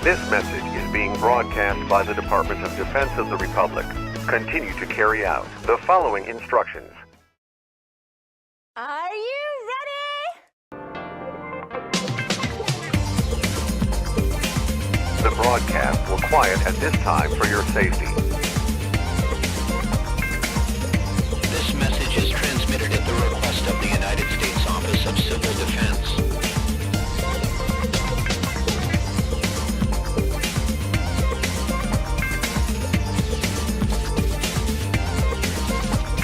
This message is being broadcast by the Department of Defense of the Republic. Continue to carry out the following instructions. Are you ready? The broadcast will quiet at this time for your safety. This message is transmitted at the request of the United States Office of Civil Defense.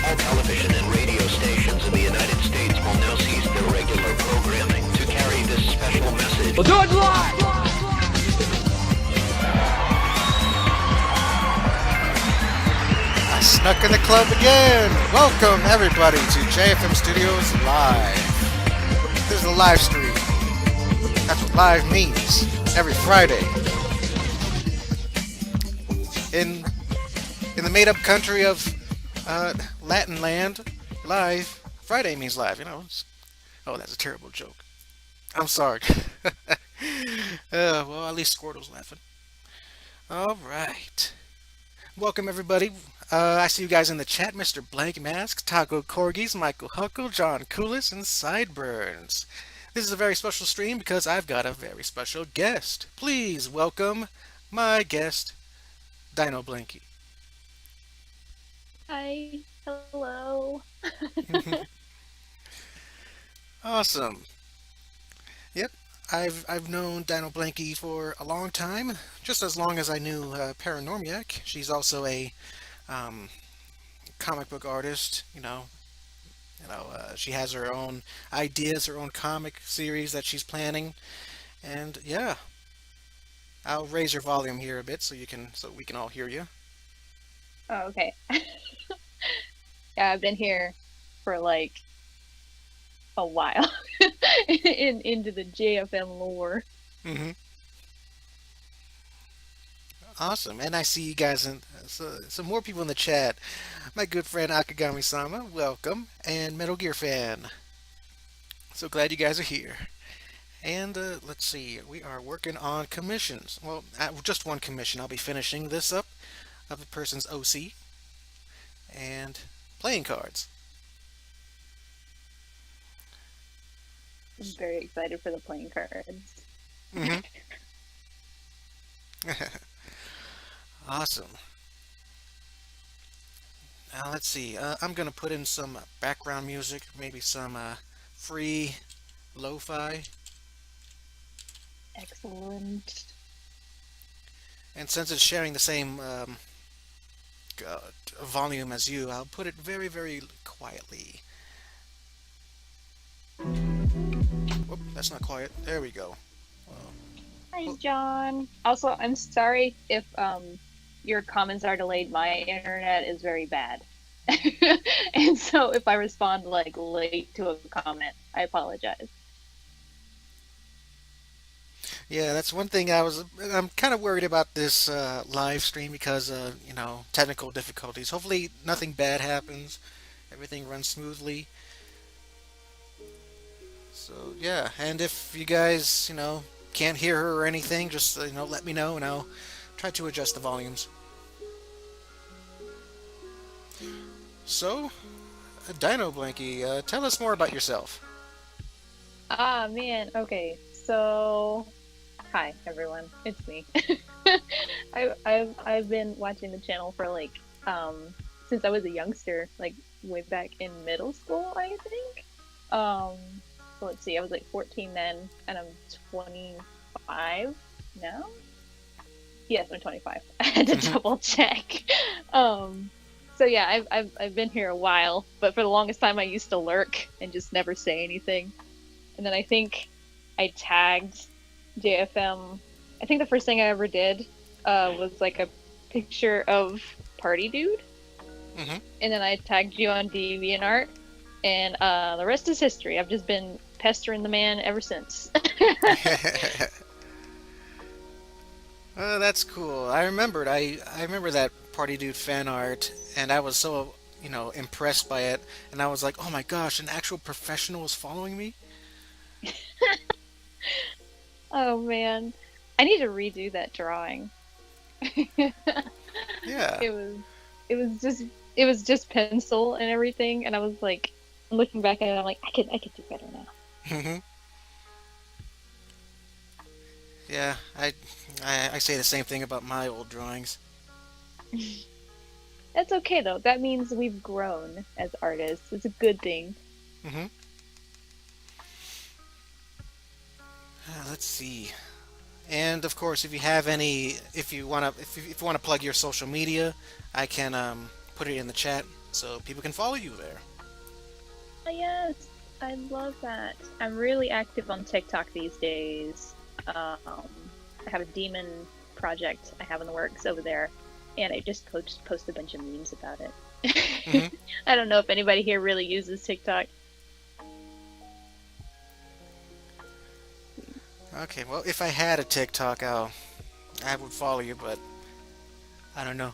All television and radio stations in the United States will now cease their regular programming to carry this special message. We'll do it live! I snuck in the club again. Welcome everybody to JFM Studios Live. This is a live stream. That's what live means. Every Friday. In the made-up country of Latin land, live. Friday means live, you know. Oh, that's a terrible joke. I'm sorry. Well, at least Squirtle's laughing. All right. Welcome, everybody. I see you guys in the chat. Mr. Blank Mask, Taco Corgis, Michael Huckle, John Coolis, and Sideburns. This is a very special stream because I've got a very special guest. Please welcome my guest, Dino-Blankey. Hi. Hello. Awesome. Yep, I've known Dino-Blankey for a long time, just as long as I knew Paranormiac. She's also a comic book artist. She has her own ideas, her own comic series that she's planning, and yeah, I'll raise your volume here a bit so we can all hear you. Oh, okay. Yeah, I've been here for like a while into the JFM lore. Mm-hmm. Awesome, and I see you guys and some more people in the chat. My good friend Akagami-sama, welcome, and Metal Gear fan. So glad you guys are here. And let's see, we are working on commissions. Well, just one commission. I'll be finishing this up of a person's OC and playing cards. I'm very excited for the playing cards. Mm-hmm. Awesome. Now let's see. I'm gonna put in some background music, maybe some free lo-fi. Excellent. And since it's sharing the same volume as you, I'll put it very, very quietly. Whoop, that's not quiet. There we go. Hi, John. Also, I'm sorry if your comments are delayed. My internet is very bad. And so if I respond like late to a comment, I apologize. Yeah, that's one thing I'm kind of worried about this live stream because technical difficulties. Hopefully nothing bad happens. Everything runs smoothly. So yeah, and if you guys, can't hear her or anything, just let me know and I'll try to adjust the volumes. So, Dino-Blankey, tell us more about yourself. Ah, man. Okay. So, hi everyone. It's me. I've been watching the channel for since I was a youngster, like way back in middle school, I think. So let's see, I was like 14 then, and I'm 25 now? Yes, I'm 25. I had to double check. So yeah, I've been here a while, but for the longest time I used to lurk and just never say anything. And then I think I tagged JFM. I think the first thing I ever did was like a picture of Party Dude. Mm-hmm. And then I tagged you on DeviantArt. And the rest is history. I've just been pestering the man ever since. That's cool. I remember that Party Dude fan art, and I was so impressed by it, and I was like, oh my gosh, an actual professional is following me. Oh man, I need to redo that drawing. Yeah. It was it was just pencil and everything, and I was like looking back at it, I'm like, I could do better now. Hmm. Yeah, I say the same thing about my old drawings. That's okay though. That means we've grown as artists. It's a good thing. Hmm. Let's see. And of course, if you have any, if you wanna plug your social media, I can put it in the chat so people can follow you there. Oh, yes, I love that. I'm really active on TikTok these days. I have a demon project I have in the works over there, and I just post a bunch of memes about it. Hmm. I don't know if anybody here really uses TikTok. Okay, well, if I had a TikTok, I would follow you, but I don't know.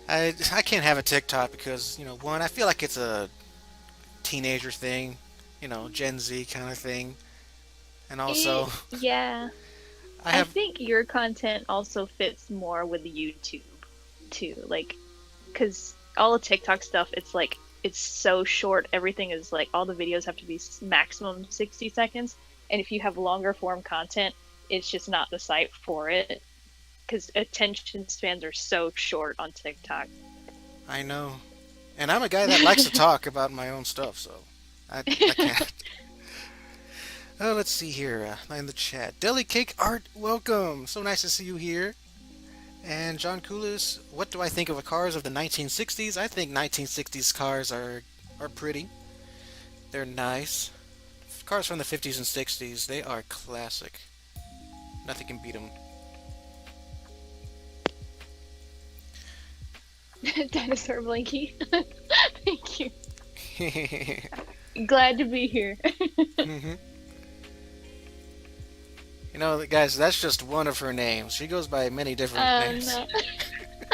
I can't have a TikTok because one, I feel like it's a teenager thing, Gen Z kind of thing, and also Yeah, I I have. think your content also fits more with YouTube too. Like, because all the TikTok stuff, it's like it's so short. Everything is like all the videos have to be maximum 60 seconds, and if you have longer form content, it's just not the site for it because attention spans are so short on TikTok. I know, and I'm a guy that likes to talk about my own stuff, so I can't. Oh, let's see here in the chat. Deli Cake Art, welcome. So nice to see you here. And John Coolis, what do I think of the cars of the 1960s? I think 1960s cars are pretty. They're nice. Cars from the 50s and 60s, they are classic. Nothing can beat them. Dinosaur Blanky. Thank you. Glad to be here. Hmm. Guys, that's just one of her names. She goes by many different names.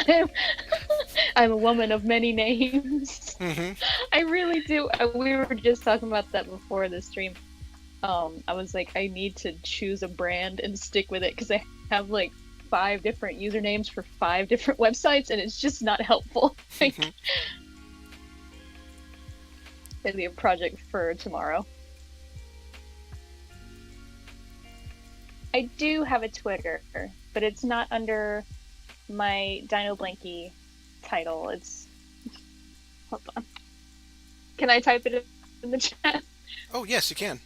No. I'm a woman of many names. Hmm. I really do. We were just talking about that before the stream. I was like, I need to choose a brand and stick with it because I have like 5 different usernames for 5 different websites, and it's just not helpful. Like, Hmm. it'll be a project for tomorrow. I do have a Twitter, but it's not under my Dino-Blankey title. It's... Hold on. Can I type it in the chat? Oh, yes, you can.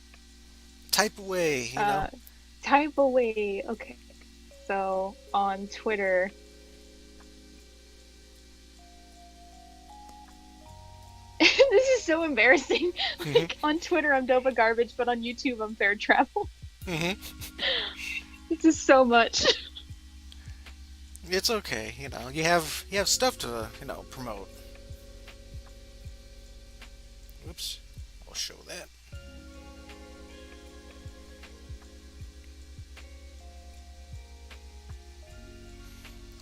Type away. Type away. Okay. So, on Twitter... This is so embarrassing. Hmm. Like, on Twitter, I'm Dova Garbage, but on YouTube, I'm Fair Travel. Hmm. This is so much. It's okay. You have stuff to promote. Oops. I'll show that.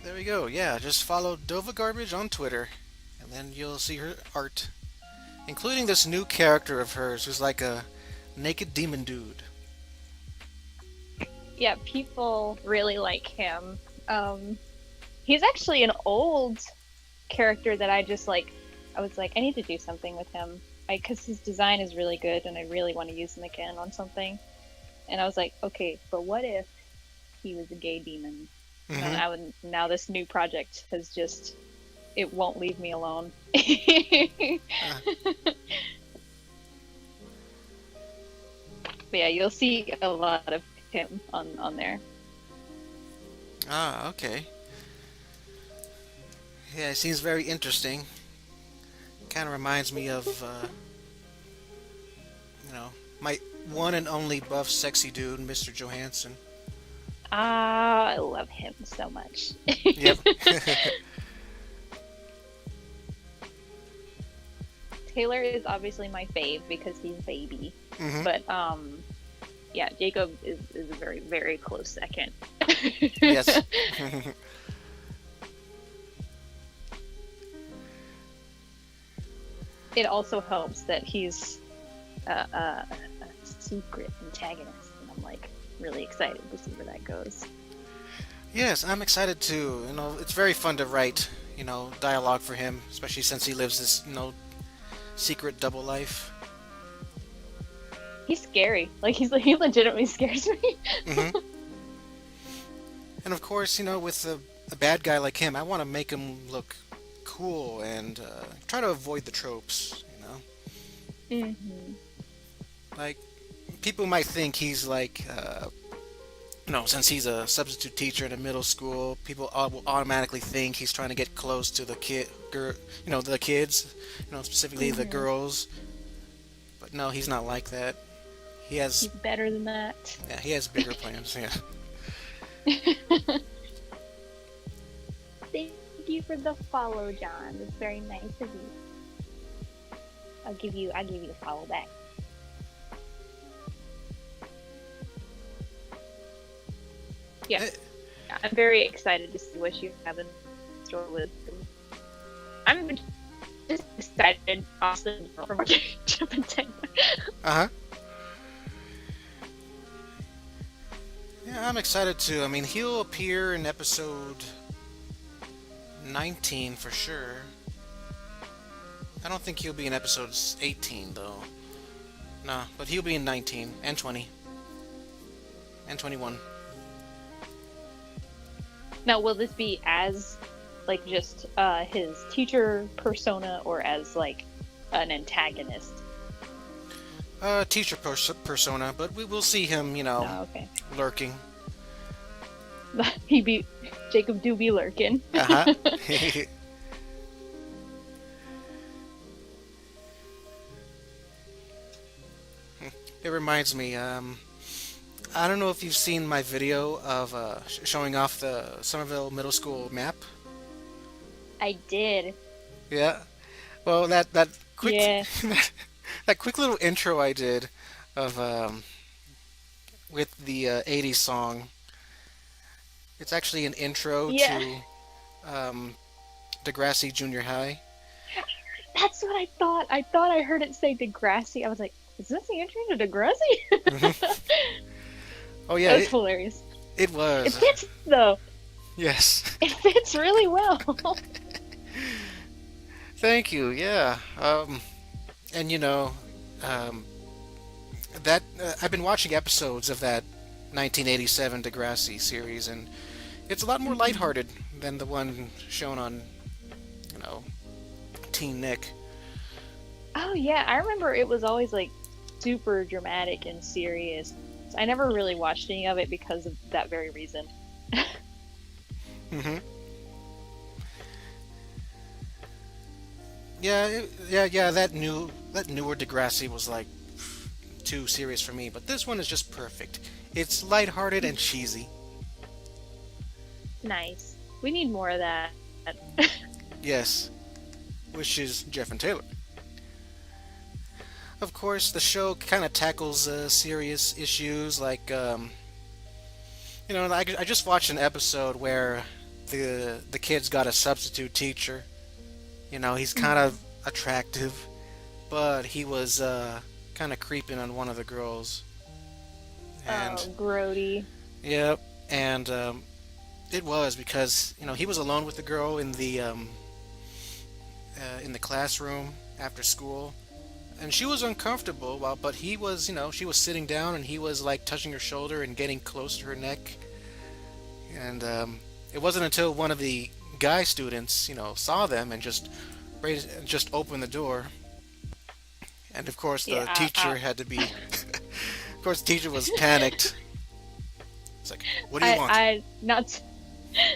There we go. Yeah, just follow Dova Garbage on Twitter, and then you'll see her art, including this new character of hers who's like a naked demon dude. Yeah, people really like him. He's actually an old character that I just like. I was like, I need to do something with him because his design is really good, and I really want to use him again on something. And I was like, okay, but what if he was a gay demon? Hmm. Now this new project has just it won't leave me alone. But yeah, you'll see a lot of him on there. Ah, okay. Yeah, it seems very interesting. Kind of reminds me of, my one and only buff sexy dude, Mr. Johansson. Ah, I love him so much. Yep. Taylor is obviously my fave because he's baby. Hmm. But yeah, Jacob is a very, very close second. Yes. It also helps that he's a secret antagonist, and I'm like really excited to see where that goes. Yes, I'm excited too. It's very fun to write, dialogue for him, especially since he lives this, secret double life. He's scary. Like he legitimately scares me. hmm And of course, with a bad guy like him, I want to make him look cool and try to avoid the tropes. hmm Like people might think he's like, since he's a substitute teacher in a middle school, people will automatically think he's trying to get close to the the kids, specifically the girls. But no, he's not like that. He has, He's better than that. yeah, he has bigger plans. Yeah. Thank you for the follow, John. That's very nice of you. I'll give you a follow back. Yeah. I'm very excited to see what you have in store with them. I'm just excited, honestly, for what you're doing. Uh huh. Yeah, I'm excited too. I mean, he'll appear in episode 19 for sure. I don't think he'll be in episode 18 though. Nah, but he'll be in 19 and 20 and 21. Now, will this be as, like, just his teacher persona, or as, like, an antagonist? Teacher persona, but we will see him, Oh, okay. lurking. Jacob do be lurking. Uh-huh. It reminds me, I don't know if you've seen my video of showing off the Somerville Middle School map. I did. Yeah. Well, that quick Yeah. that quick little intro I did of with the 80s song. It's actually an intro Yeah. to Degrassi Junior High. That's what I thought. I thought I heard it say Degrassi. I was like, is this the intro to Degrassi? Oh yeah, That was hilarious. it was. It fits, though. Yes. It fits really well. Thank you. Yeah. And that I've been watching episodes of that 1987 Degrassi series, and it's a lot more lighthearted than the one shown on, Teen Nick. Oh, yeah. I remember it was always, like, super dramatic and serious. I never really watched any of it because of that very reason. Mm-hmm. Yeah. That newer Degrassi was like too serious for me, but this one is just perfect. It's lighthearted and cheesy. Nice. We need more of that. Yes, which is Jeff and Taylor. Of course, the show kind of tackles serious issues like, I just watched an episode where the kid's got a substitute teacher. He's kind of attractive, but he was kind of creeping on one of the girls. And, Oh, grody. Yep, and it was because he was alone with the girl in the classroom after school, and she was uncomfortable. But he was, she was sitting down and he was like touching her shoulder and getting close to her neck. And it wasn't until one of the guy students, saw them and just opened the door. And of course, the teacher had to be. Of course, the teacher was panicked. It's like, what do you want? I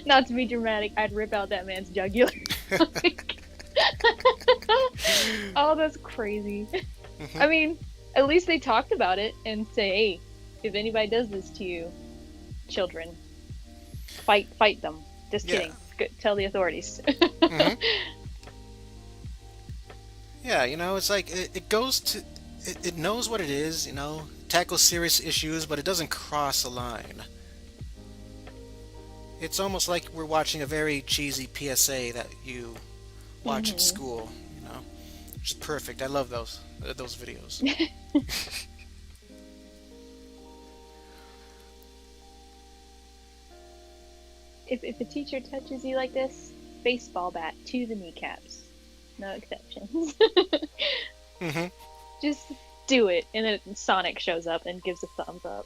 not to be dramatic, I'd rip out that man's jugular. Oh, that's crazy. Mhm. I mean, at least they talked about it and say, hey, if anybody does this to you, children, fight them. Just Yeah. kidding. Tell the authorities. Mhm. Yeah, it's like it goes to it knows what it is, tackles serious issues, but it doesn't cross a line. It's almost like we're watching a very cheesy PSA that you watch at school, which is perfect. I love those videos. if a teacher touches you like this, baseball bat to the kneecaps. No exceptions. Hmm. Just do it. And then Sonic shows up and gives a thumbs up.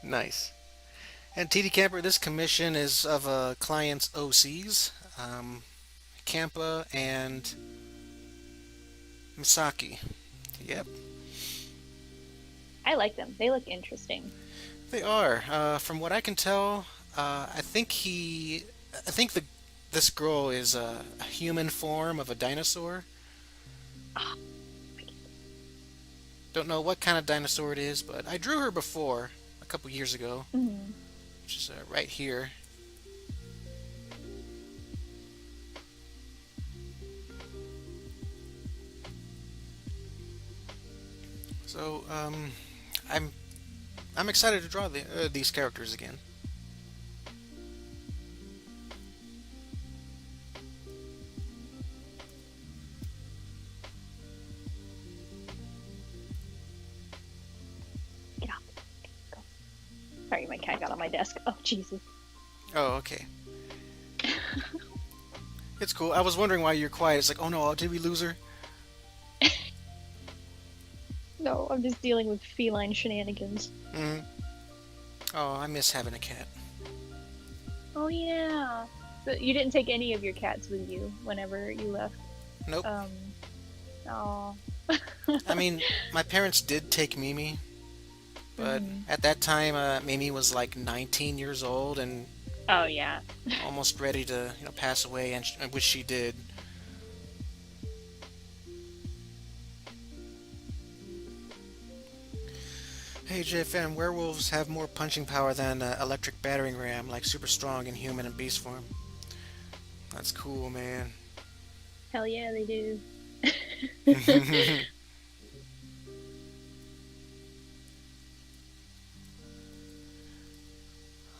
Nice. And TD Camper, this commission is of a client's OCs, Kampa and Misaki. Yep, I like them. They look interesting. they are. From what I can tell, I think this girl is a human form of a dinosaur. Ah, Don't know what kind of dinosaur it is, but I drew her before a couple years ago, mhm. which is right here. So I'm I'm excited to draw these characters again. Get off. Go. Sorry, my cat got on my desk. Oh, Jesus. Oh, okay. It's cool. I was wondering why you're quiet. It's like, oh no, did we lose her? No, I'm just dealing with feline shenanigans. Mm. Oh, I miss having a cat. Oh, yeah. So you didn't take any of your cats with you whenever you left? Nope. Oh. I mean, my parents did take Mimi, but Mhm. at that time, Mimi was like 19 years old and Oh, yeah. almost ready to, pass away, and which she did. Hey JFM, werewolves have more punching power than electric battering ram, like super strong in human and beast form. That's cool, man. Hell yeah, they do.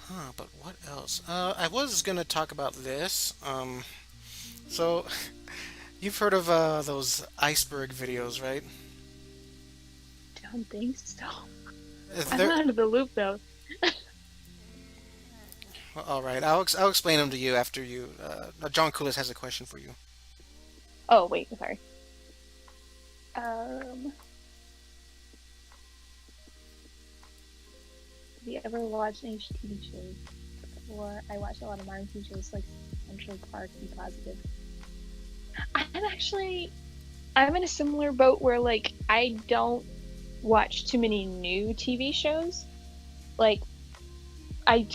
Huh, but what else? I was gonna talk about this. So you've heard of those iceberg videos, right? Don't think so. If I'm they're- out of the loop, though. Well, all right, I'll explain them to you after you. John Coulis has a question for you. Oh, wait, sorry. Have you ever watched any TV shows? Or I watched a lot of modern TV shows like Central Park and Positive. I'm in a similar boat where like I don't watch too many new TV shows. Like I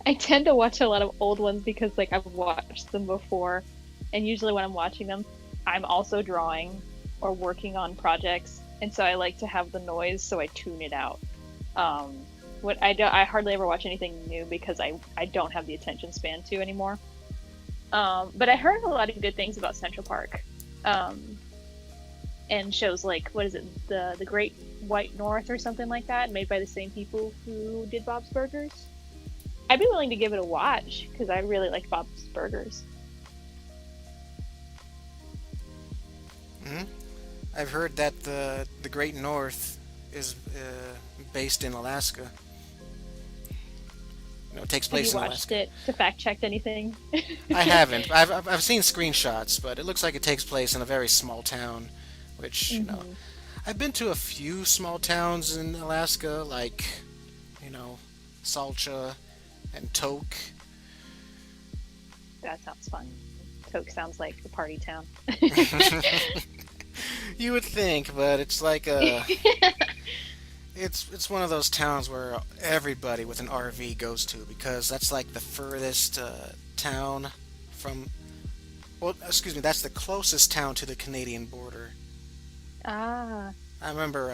I tend to watch a lot of old ones because like I've watched them before, and usually when I'm watching them, I'm also drawing or working on projects, and so I like to have the noise, so I tune it out. I hardly ever watch anything new because I don't have the attention span to anymore. But I heard a lot of good things about Central Park, and shows like what is it, the Great White North or something like that, made by the same people who did Bob's Burgers. I'd be willing to give it a watch because I really like Bob's Burgers. Hmm. I've heard that the Great North is based in Alaska. It takes Have place you in watched Alaska. it to fact check anything? I haven't. I've seen screenshots, but it looks like it takes place in a very small town, which I've been to a few small towns in Alaska, like Salcha and Tok. That sounds fun. Tok sounds like a party town. You would think, but it's like it's one of those towns where everybody with an RV goes to, because that's like the furthest town from. Well, excuse me, that's the closest town to the Canadian border. Ah. I remember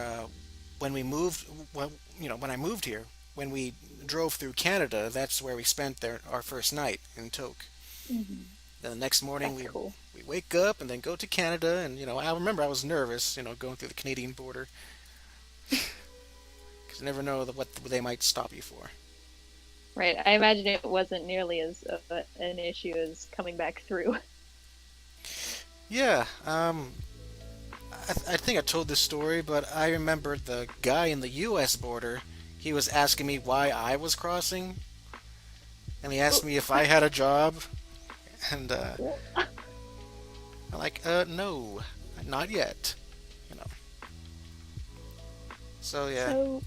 when we moved, when I moved here, when we drove through Canada, that's where we spent our first night in Tok. Mm-hmm. Then the next morning That's cool. we wake up and then go to Canada, and I remember I was nervous, going through the Canadian border, because you never know what they might stop you for. Right. I imagine it wasn't nearly as an issue as coming back through. Yeah, I think I told this story, but I remember the guy in the U.S. border. he was asking me why I was crossing, and he asked me if I had a job, and I'm like, no, not yet, you know. So yeah.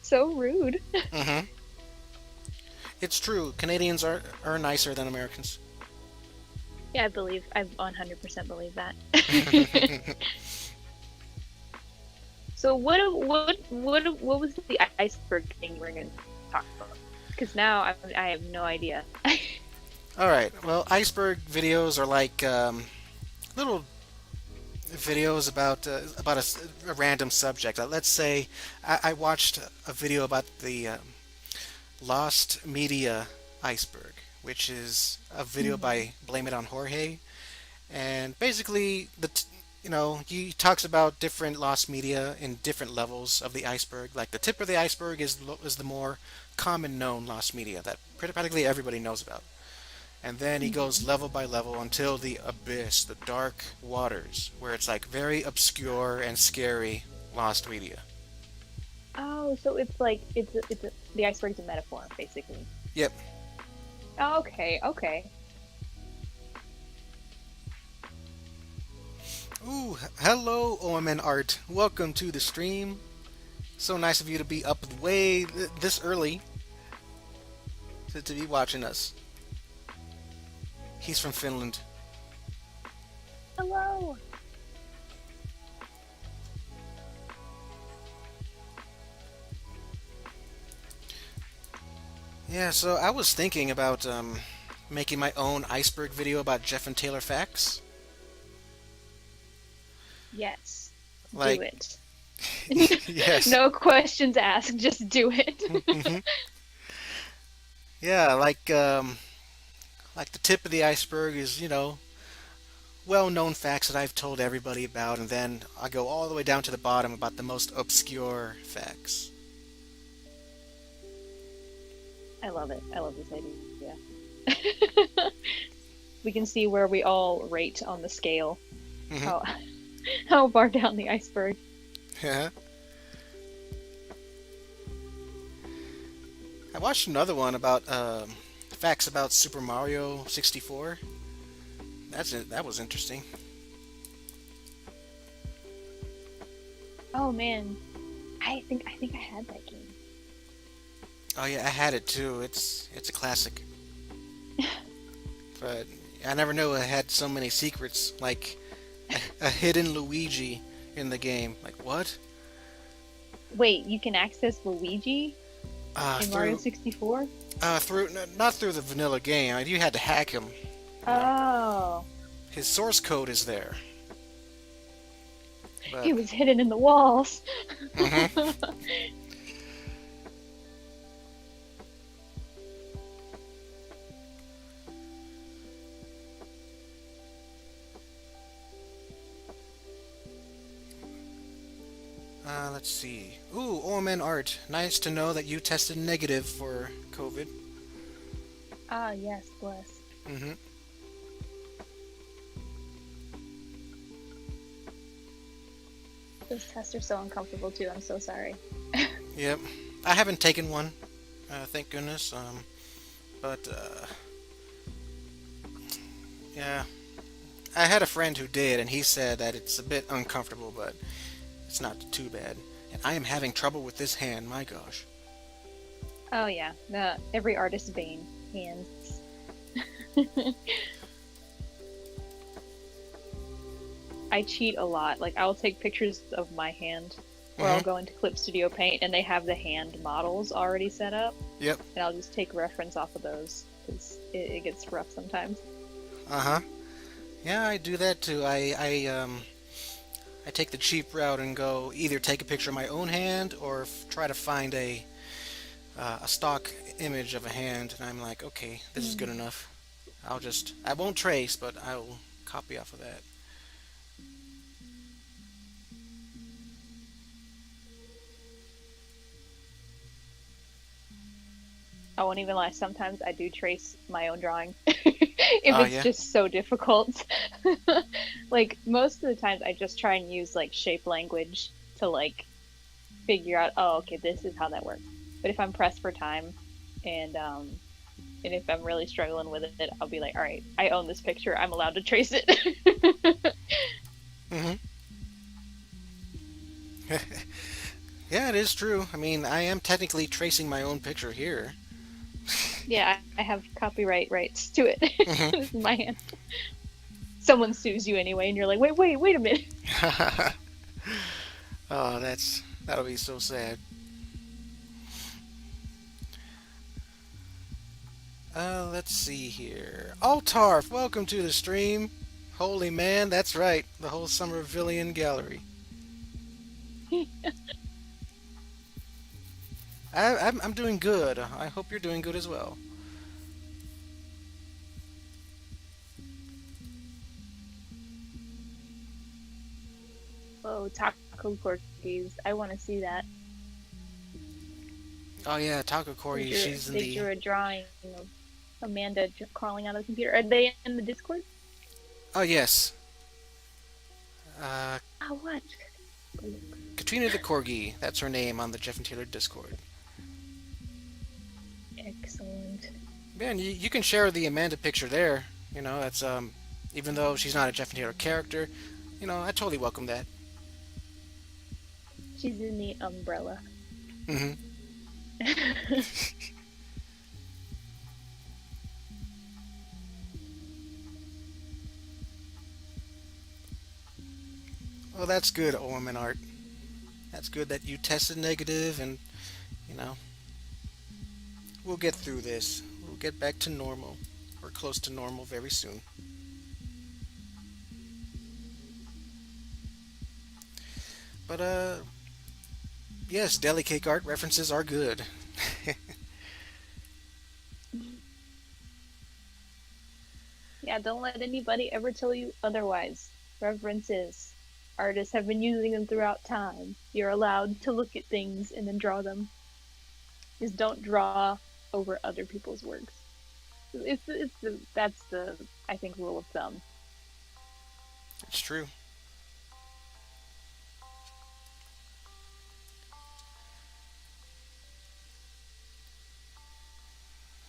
So rude. Mhm. It's true. Canadians are nicer than Americans. Yeah, I 100% believe that. So what was the iceberg thing you were going to talk about? Because now I have no idea. All right. Well, iceberg videos are like little videos about a random subject. Let's say I watched a video about the lost media iceberg, which is a video by Blame It on Jorge, and basically he talks about different lost media in different levels of the iceberg. Like the tip of the iceberg is the more common known lost media that practically everybody knows about. And then he goes level by level until the abyss, the dark waters, where it's like very obscure and scary lost media. Oh, so it's like the iceberg's a metaphor, basically. Yep. Oh, okay. Ooh, hello OMN Art. Welcome to the stream. So nice of you to be up way this early to be watching us. He's from Finland. Hello. Yeah, so I was thinking about making my own iceberg video about Jeff and Taylor facts. Yes. Like, do it. yes. No questions asked, just do it. Mm-hmm. Yeah, like the tip of the iceberg is, well-known facts that I've told everybody about, and then I go all the way down to the bottom about the most obscure facts. I love it. I love this idea. We can see where we all rate on the scale. Mm-hmm. How far down the iceberg. Yeah. I watched another one about facts about Super Mario 64. That was interesting. Oh man, I think I had that game. Oh yeah, I had it too. It's a classic. But I never knew it had so many secrets, like a hidden Luigi in the game. Like what? Wait, you can access Luigi in Mario 64? Not through the vanilla game. You had to hack him. Oh. His source code is there. But, He was hidden in the walls. mhm. Let's see. Ooh, OMN Art. Nice to know that you tested negative for COVID. Ah, yes, bless. Mm-hmm. Those tests are so uncomfortable too. I'm so sorry. Yep. I haven't taken one, thank goodness. But yeah. I had a friend who did, and he said that it's a bit uncomfortable, but it's not too bad. And I am having trouble with this hand, my gosh. Oh yeah, every artist's bane, hands. I cheat a lot. Like I'll take pictures of my hand, or I'll go into Clip Studio Paint, and they have the hand models already set up. Yep. And I'll just take reference off of those because it gets rough sometimes. Uh-huh. Yeah, I do that too. I take the cheap route and go either take a picture of my own hand or try to find a stock image of a hand, and I'm like, okay, this is good enough. I won't trace, but I'll copy off of that. I won't even lie. Sometimes I do trace my own drawing if it's just so difficult. Like most of the times, I just try and use like shape language to like figure out. Oh, okay, this is how that works. But if I'm pressed for time, and and if I'm really struggling with it, I'll be like, all right, I own this picture. I'm allowed to trace it. Hmm. Yeah, it is true. I mean, I am technically tracing my own picture here. Yeah, I have copyright rights to it. Hmm. This is my hand. Someone sues you anyway, and you're like, wait a minute. Oh, that'll be so sad. Let's see here. Altarf, welcome to the stream. Holy man, that's right. The whole Somervillian gallery. I'm doing good. I hope you're doing good as well. Oh, taco corkies. I want to see that. Oh yeah, Taco Corey, she's in They the. drew a drawing of Amanda crawling out of the computer. Are they in the Discord? Oh yes, uh, Oh, what? Katrina the Corgi. That's her name on the Jeff and Taylor Discord. Excellent. Man, you can share the Amanda picture there. That's even though she's not a Jeff and Taylor character, I totally welcome that. She's in the umbrella. Hmm. Well, that's good, OM Art. That's good that you tested negative, and you know we'll get through this. We'll get back to normal, or close to normal, very soon. But yes, deli cake art references are good. Yeah, don't let anybody ever tell you otherwise. References. Artists have been using them throughout time. You're allowed to look at things and then draw them. Just don't draw over other people's works. That's the, I think, rule of thumb. It's true.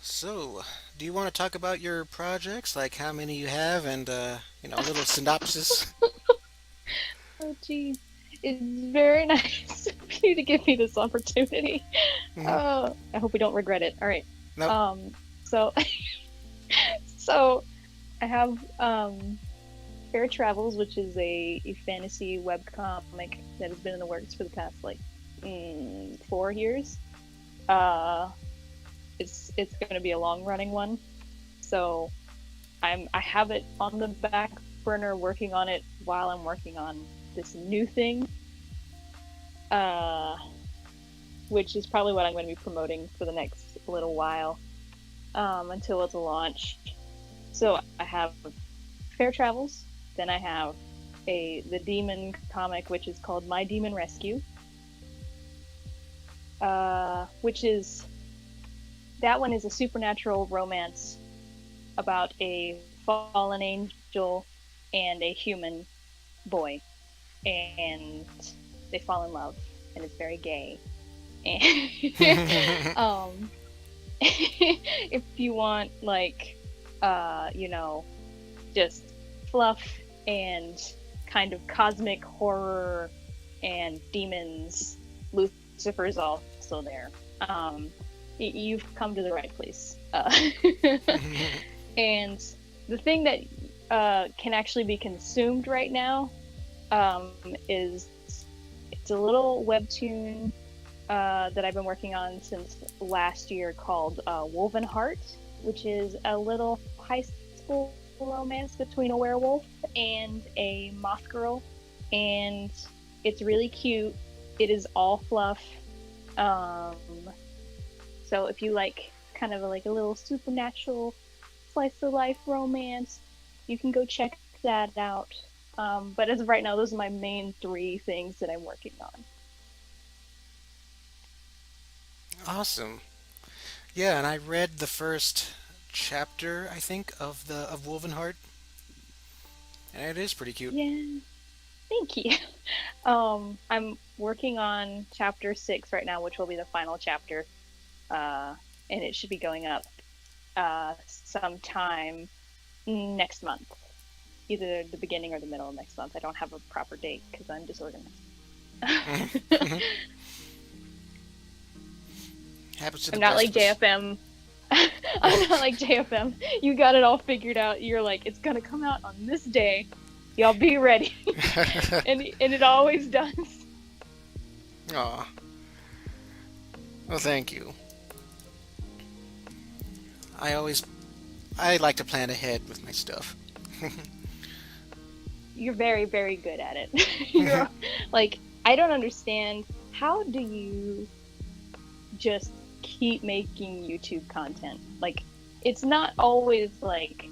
So, do you want to talk about your projects, like how many you have, and a little synopsis? Oh, geez. It's very nice of you to give me this opportunity. Hmm. I hope we don't regret it. All right. Nope. So, so I have Fair Travels, which is a fantasy webcomic that has been in the works for the past 4 years. It's going to be a long running one, so I have it on the back burner working on it while I'm working on this new thing, which is probably what I'm going to be promoting for the next little while, until it's launched. So I have Fair Travels, then I have the demon comic, which is called My Demon Rescue, which is, that one is a supernatural romance about a fallen angel and a human boy, and they fall in love, and it's very gay. And if you want just fluff and kind of cosmic horror and demons, Lucifer's also there. You've come to the right place. And the thing that can actually be consumed right now is, it's a little webtoon that I've been working on since last year called Woven Heart, which is a little high school romance between a werewolf and a moth girl, and it's really cute. It is all fluff. So if you like kind of like a little supernatural slice of life romance, you can go check that out. But as of right now, those are my main three things that I'm working on. Awesome. Yeah, and I read the first chapter, I think, of Woven Heart, and it is pretty cute. Yeah, thank you. I'm working on chapter 6 right now, which will be the final chapter. and it should be going up sometime next month, either the beginning or the middle of next month. I don't have a proper date because I'm disorganized. Mhm. Happens to the I'm not best like of us. JFM. I'm not like JFM. You got it all figured out. You're like, it's gonna come out on this day. Y'all be ready, and it always does. Aw. Well, thank you. I like to plan ahead with my stuff. You're very, very good at it. You're like, I don't understand. How do you just keep making YouTube content? Like, it's not always like,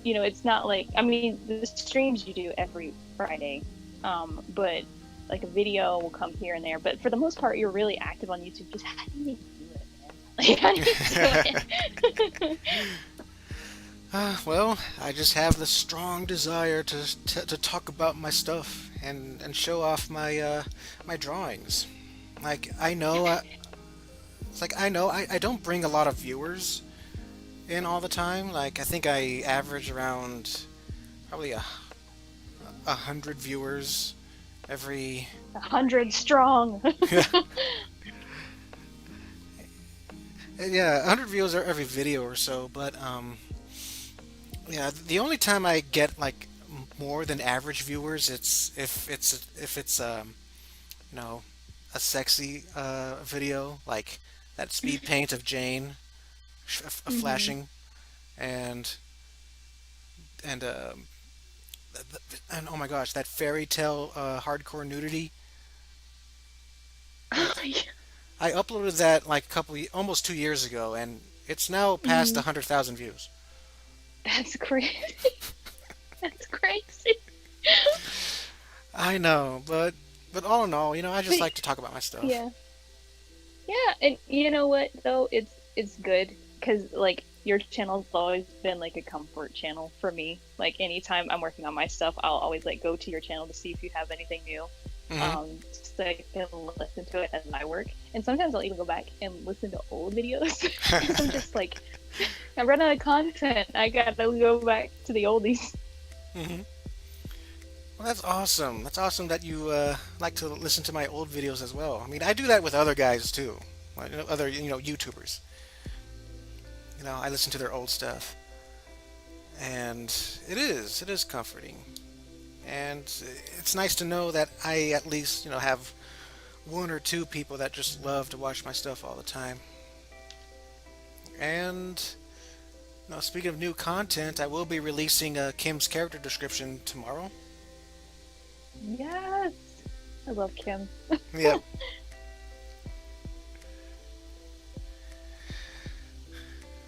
it's not like, I mean, the streams you do every Friday, but like a video will come here and there. But for the most part, you're really active on YouTube. Just how do you do it, man? Like, how do you do it? Well, I just have the strong desire to talk about my stuff and show off my drawings. Like I know, it's like I don't bring a lot of viewers in all the time. Like I think I average around probably 100 viewers every. 100 strong. Yeah, 100 views every video or so. But yeah, the only time I get like more than average viewers, it's if it's you know a sexy video like that speed paint of Jane flashing and and um, and oh my gosh, that fairy tale hardcore nudity. I uploaded that like almost 2 years ago, and it's now past 100,000 views. That's crazy. That's crazy. I know, but all in all, I just But like to talk about my stuff. yeah. Yeah, and you know what though? It's good because like your channel's always been like a comfort channel for me. Like anytime I'm working on my stuff, I'll always like go to your channel to see if you have anything new. Just so I can listen to it as I work. And sometimes I'll even go back and listen to old videos. I'm just like, I'm running out of content. I gotta go back to the oldies. hmm Well, that's awesome. That's awesome that you like to listen to my old videos as well. I mean, I do that with other guys too, like, other YouTubers. I listen to their old stuff, and it is comforting, and it's nice to know that I at least have one or two people that just love to watch my stuff all the time. And speaking of new content, I will be releasing Kim's character description tomorrow. Yes, I love Kim. Yep.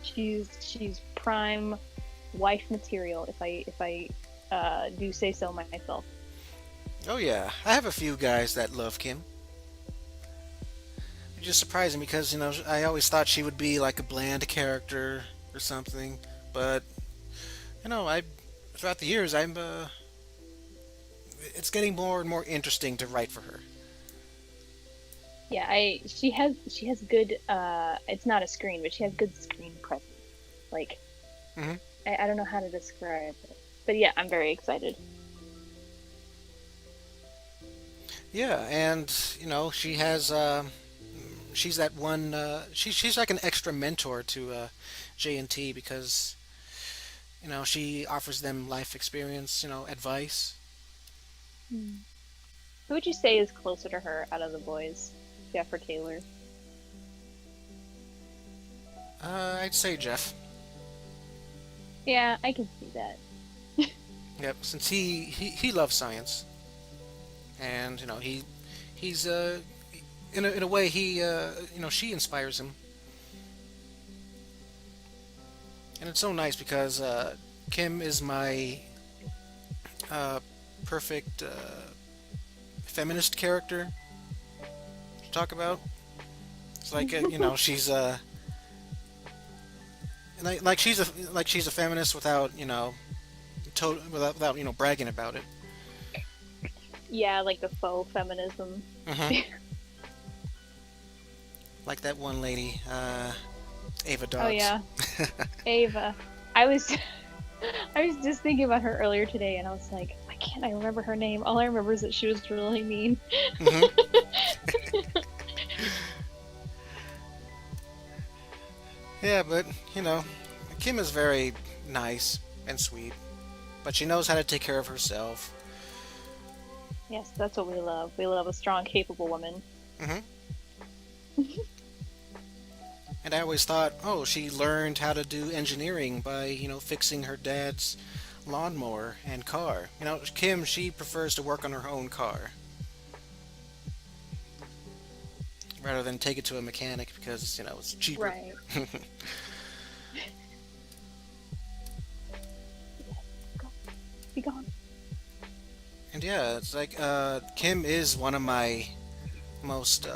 She's prime wife material if I do say so myself. Oh yeah, I have a few guys that love Kim. It's just surprising because I always thought she would be like a bland character or something, but I throughout the years it's getting more and more interesting to write for her. Yeah, she has good it's not a screen, but she has good screen presence. Like hmm I don't know how to describe it. But yeah, I'm very excited. Yeah, and she has she's that one she's like an extra mentor to J&T because she offers them life experience, advice. Hmm. Who would you say is closer to her out of the boys, Jeff or Taylor? I'd say Jeff. Yeah, I can see that. Yep, since he loves science, and he's in a way he she inspires him, and it's so nice because Kim is my perfect feminist character to talk about. It's like she's she's a feminist without without bragging about it. Mm-hmm. Yeah, like the faux feminism. like that one lady, Ava Oh Dobbs. yeah, Ava. I was I was just thinking about her earlier today, and I was like, why can't I remember her name? All I remember is that she was really mean. Hmm. Yeah, but you know, Kim is very nice and sweet, but she knows how to take care of herself. Yes, that's what we love. We love a strong, capable woman. Hmm. And I always thought, oh, she learned how to do engineering by, fixing her dad's lawnmower and car. Kim, she prefers to work on her own car rather than take it to a mechanic because, it's cheaper. Right. Go. Be gone. And yeah, it's like Kim is one of my most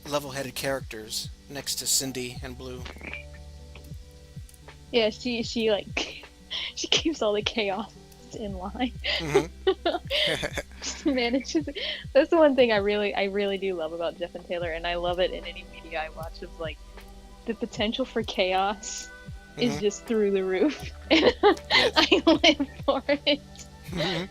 level-headed characters next to Cindy and Blue. Yeah, she like she keeps all the chaos in line. Hmm. Just manages. That's the one thing I really do love about Jeff and Taylor, and I love it in any media I watch. Of like the potential for chaos is Mhm. just through the roof, and I live for it. Mhm.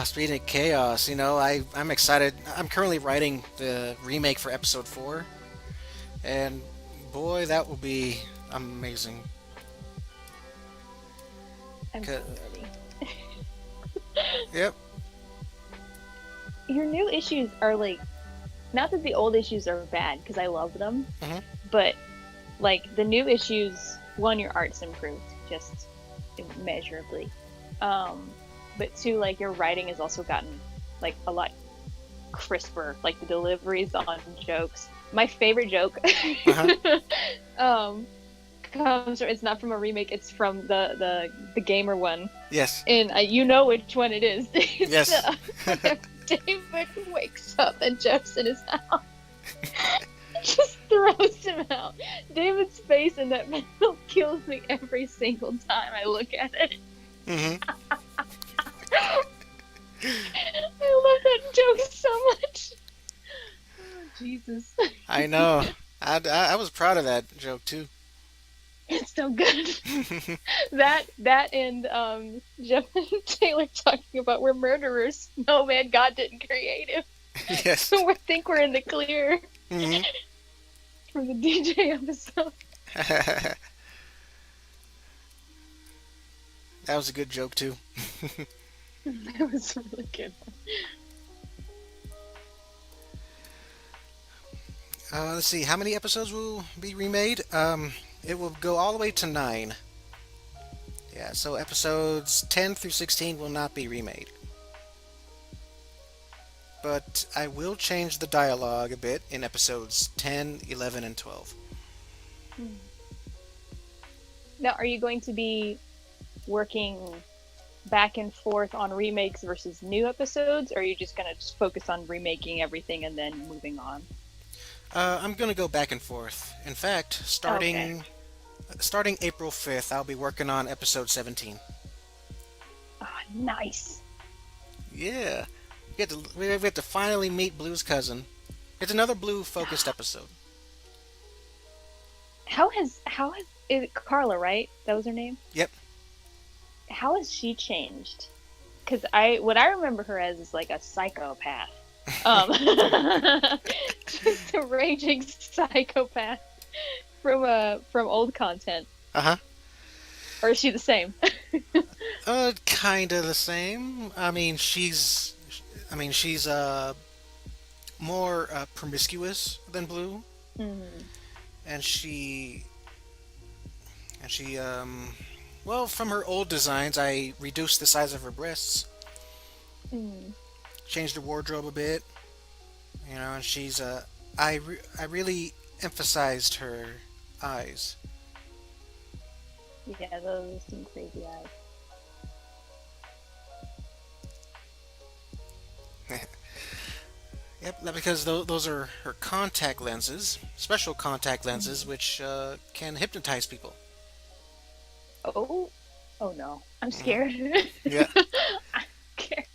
Speaking of chaos, I'm excited. I'm currently writing the remake for episode 4, and boy, that will be amazing. I'm so ready. Yep. Your new issues are like, not that the old issues are bad because I love them, Mhm. but like the new issues, one, your art's improved just immeasurably, but two, like your writing has also gotten like a lot crisper, like the deliveries on jokes. My favorite joke Uh-huh. um comes from, it's not from a remake, it's from the gamer one, Yes. and you know which one it is. It's Yes. David wakes up and Jeff's in his house. Just throws him out. David's face in that panel kills me every single time I look at it. Hmm. I love that joke so much. Oh, Jesus. I know. I was proud of that joke too. It's so good. That and Jeff and Taylor talking about we're murderers. No man, God didn't create him. Yes. So we think we're in the clear Hmm. from the DJ episode. That was a good joke too. That was a really good one. Let's see, how many episodes will be remade? It will go all the way to 9. Yeah, so episodes 10 through 16 will not be remade. But I will change the dialogue a bit in episodes 10, 11, and 12. Now, are you going to be working back and forth on remakes versus new episodes, or are you just going to just focus on remaking everything and then moving on? I'm going to go back and forth. In fact, starting April 5th, I'll be working on episode 17. Ah, nice. Yeah. We get to finally meet Blue's cousin. It's another Blue-focused episode. How has is it Carla, right? That was her name? Yep. How has she changed? Because what I remember her as is like a psychopath. Just a raging psychopath from old content. Uh-huh. Or is she the same? Kind of the same. She's more promiscuous than Blue, Mm. and well, from her old designs, I reduced the size of her breasts, Mm. changed her wardrobe a bit, and I really emphasized her eyes. Yeah, those are some crazy eyes. Yep, because those are her contact lenses, special contact lenses, which can hypnotize people. Oh no, I'm scared. Yeah. I'm scared.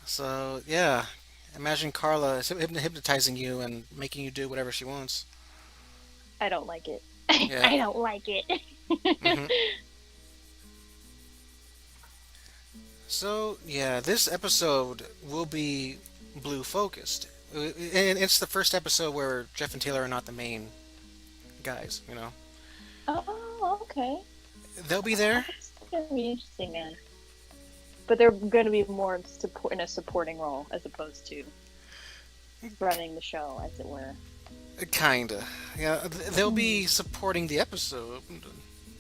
So yeah, Imagine Carla hypnotizing you and making you do whatever she wants. I don't like it. Yeah. I don't like it. hmm So, yeah, this episode will be blue focused. And it's the first episode where Jeff and Taylor are not the main guys, you know. Oh, okay. They'll be there. That's gonna be interesting, man. But they're gonna be more in a supporting role as opposed to running the show, as it were. Kinda. Yeah, they'll Hmm. be supporting the episode.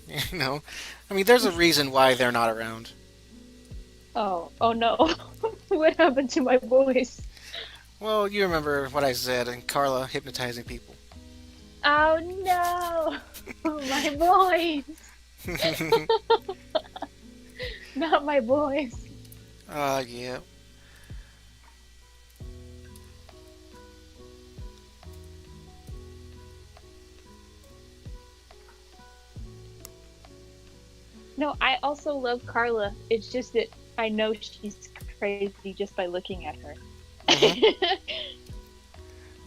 You know, I mean, there's a reason why they're not around. Oh no! What happened to my voice? Well, you remember what I said, and Carla hypnotizing people. Oh no! My voice! Not my voice. Yeah. No, I also love Carla. It's just that I know she's crazy just by looking at her. hmm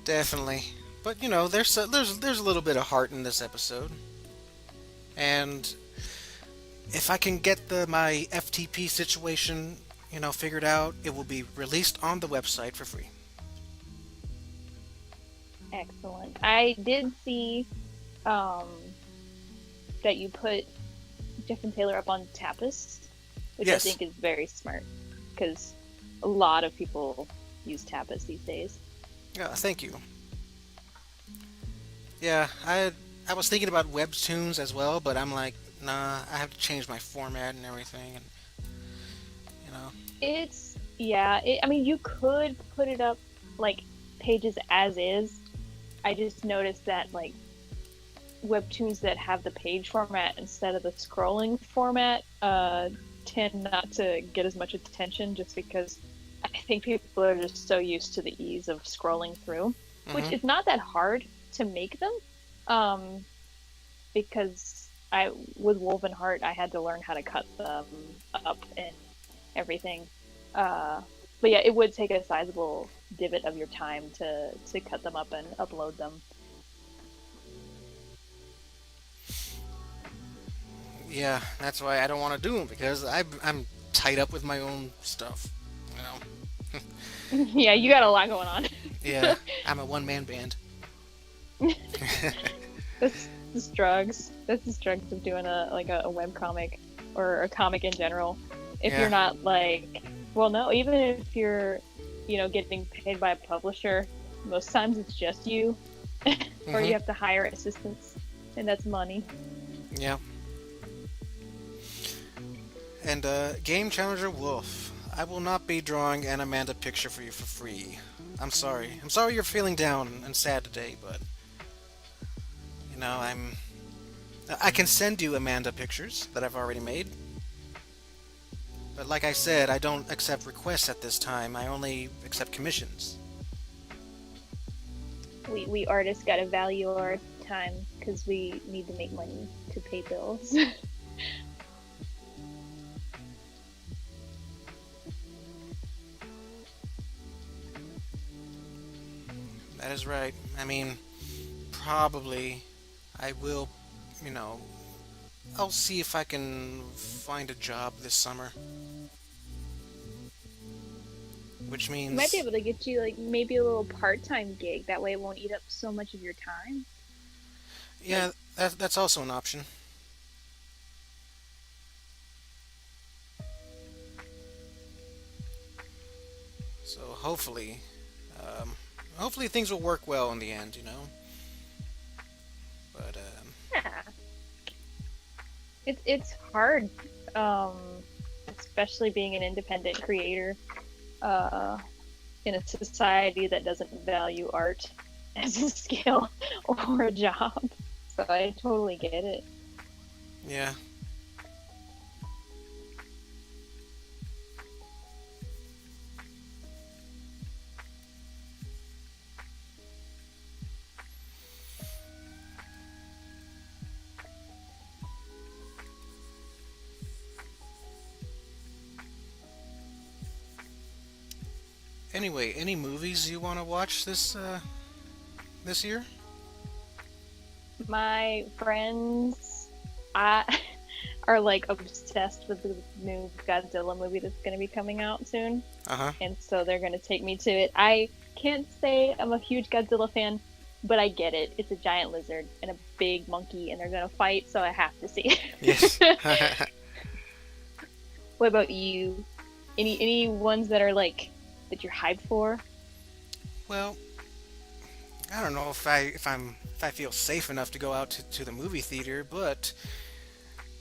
Definitely. But you know, there's a little bit of heart in this episode, and if I can get my FTP situation, figured out, it will be released on the website for free. Excellent. I did see um, that you put Jeff and Taylor up on Tapas, which I Yes. think is very smart because a lot of people use Tapas these days. Yeah. Thank you. Yeah. I was thinking about Webtoons as well, but I'm like, nah. I have to change my format and everything, and you know. I mean, you could put it up like pages as is. I just noticed that like webtoons that have the page format instead of the scrolling format tend not to get as much attention just because I think people are just so used to the ease of scrolling through, which hmm is not that hard to make them. Um, because I with Woven Heart I had to learn how to cut them up and everything. Uh, but yeah, it would take a sizable divot of your time to cut them up and upload them. Yeah. That's why I don't want to do them because I'm tied up with my own stuff. You know. Yeah, you got a lot going on. Yeah. I'm a one man band. This drugs. This is drugs of doing a web comic or a comic in general. If Yeah. you're not like, well, no, even if you're, getting paid by a publisher, most times it's just you, or hmm you have to hire assistants, and that's money. Yeah. And Game Challenger Wolf, I will not be drawing an Amanda picture for you for free. I'm sorry. I'm sorry you're feeling down and sad today, but I can send you Amanda pictures that I've already made. But like I said, I don't accept requests at this time. I only accept commissions. We artists gotta value our time because we need to make money to pay bills. That is right. I mean, probably I will, you know, I'll see if I can find a job this summer. Which Might be means, able to get you like maybe a little part-time gig. That way it won't eat up so much of your time. Like, yeah, that's also an option. So um, hopefully things will work well in the end. But yeah, it's hard, um, especially being an independent creator uh, in a society that doesn't value art as a skill or a job. So I totally get it. yeah, Anyway, any movies you want to watch this year? My friends, I are like obsessed with the new Godzilla movie that's going to be coming out soon, Uh-huh. and so they're going to take me to it. I can't say I'm a huge Godzilla fan, but I get it. It's a giant lizard and a big monkey, and they're going to fight, so I have to see it. Yes. What about you? Any ones that are like that you're hyped for? Well, I don't know if I feel safe enough to go out to the movie theater, but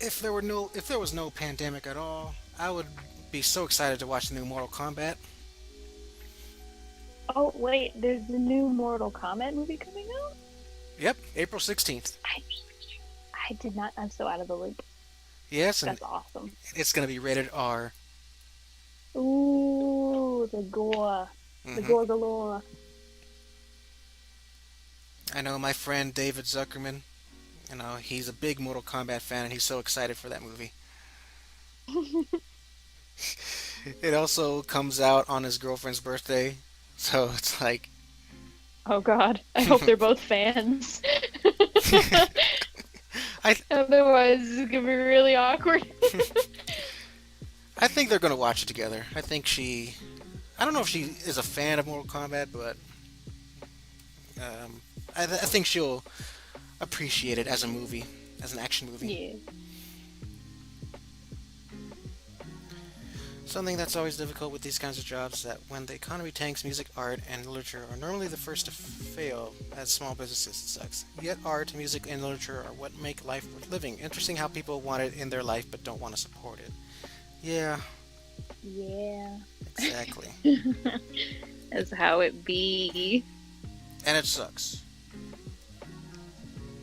if there was no pandemic at all, I would be so excited to watch the new Mortal Kombat. Oh wait, there's the new Mortal Kombat movie coming out. Yep, April 16th. I did not. I'm so out of the loop. Yes, and That's awesome. it's going to be rated R. Ooh, the gore, the Mhm. gore galore. I know my friend David Zuckerman, he's a big Mortal Kombat fan and he's so excited for that movie. It also comes out on his girlfriend's birthday, so it's like Oh God, I hope they're both fans. I Otherwise, it's gonna be really awkward. I think they're gonna watch it together. I don't know if she is a fan of Mortal Kombat, but I think she'll appreciate it as a movie, as an action movie. Yeah. Something that's always difficult with these kinds of jobs is that when the economy tanks, music, art, and literature are normally the first to fail as small businesses. It sucks. Yet art, music, and literature are what make life worth living. Interesting how people want it in their life but don't want to support it. Yeah, Yeah. exactly. That's how it be. And it sucks.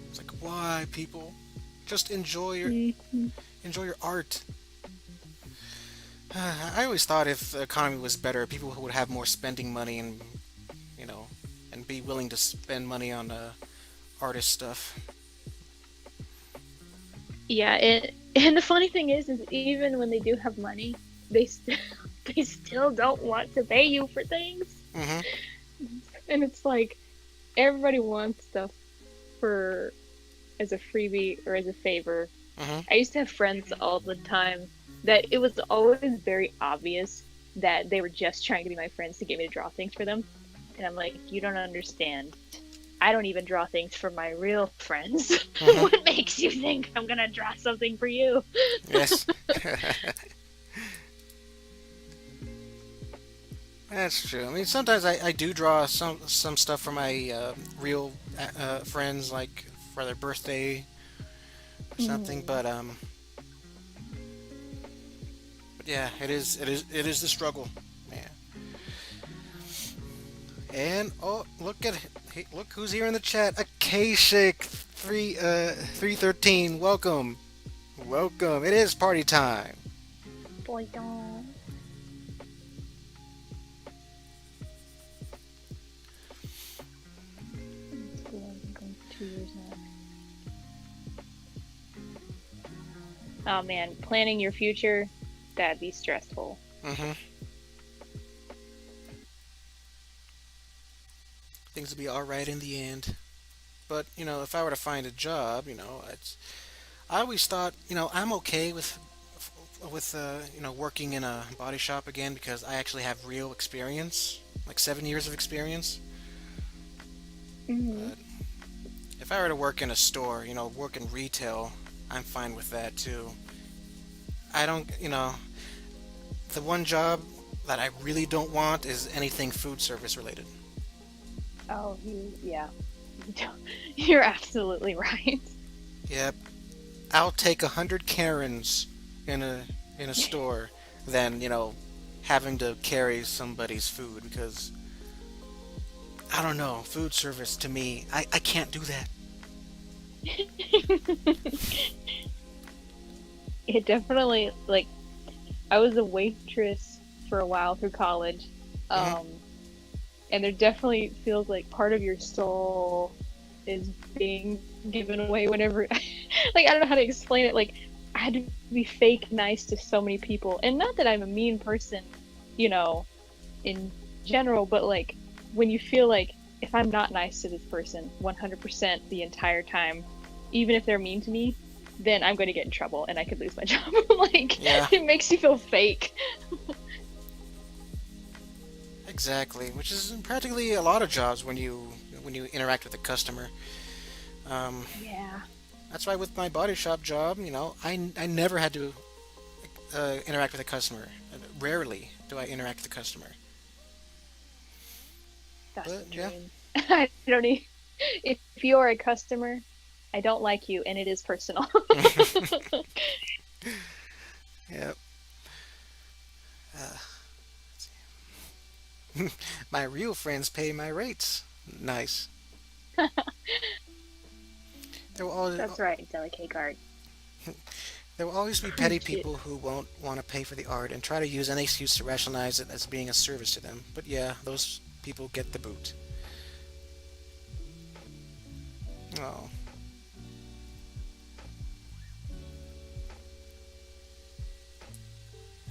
It's like, why, people? Just enjoy your art. I always thought if the economy was better, people would have more spending money and be willing to spend money on artist stuff. Yeah, and the funny thing is even when they do have money, they still don't want to pay you for things. Hmm. And it's like everybody wants stuff for as a freebie or as a favor. Hmm. I used to have friends all the time that it was always very obvious that they were just trying to be my friends to get me to draw things for them. And I'm like, you don't understand. I don't even draw things for my real friends. Mhm. What makes you think I'm gonna draw something for you? Yes. That's true. I mean, sometimes I do draw some stuff for my real friends, like for their birthday or something. But yeah, it is the struggle, man. And oh, look who's here in the chat. Akashik 313. Welcome. It is party time. Boy, don't. Oh man, planning your future, that'd be stressful. Mm-hmm. Things will be all right in the end. But if I were to find a job, I always thought, I'm okay with working in a body shop again because I actually have real experience, like 7 years of experience. Mm-hmm. But if I were to work in a store, work in retail, I'm fine with that too. I don't, the one job that I really don't want is anything food service related. Oh, yeah. You're absolutely right. Yep. I'll take 100 Karens in a store than, having to carry somebody's food because I don't know, food service to me, I can't do that. It definitely, like, I was a waitress for a while through college. Mhm. And there definitely feels like part of your soul is being given away whenever like I don't know how to explain it. Like I had to be fake nice to so many people, and not that I'm a mean person, in general, but like when you feel like if I'm not nice to this person 100% the entire time, even if they're mean to me, then I'm going to get in trouble and I could lose my job. Like Yeah, it makes you feel fake. exactly. Which is practically a lot of jobs when you interact with a customer. Um, Yeah. that's why with my body shop job, I never had to interact with a customer. Rarely do I interact with a customer. That's But the yeah. dream. I don't need. If you're a customer, I don't like you, and it is personal. Yeah. Uh, my real friends pay my rates. Nice. There will always, That's right, delicate guard. there will always be petty people who won't want to pay for the art and try to use any excuse to rationalize it as being a service to them. But yeah, those people get the boot. Oh.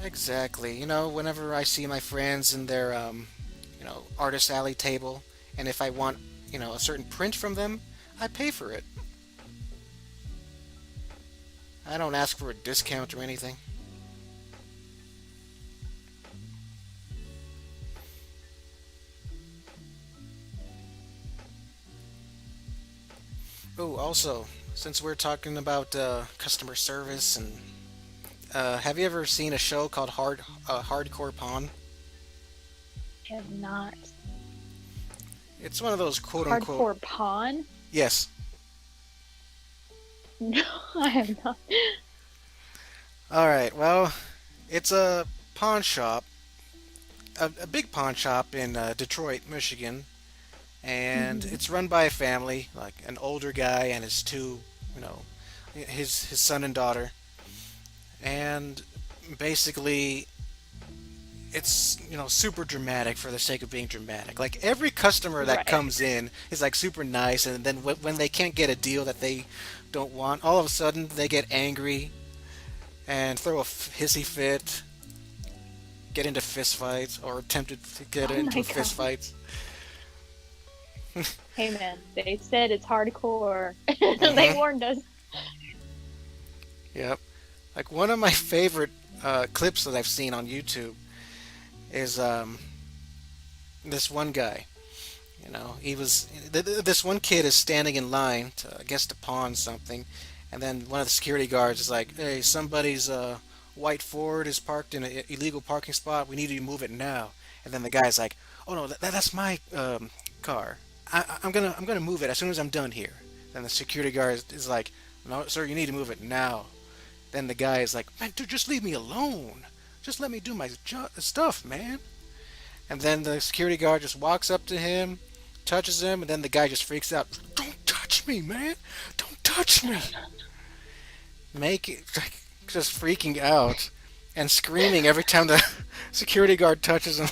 Exactly. Whenever I see my friends in their, artist alley table, and if I want, a certain print from them, I pay for it. I don't ask for a discount or anything. Oh, also, since we're talking about customer service, and have you ever seen a show called Hardcore Pawn? Have not. It's one of those quote unquote. Hardcore pawn? Yes. No, I have not. All right. Well, it's a pawn shop, a big pawn shop in Detroit, Michigan, and Mhm. it's run by a family, like an older guy and his two, you know, his son and daughter, and basically it's super dramatic for the sake of being dramatic. Like every customer that Right. comes in is like super nice, and then when they can't get a deal that they don't want, all of a sudden they get angry and throw a hissy fit, get into fist fights, or attempted to get Oh into my a fist god. fight. Hey man, they said it's hardcore. They Hmm. warned us. Yep. Like one of my favorite clips that I've seen on YouTube is this one guy. This one kid is standing in line to, I guess, to pawn something, and then one of the security guards is like, "Hey, somebody's white Ford is parked in an illegal parking spot. We need you to move it now." And then the guy's like, "Oh no, that's my car. I'm gonna move it as soon as I'm done here." Then the security guard is like, "No, sir, you need to move it now." Then the guy is like, "Man, dude, just leave me alone. Just let me do my stuff, man." And then the security guard just walks up to him, touches him, and then the guy just freaks out. "Don't touch me, man! Don't touch me!" Make it like, just freaking out and screaming every time the security guard touches him.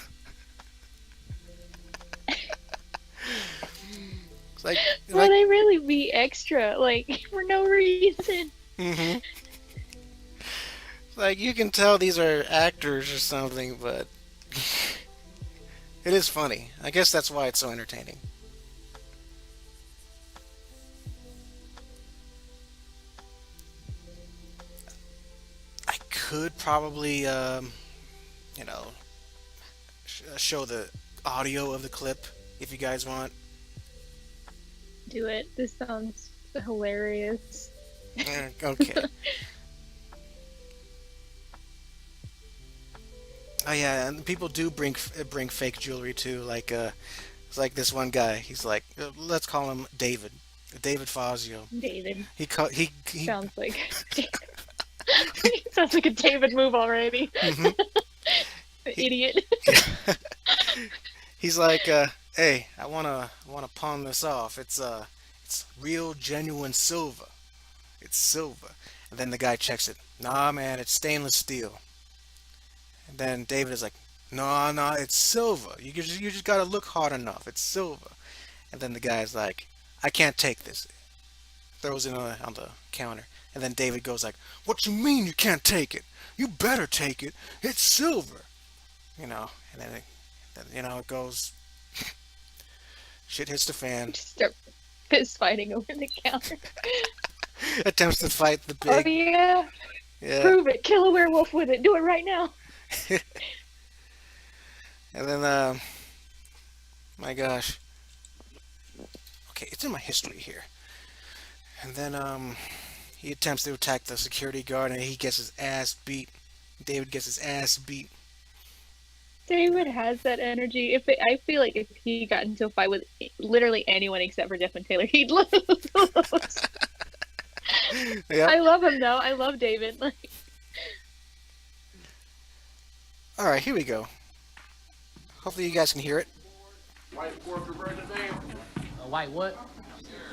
It's Well, like, they really be extra, like for no reason. mm-hmm. Like you can tell these are actors or something, but it is funny. I guess that's why it's so entertaining. I could probably, you know, show the audio of the clip if you guys want. Do it. This sounds hilarious. Okay. Oh yeah, and people do bring fake jewelry too. Like it's like this one guy. He's like, let's call him David, David Fazio. David He sounds like sounds like a David move already. mhm. The he idiot. he's like, hey, I wanna pawn this off. It's real genuine silver. It's silver. And then the guy checks it. Nah, man, it's stainless steel. And then David is like, no, no, it's silver. You just gotta look hard enough. It's silver. And then the guy's like, I can't take this. Throws it on the counter. And then David goes like, what you mean you can't take it? You better take it. It's silver. And then It goes, shit hits the fan. Just start fist fighting over the counter. Attempts to fight the Oh pig. yeah, Yeah. prove it. Kill a werewolf with it. Do it right now. And then, my gosh. Okay, it's in my history here. And then, he attempts to attack the security guard and he gets his ass beat. David gets his ass beat. David has that energy. I feel like if he got into a fight with literally anyone except for Jeff and Taylor, he'd lose. Yep. I love him though. I love David. Like, Alright, here we go. Hopefully you guys can hear it. White Ford conversion van. A white what?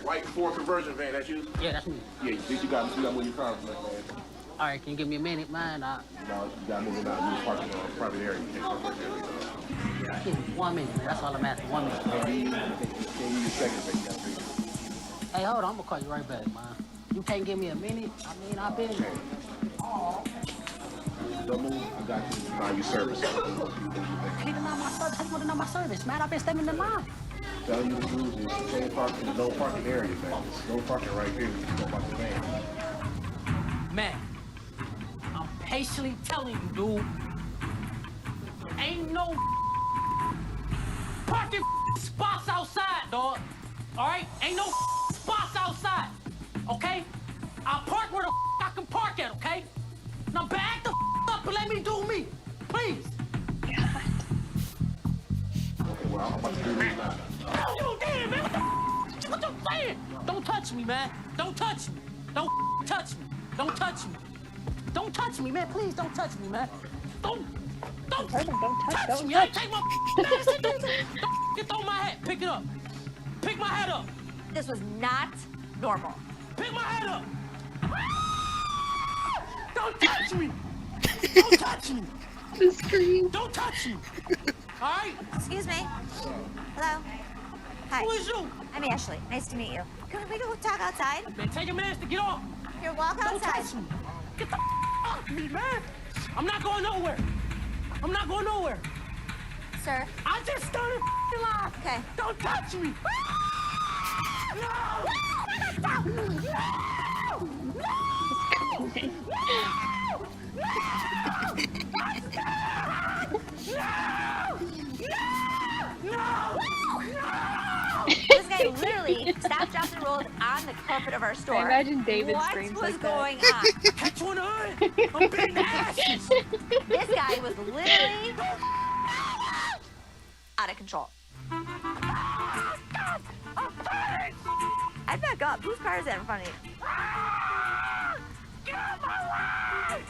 White Ford conversion van. That's you. Yeah, that's me. Yeah, you got to move your car, man. All right, can you give me a minute, man? No, you got to move it out. You park in a private area. You can't park there. Give me 1 minute, man. That's all I'm asking. 1 minute. Can't give you seconds, man. You got to Hey, hold on. I'm gonna call you right back, man. You can't give me a minute. I mean, I've been. Don't move. I got you. Now you service. I need to know my service. I just want to know my service, man. I've been standing in the line. Tell you the rules is stay parked in the no parking area, man. There's no parking right here. You go park the van. Man, I'm patiently telling you, dude. Ain't no parking spots outside, dog. All right? Ain't no spots outside. Okay? I'll park where the I can park at, okay? Now back the up and let me do me. Please. Okay, well, I'm about to do this now. Oh, you damn, man. What you saying? Don't touch me, man. Don't touch me. Don't touch me. Don't touch me. Don't touch me, man. Please don't touch me, man. Don't touch me. I ain't take my don't throw my hat. Pick it up. Pick my hat up. This was not normal. Pick my hat up. Don't touch me. Don't touch me. the scream. Don't touch me. All right? Excuse me. Hello. Hi. Who is you? I'm Ashley. Nice to meet you. Can we go talk outside? Man, take your mask to get off. Here, walk Don't outside. touch me. Get the off me, man. I'm not going nowhere. I'm not going nowhere. Sir. I just started live. Okay. Don't touch me. This guy literally stopped, dropped, and rolled on the carpet of our store. I imagine David what screams was like that. going on? Catch one hood. I'm beating asses. This guy was literally out of control. I'd back up. Whose car is that in front of you?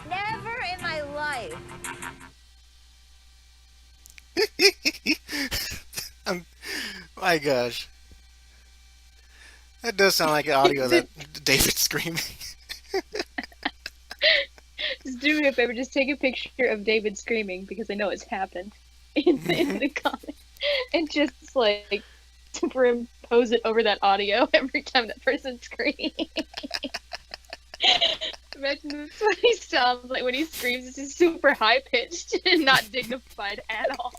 Never in my life. My gosh. That does sound like an audio that David's screaming. Just do me a favor. Just take a picture of David screaming because I know it's happened in the comments, and just like superimpose it over that audio every time that person screams. Imagine that's what he sounds like when he screams. It's just super high pitched and not dignified at all.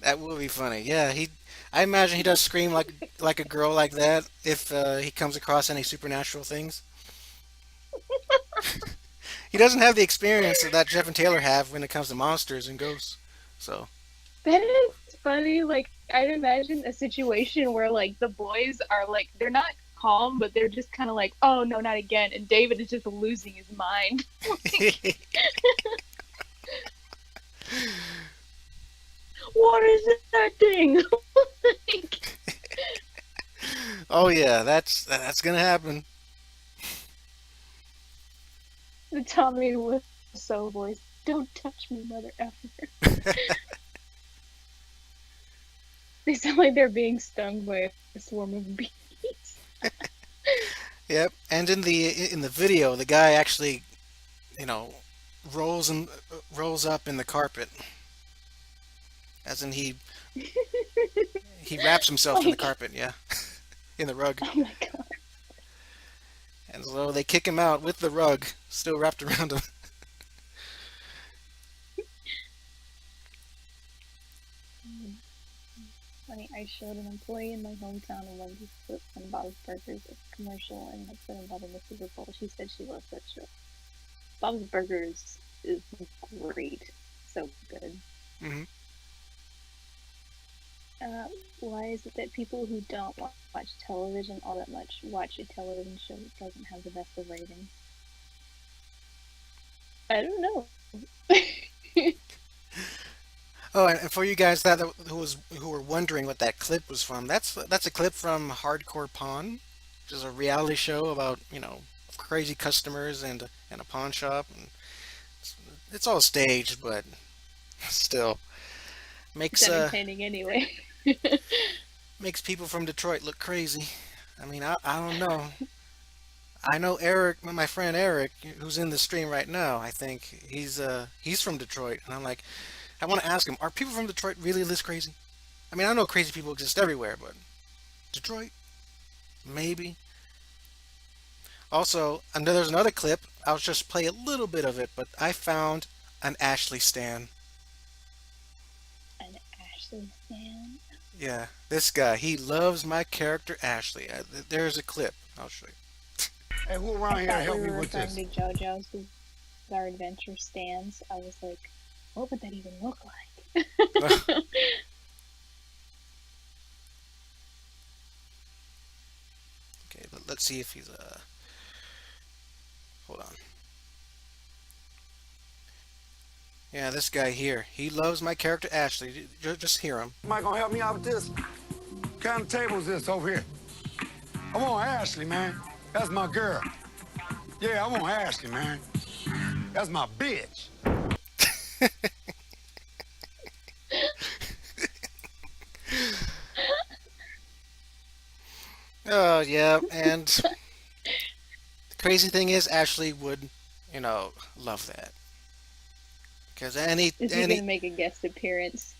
That would be funny. Yeah, I imagine he does scream like a girl like that if he comes across any supernatural things. He doesn't have the experience that Jeff and Taylor have when it comes to monsters and ghosts. So That is funny. Like, I'd imagine a situation where, like, the boys are, like, they're not calm, but they're just kind of like, oh, no, not again. And David is just losing his mind. What is that thing? Like, oh yeah, that's gonna happen. the Tommy Wiseau voice. Don't touch me, mother effer. They sound like they're being stung by a swarm of bees. Yep. And in the video, the guy actually, rolls up in the carpet. As in he wraps himself in the carpet, yeah. In the rug. Oh my god. And so they kick him out with the rug still wrapped around him. funny. I showed an employee in my hometown a Wendy's clip from Bob's Burgers commercial and had said about in the Super Bowl. She said she loves that show. Bob's Burgers is great. So good. Hmm. Uh, why is it that people who don't watch television all that much watch a television show that doesn't have the best of ratings? I don't know. Oh, and for you guys who were wondering what that clip was from, that's a clip from Hardcore Pawn, which is a reality show about crazy customers and a pawn shop, and it's all staged, but still It's makes entertaining anyway. makes people from Detroit look crazy. I mean, I don't know. I know Eric, my friend Eric, who's in the stream right now. I think he's from Detroit, and I want to ask him: Are people from Detroit really this crazy? I mean, I know crazy people exist everywhere, but Detroit, maybe. Also, there's another clip. I'll just play a little bit of it, but I found an Ashley stan. An Ashley fan. Yeah, this guy, he loves my character Ashley. There's a clip. I'll show you. Hey, who around I here to thought help we me were with referring this? to JoJo's Bizarre Adventure stands. I was like, what would that even look like? Okay, let's see if he's hold on. Yeah, this guy here, he loves my character Ashley. Just hear him. Somebody gonna help me out with this? What kind of table is this over here? I want Ashley, man. That's my girl. Yeah, I want Ashley, man. That's my bitch. Oh yeah, and the crazy thing is Ashley would, love that. Because Is he gonna make a guest appearance?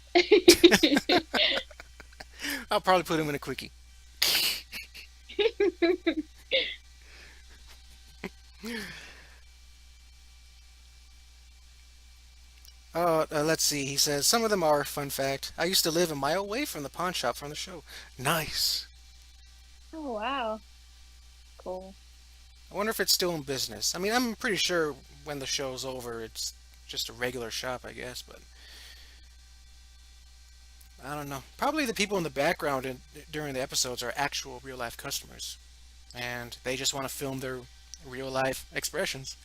I'll probably put him in a quickie. Let's see. He says some of them are fun fact. I used to live a mile away from the pawn shop from the show. Nice. Oh wow, cool. I wonder if it's still in business. I mean, I'm pretty sure when the show's over, it's just a regular shop, I guess. But I don't know. Probably the people in the background during the episodes are actual real life customers, and they just want to film their real life expressions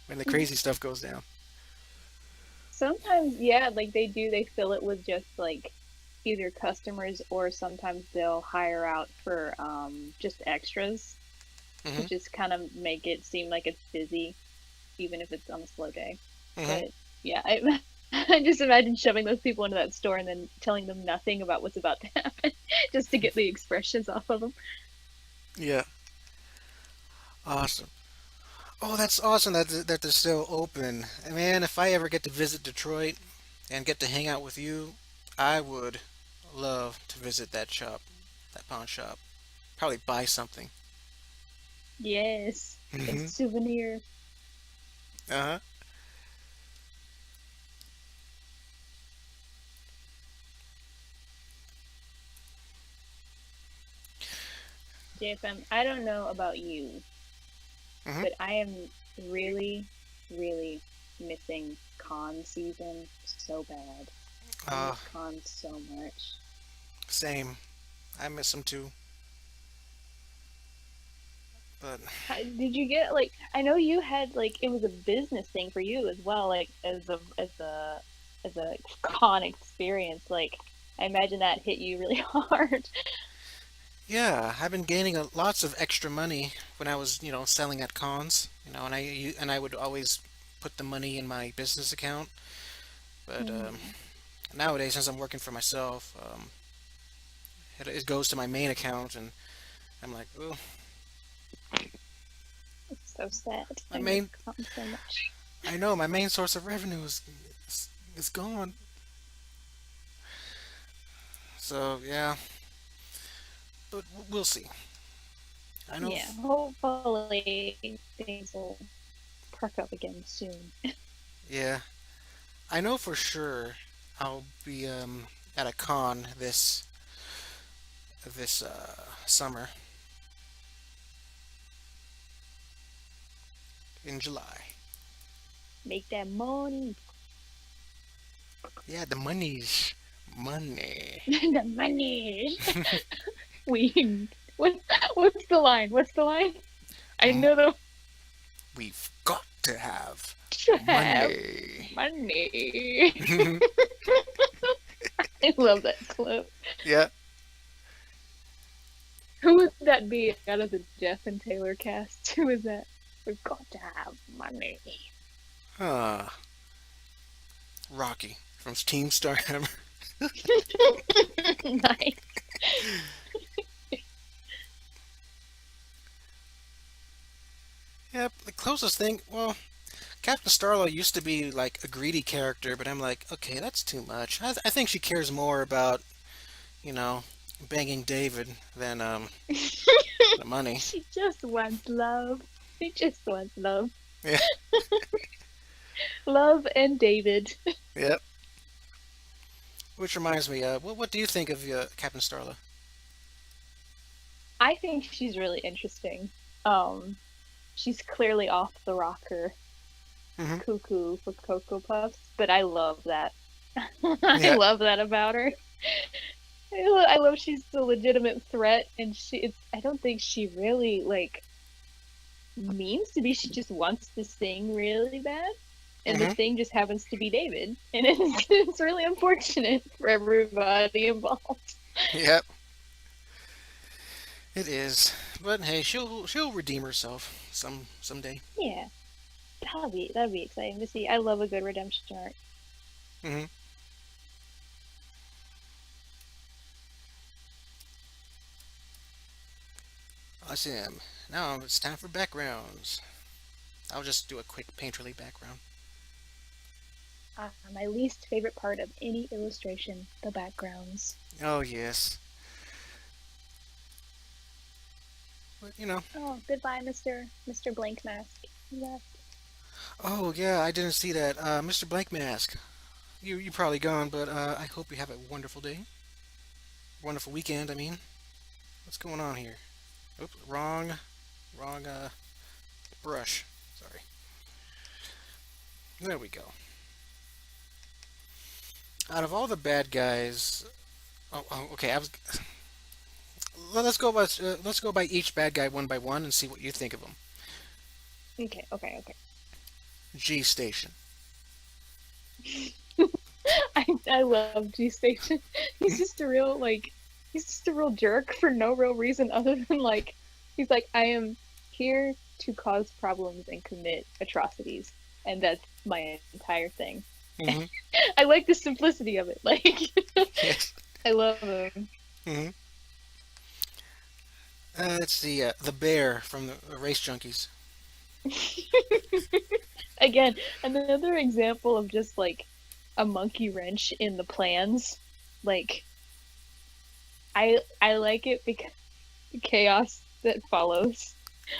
when the crazy stuff goes down. Sometimes, yeah, like they do. They fill it with just like either customers or sometimes they'll hire out for just extras to Hmm. just kind of make it seem like it's busy, even if it's on a slow day. Hmm. But yeah, I just imagine shoving those people into that store and then telling them nothing about what's about to happen, just to get the expressions off of them. Yeah. Awesome. Oh, that's awesome that they're still open. Man, if I ever get to visit Detroit and get to hang out with you, I would love to visit that shop, that pawn shop. Probably buy something. Yes, a Hmm. souvenir. Uh-huh. JFM, I don't know about you, Hmm. but I am really, really missing con season so bad. I Uh, miss cons so much. Same. I miss them too. But Did you get like? I know you had like it was a business thing for you as well, like as a con experience. Like I imagine that hit you really hard. yeah, I've been gaining lots of extra money when I was, selling at cons. And I would always put the money in my business account. But Mm, nowadays, since I'm working for myself, it goes to my main account, and I'm like, oh, it's so sad. my I miss main, con so much. I know my main source of revenue is gone. So yeah, but we'll see. I know, Yeah, hopefully things will perk up again soon. yeah, I know for sure I'll be at a con this summer in July. Make that money. Yeah, the money's money. The money. We what what's the line? What's the line? I know the We've got to have to have money. money. I love that clip. Yeah. Who would that be out of the Jeff and Taylor cast? Who is that? We've got to have money. Huh. Rocky from Team Star Hammer. Nice. Yep, the closest thing, well, Captain Starla used to be like a greedy character, but I'm like, okay, that's too much. I think she cares more about, you know, banging David than the money. She just wants love. She just wants love. Yeah. Love and David. Yep. Which reminds me, what do you think of Captain Starla? I think she's really interesting. She's clearly off the rocker, Mhm. cuckoo for Cocoa Puffs, but I love that. Yeah. I love that about her. I love she's a legitimate threat, and I don't think she really like means to be. She just wants to sing really bad, and the Mhm. thing just happens to be David, and it's really unfortunate for everybody involved. Yep. It is, but hey, she'll redeem herself someday. Yeah, that'd be exciting to see. I love a good redemption arc. Hmm. Awesome. Now it's time for backgrounds. I'll just do a quick painterly background. My least favorite part of any illustration, the backgrounds. Oh yes. But Oh, goodbye, Mr. Blank Mask. He left. oh yeah, I didn't see that. Mr. Blank Mask, you probably gone, but I hope you have a wonderful day, wonderful weekend. I mean, what's going on here? Oops, wrong brush. Sorry. There we go. Out of all the bad guys, okay. Let's go by each bad guy one by one and see what you think of them. Okay. G Station. I love G Station. He's just a real jerk for no real reason other than he's like, I am here to cause problems and commit atrocities, and that's my entire thing. Hmm. I like the simplicity of it. Yes. I love him. Hmm. Let's see, the bear from the Race Junkies. Again, another example of just a monkey wrench in the plans. I like it because the chaos that follows.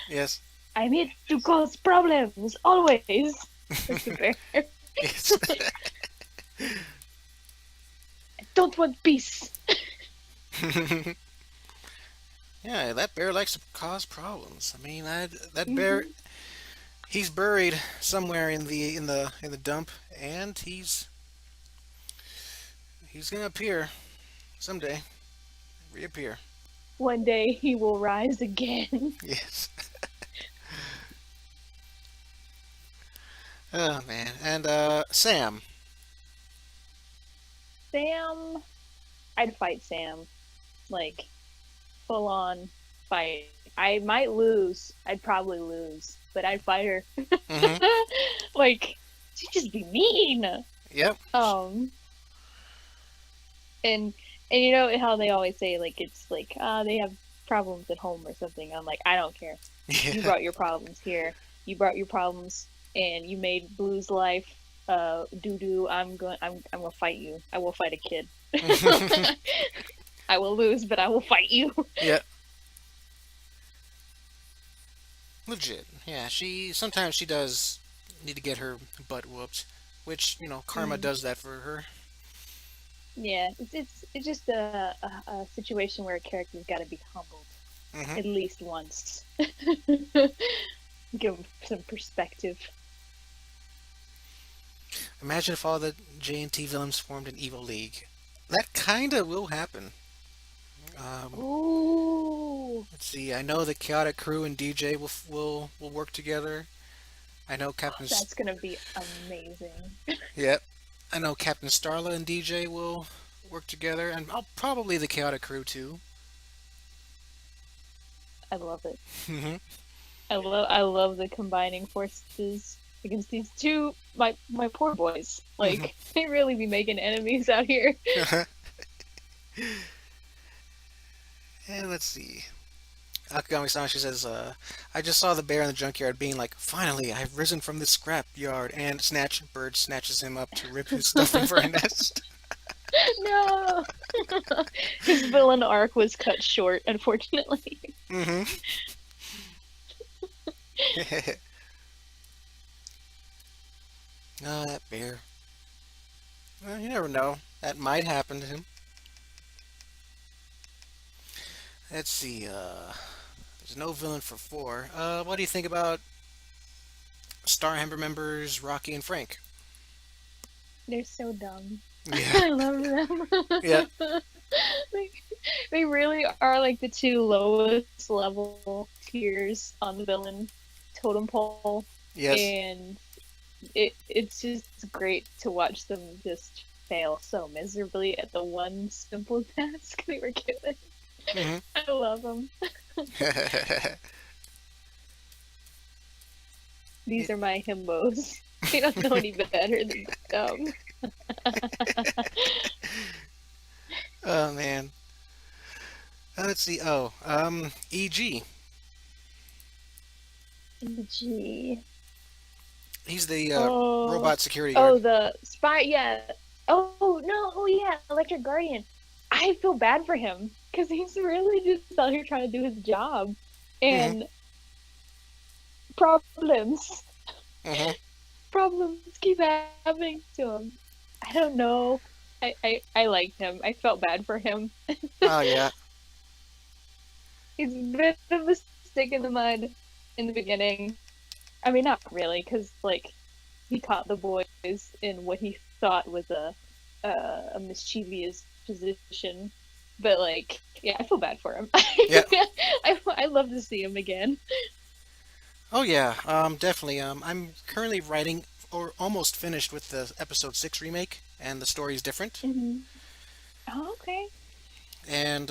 Yes. I'm here to cause problems always. That's the bear. Yes. I don't want peace. Yeah, that bear likes to cause problems. I mean, that bear, he's buried somewhere in the dump, and he's gonna appear someday, reappear. One day he will rise again. Yes. Oh man, and Sam. Sam, I'd fight Sam. Full on fight. I might lose. I'd probably lose, but I'd fight her. Hmm. She'd just be mean. Yep. And you know how they always say they have problems at home or something. I'm like, I don't care. You Yeah. brought your problems here. You brought your problems, and you made Blue's life doo doo. I'm gonna fight you. I will fight a kid. I will lose, but I will fight you. Yeah. Legit. Yeah. Sometimes she does need to get her butt whooped, which karma does that for her. Yeah, it's just a situation where a character's got to be humbled Hmm. at least once. Give 'em some perspective. Imagine if all the J&T villains formed an evil league. That kinda will happen. Um, Ooh, let's see. I know the Chaotic Crew and DJ will work together. I know Captain. that's gonna be amazing. Yep. I know Captain Starla and DJ will work together, and probably the Chaotic Crew too. I love it. Hmm. I love the combining forces against these two my poor boys. Hmm. Like they really be making enemies out here. And let's see. Akagami-san, she says, I just saw the bear in the junkyard being like, finally, I've risen from this scrap yard. And Bird snatches him up to rip his stuffing for a nest. No, his villain arc was cut short, unfortunately. Hmm. Oh, that bear. Well, you never know. That might happen to him. Let's see. There's no villain for 4. What do you think about Starhammer members Rocky and Frank? They're so dumb. Yeah. I love them. Yeah. they, they really are like the two lowest level tiers on the villain totem pole, Yes. and it's just great to watch them just fail so miserably at the one simple task they were given. Hmm. I love them. These are my himbos. They don't know any better than dumb. Oh man. Let's see. Oh, EG. Gee. He's the Oh, robot security oh, guard. the spy. Yeah. Oh no. Oh yeah, Electric Guardian. I feel bad for him because he's really just out here trying to do his job, Hmm. and problems, Hmm. problems keep happening to him. I don't know. I liked him. I felt bad for him. Oh yeah. He's a bit of a stick in the mud in the beginning. I mean, not really, because like he caught the boys in what he thought was a mischievous position. But like, yeah, I feel bad for him. Yeah. I love to see him again. Oh yeah. Definitely. I'm currently writing or almost finished with the episode 6 remake, and the story is different. Hmm. Oh, okay. And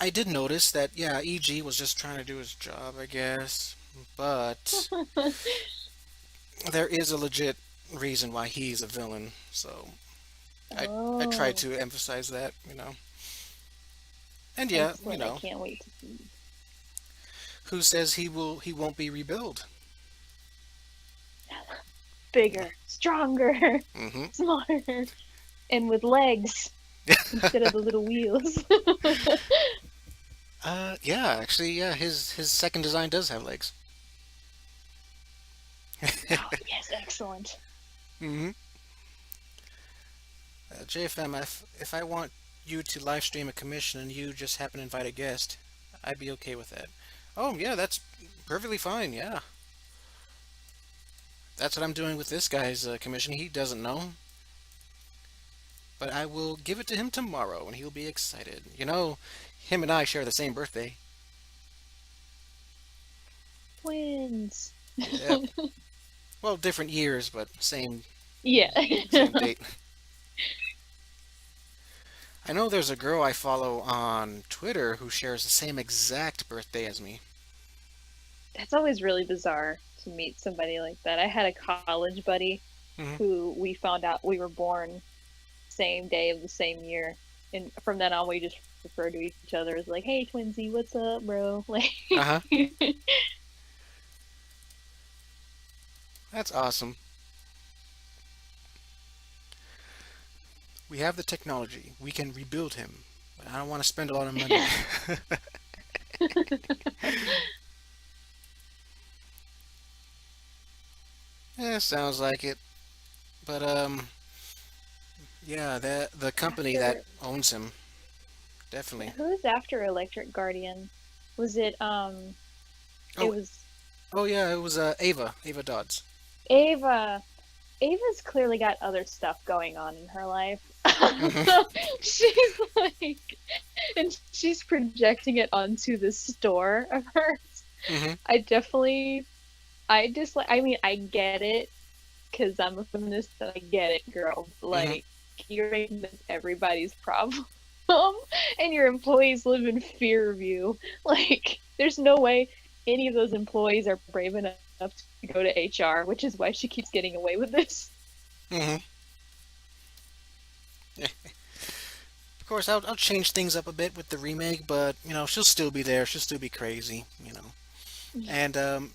I did notice that yeah, EG was just trying to do his job, I guess. But there is a legit reason why he's a villain. So I try Oh, to emphasize that, you know. And yeah, you excellent! I know, can't wait to see. who says he won't be rebuilt? Bigger, stronger, Hmm. smarter, and with legs instead of the little wheels. Yeah, actually, yeah, his second design does have legs. Oh, yes, excellent. Hmm. JFM, if I want you to live stream a commission and you just happen to invite a guest, I'd be okay with that. Oh yeah, that's perfectly fine. Yeah, that's what I'm doing with this guy's commission. He doesn't know, but I will give it to him tomorrow, and he'll be excited. You know, him and I share the same birthday. Twins. Yep. Well, different years, but Yeah. same date. I know there's a girl I follow on Twitter who shares the same exact birthday as me. That's always really bizarre to meet somebody like that. I had a college buddy Hmm. who we found out we were born same day of the same year. And from then on, we just refer to each other as like, "Hey, twinsy, what's up, bro?" Like, Uh huh. That's awesome. We have the technology. We can rebuild him. But I don't want to spend a lot of money. Yeah, sounds like it. But Yeah, the company that After owns him, definitely. who's after Electric Guardian? Was it it Oh, was oh yeah, it was Ava Dodds. Ava. Ava's clearly got other stuff going on in her life. Hmm. She's like, and she's projecting it onto the store of hers. Hmm. I definitely, I dislike, I mean, I get it because I'm a feminist and I get it, girl. Hmm. Like, you're making this everybody's problem. And your employees live in fear of you. Like, there's no way any of those employees are brave enough to go to HR, which is why she keeps getting away with this. Hmm. Of course, I'll change things up a bit with the remake, but she'll still be there. She'll still be crazy. And the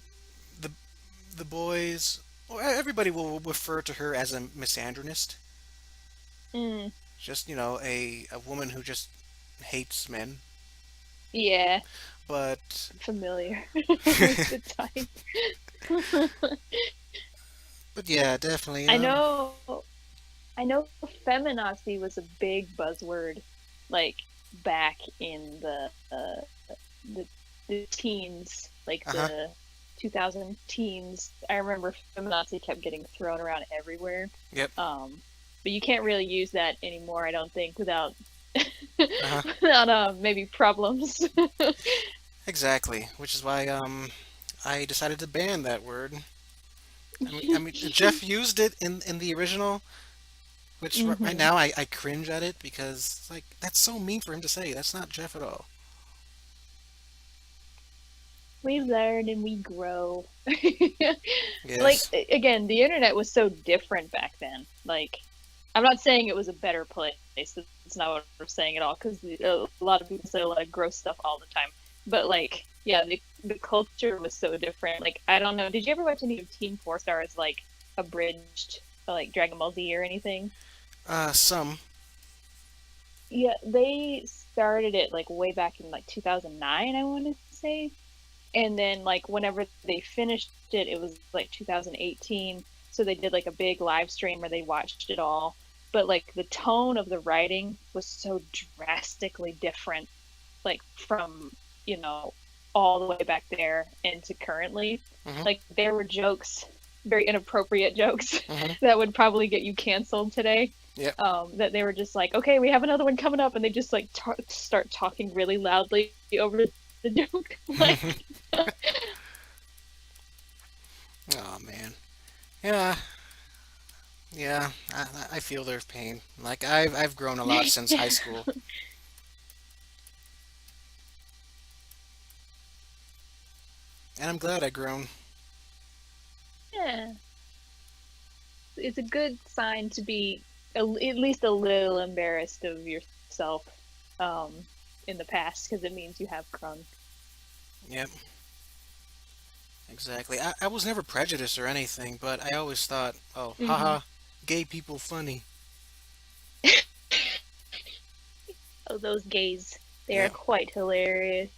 the boys, well, everybody will refer to her as a misandrist. Mm, Just a woman who just hates men. yeah, But familiar with the type. but yeah, definitely. I know, I know feminazi was a big buzzword, like back in the, the teens, like Uh huh. the 2000 teens. I remember feminazi kept getting thrown around everywhere. Yep. Um, but you can't really use that anymore, I don't think, without Uh huh. without maybe problems. Exactly. Which is why I decided to ban that word. I mean, Jeff used it in the original, which right Hmm. now I cringe at it because like that's so mean for him to say. That's not Jeff at all. We learn and we grow. Like Yes. again, the internet was so different back then. Like I'm not saying it was a better place. That's not what I'm saying at all. Because a lot of people say a lot of gross stuff all the time. But like, yeah, the culture was so different. Like I don't know. Did you ever watch any of Team Four Stars like abridged, like Dragon Ball Z or anything? Some. Yeah, they started it like way back in like 2009, I want to say. And then like whenever they finished it, it was like 2018. So they did like a big live stream where they watched it all. But like the tone of the writing was so drastically different, like from, you know, all the way back there into currently. Hmm. Like there were jokes, very inappropriate jokes Hmm. that would probably get you canceled today. Yep. That they were just like, okay, we have another one coming up, and they just like start talking really loudly over the joke. Like, Oh man. Yeah. Yeah. I feel their pain. Like I've grown a lot since high school, and I'm glad I grown. yeah, it's a good sign to be at least a little embarrassed of yourself um, in the past because it means you have grown. Yep. Exactly. I was never prejudiced or anything, but I always thought, oh, Hmm. haha, gay people funny. Oh, those gays, they are Yep. quite hilarious.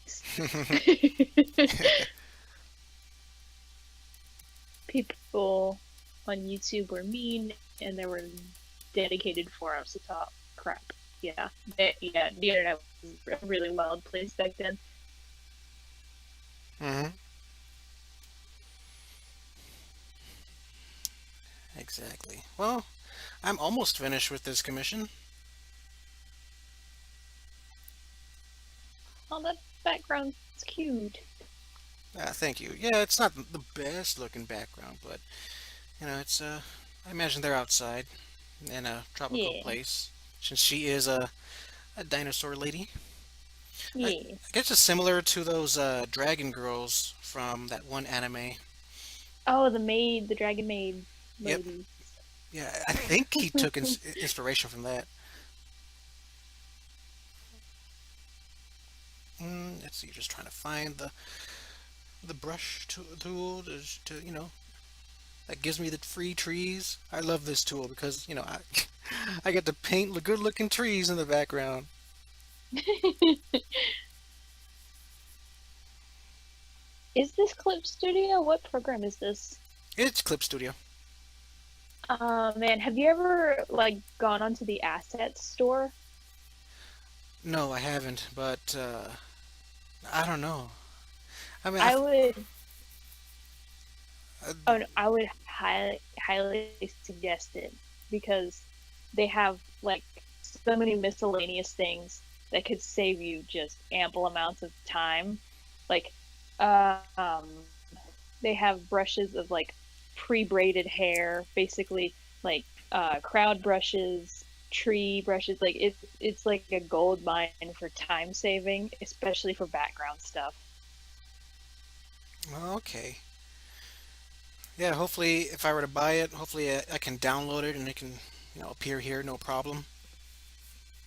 People on YouTube were mean, and there were dedicated forums to talk crap. Yeah, yeah, the internet was a really wild place back then. Hmm. Exactly. Well, I'm almost finished with this commission. Oh, that background's cute. Thank you. Yeah, it's not the best looking background, but it's I imagine they're outside in a tropical Yeah, place, since she is a dinosaur lady. I yeah. guess it's similar to those dragon girls from that one anime. Oh, the maid, the dragon maid Yep. ladies. Yeah, I think he took inspiration from that. Let's see, just trying to find the brush tool to that gives me the free trees. I love this tool because I get to paint the good looking trees in the background. Is this Clip Studio? What program is this? It's Clip Studio. Man, have you ever like gone onto the asset store? No, I haven't, but I don't know. I mean, I would, uh, oh no, I would highly suggest it because they have like so many miscellaneous things that could save you just ample amounts of time. Like, they have brushes of like pre-braided hair, basically like crowd brushes, tree brushes. Like it's like a gold mine for time saving, especially for background stuff. well, okay. Yeah, hopefully, if I were to buy it, hopefully I can download it and it can, appear here, no problem.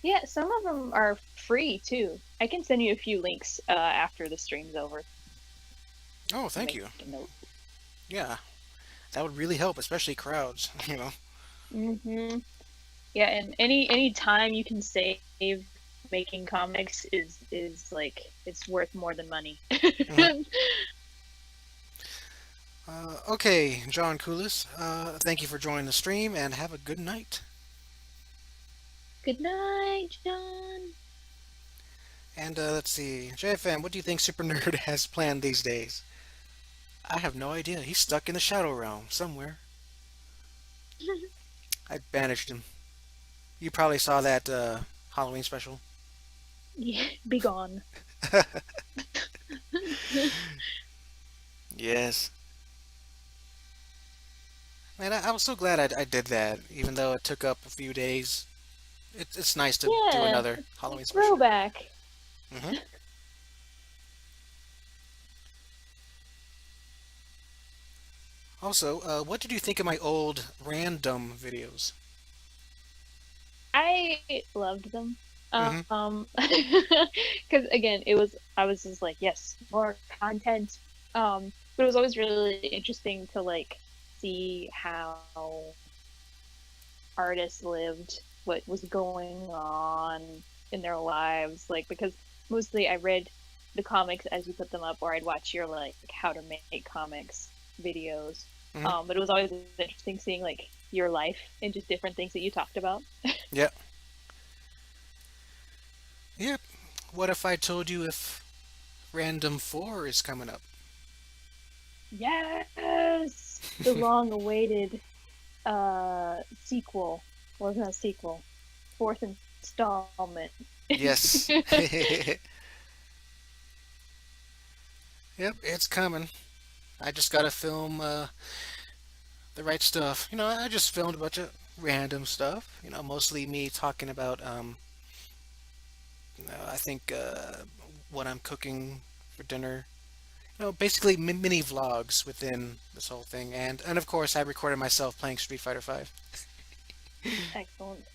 Yeah, some of them are free too. I can send you a few links after the stream's over. Oh, I'll thank make you. a note. Yeah, that would really help, especially crowds, Hmm. Yeah, and any time you can save making comics is like it's worth more than money. Mhm. Okay, John Coolis, thank you for joining the stream and have a good night. Good night, John. And let's see, JFM, what do you think Super Nerd has planned these days? I have no idea. He's stuck in the Shadow Realm somewhere. I banished him. You probably saw that Halloween special. Yeah, be gone. Yes. Man, I was so glad I did that, even though it took up a few days. It's nice to do Yeah, another it's a Halloween special. throwback. Hmm. Also, what did you think of my old random videos? I loved them. Hmm. Because again, it was I was just like, yes, more content. But it was always really interesting to like see how artists lived, what was going on in their lives, like because mostly I read the comics as you put them up, or I'd watch your like how to make comics videos. Hmm. But it was always interesting seeing like your life and just different things that you talked about. Yep. Yep. What if I told you if Random 4 is coming up? Yes, the long-awaited sequel. Well, it's not a sequel. Fourth installment. Yes. Yep, it's coming. I just gotta film the right stuff. I just filmed a bunch of random stuff. Mostly me talking about I think what I'm cooking for dinner. Basically mini vlogs within this whole thing, and of course I recorded myself playing Street Fighter 5. Excellent.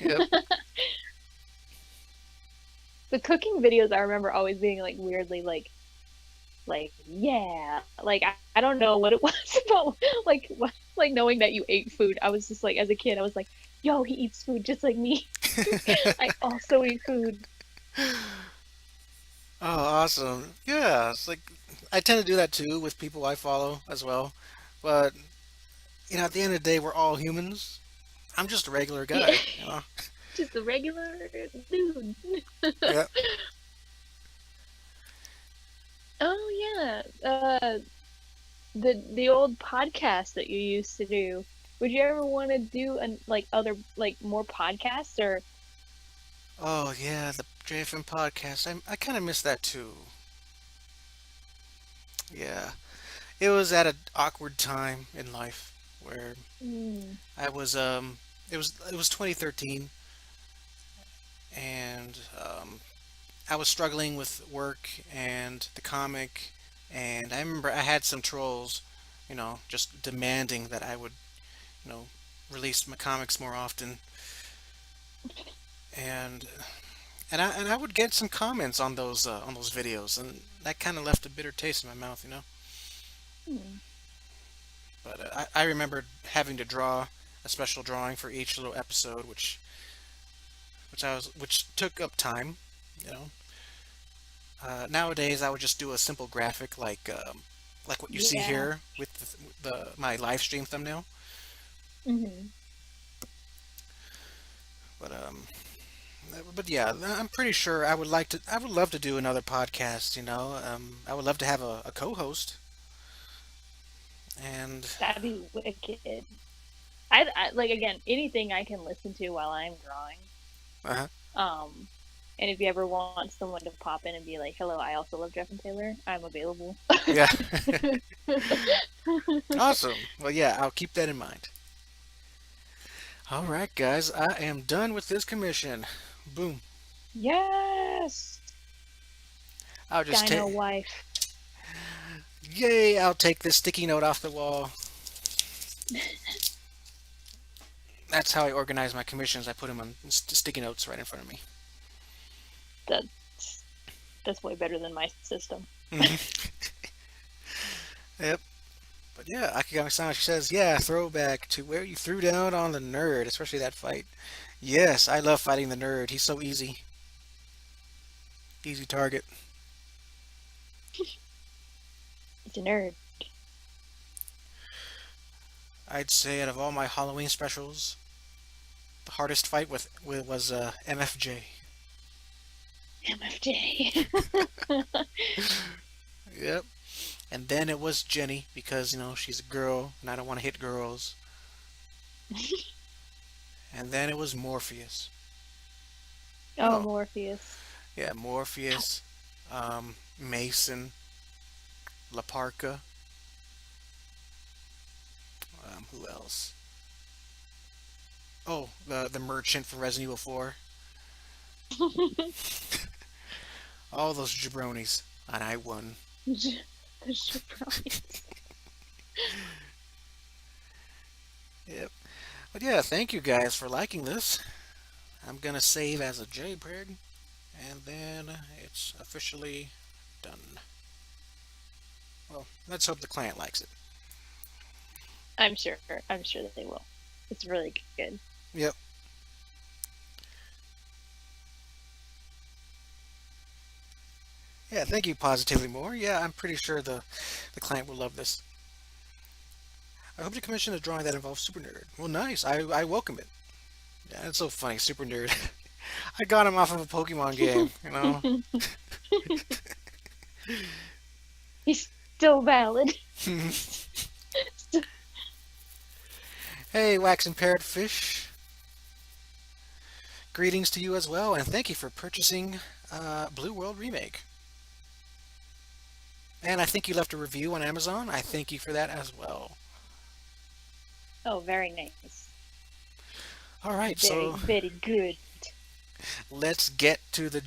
Yep. The cooking videos I remember always being like weirdly like yeah, like I don't know what it was about like knowing that you ate food. I was just like as a kid I was like, yo, he eats food just like me. I also eat food. Oh, awesome. Yeah, it's like I tend to do that too with people I follow as well. But at the end of the day, we're all humans. I'm just a regular Yeah, guy. just a regular dude. Yeah. Oh yeah. The old podcast that you used to do. Would you ever want to do an like other like more podcasts or Oh yeah, the JFM podcast. I kind of miss that too. Yeah. It was at an awkward time in life where mm, I was it was 2013 and I was struggling with work and the comic, and I remember I had some trolls, just demanding that I would, you know, release my comics more often, and and I would get some comments on those videos, and that kind of left a bitter taste in my mouth. mm, But I remember having to draw a special drawing for each little episode, which took up time, you know. Nowadays, I would just do a simple graphic like what you see yeah. here with my live stream thumbnail. Hmm. But but yeah, I'm pretty sure I would love to do another podcast. I would love to have a co-host. And That'd be wicked. I like again anything I can listen to while I'm drawing. uh Um, and if you ever want someone to pop in and be like, "Hello, I also love Jeff and Taylor," I'm available. yeah, awesome. Well, yeah, I'll keep that in mind. All right, guys, I am done with this commission. Boom. Yes, I'll just Dino take. wife. Yay! I'll take this sticky note off the wall. That's how I organize my commissions. I put them on sticky notes right in front of me. That's that's way better than my system. Yep. But yeah, Akigami-san, she says, yeah, throwback to where you threw down on the nerd, especially that fight. Yes, I love fighting the nerd. He's so easy. Easy target. It's a nerd. I'd say out of all my Halloween specials, the hardest fight was MFJ. MFJ. Yep. And then it was Jenny because, she's a girl and I don't want to hit girls. And then it was Morpheus. Oh, Oh, Morpheus. yeah, Morpheus, Mason, La Parka. Who else? Oh, the merchant from Resident Evil 4. All those jabronis, and I won. The surprise. Yep. But yeah, thank you guys for liking this. I'm gonna save as a JPEG, and then it's officially done. Well, let's hope the client likes it. I'm sure. I'm sure that they will. It's really good. Yep. Yeah, thank you, Positively More. Yeah, I'm pretty sure the client will love this. I hope you commission a drawing that involves Super Nerd. Well, nice. I welcome it. Yeah, it's so funny, Super Nerd. I got him off of a Pokemon game. He's still valid. Hey, Wax and Parrotfish. Greetings to you as well, and thank you for purchasing Blue World Remake. And I think you left a review on Amazon. I thank you for that as well. Oh, very nice. All right, Very, so very good. let's get to the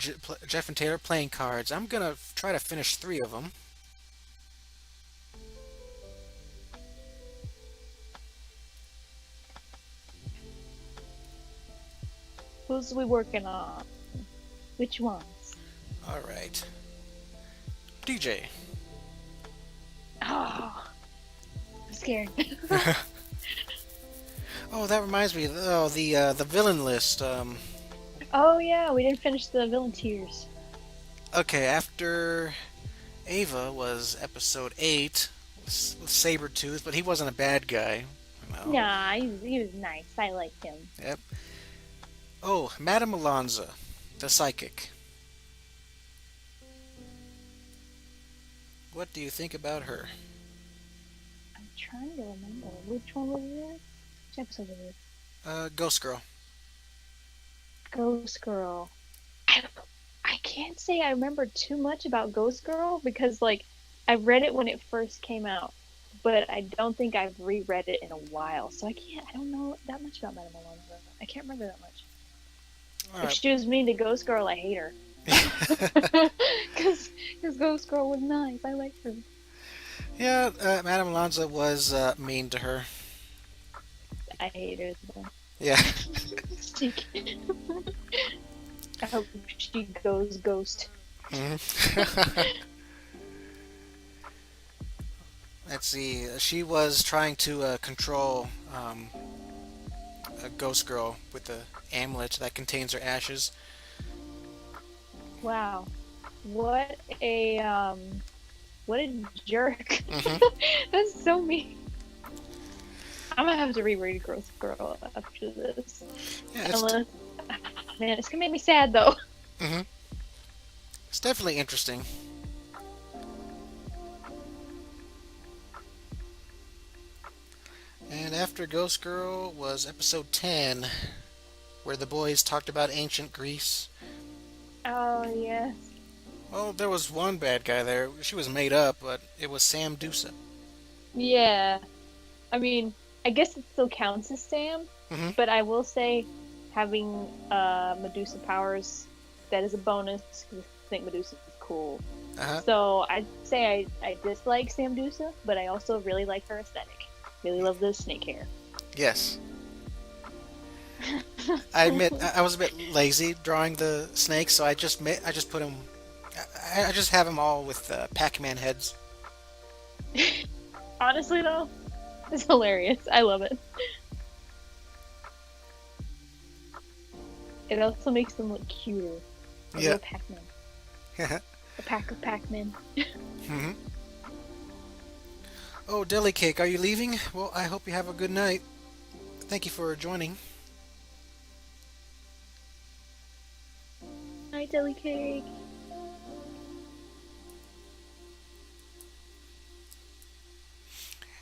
Jeff and Taylor playing cards. I'm going to try to finish 3 of them. Who's we working on? Which ones? All right. DJ. Oh, I'm scared. Oh, that reminds me. Oh, the villain list. Oh yeah, we didn't finish the villain tiers. Okay, after Ava was episode 8 with Sabretooth, but he wasn't a bad guy. No. Nah, he was nice. I liked him. Yep. Oh, Madame Alonza, the psychic. What do you think about her? I'm trying to remember which one was this. Which episode was this? Ghost Girl. Ghost Girl. I can't say I remember too much about Ghost Girl because like I read it when it first came out, but I don't think I've reread it in a while, so I don't know that much about Madame Alonso. I can't remember that much. All If right. she was mean to Ghost Girl, I hate her. Because Ghost Girl was nice. I liked her. Yeah, Madame Alonso was mean to her. I hate her. Though. Yeah. I hope she goes ghost. Mhm. Let's see. She was trying to control a ghost girl with the amulet that contains her ashes. Wow. What a jerk. Mhm. That's so mean. I'm gonna have to reread Ghost Girl after this. Yeah, Unless, man, it's gonna make me sad though. mhm. It's definitely interesting. And after Ghost Girl was episode 10, where the boys talked about ancient Greece. Oh yes. Well, there was one bad guy there. She was made up, but it was Sam Dusa. Yeah. I mean, I guess it still counts as Sam, Hmm. but I will say having Medusa powers, that is a bonus because I think Medusa is cool. Uh-huh. So I'd say I dislike Sam Dusa, but I also really like her aesthetic. Really love the snake hair. Yes. I admit I was a bit lazy drawing the snakes, so I just put them. I just have them all with Pac-Man heads. Honestly, though, it's hilarious. I love it. It also makes them look cuter. A Yeah. little Pac-Man. A pack of Pac-Man. Hmm. Oh, Deli Cake, are you leaving? Well, I hope you have a good night. Thank you for joining. Hi, Deli Cake.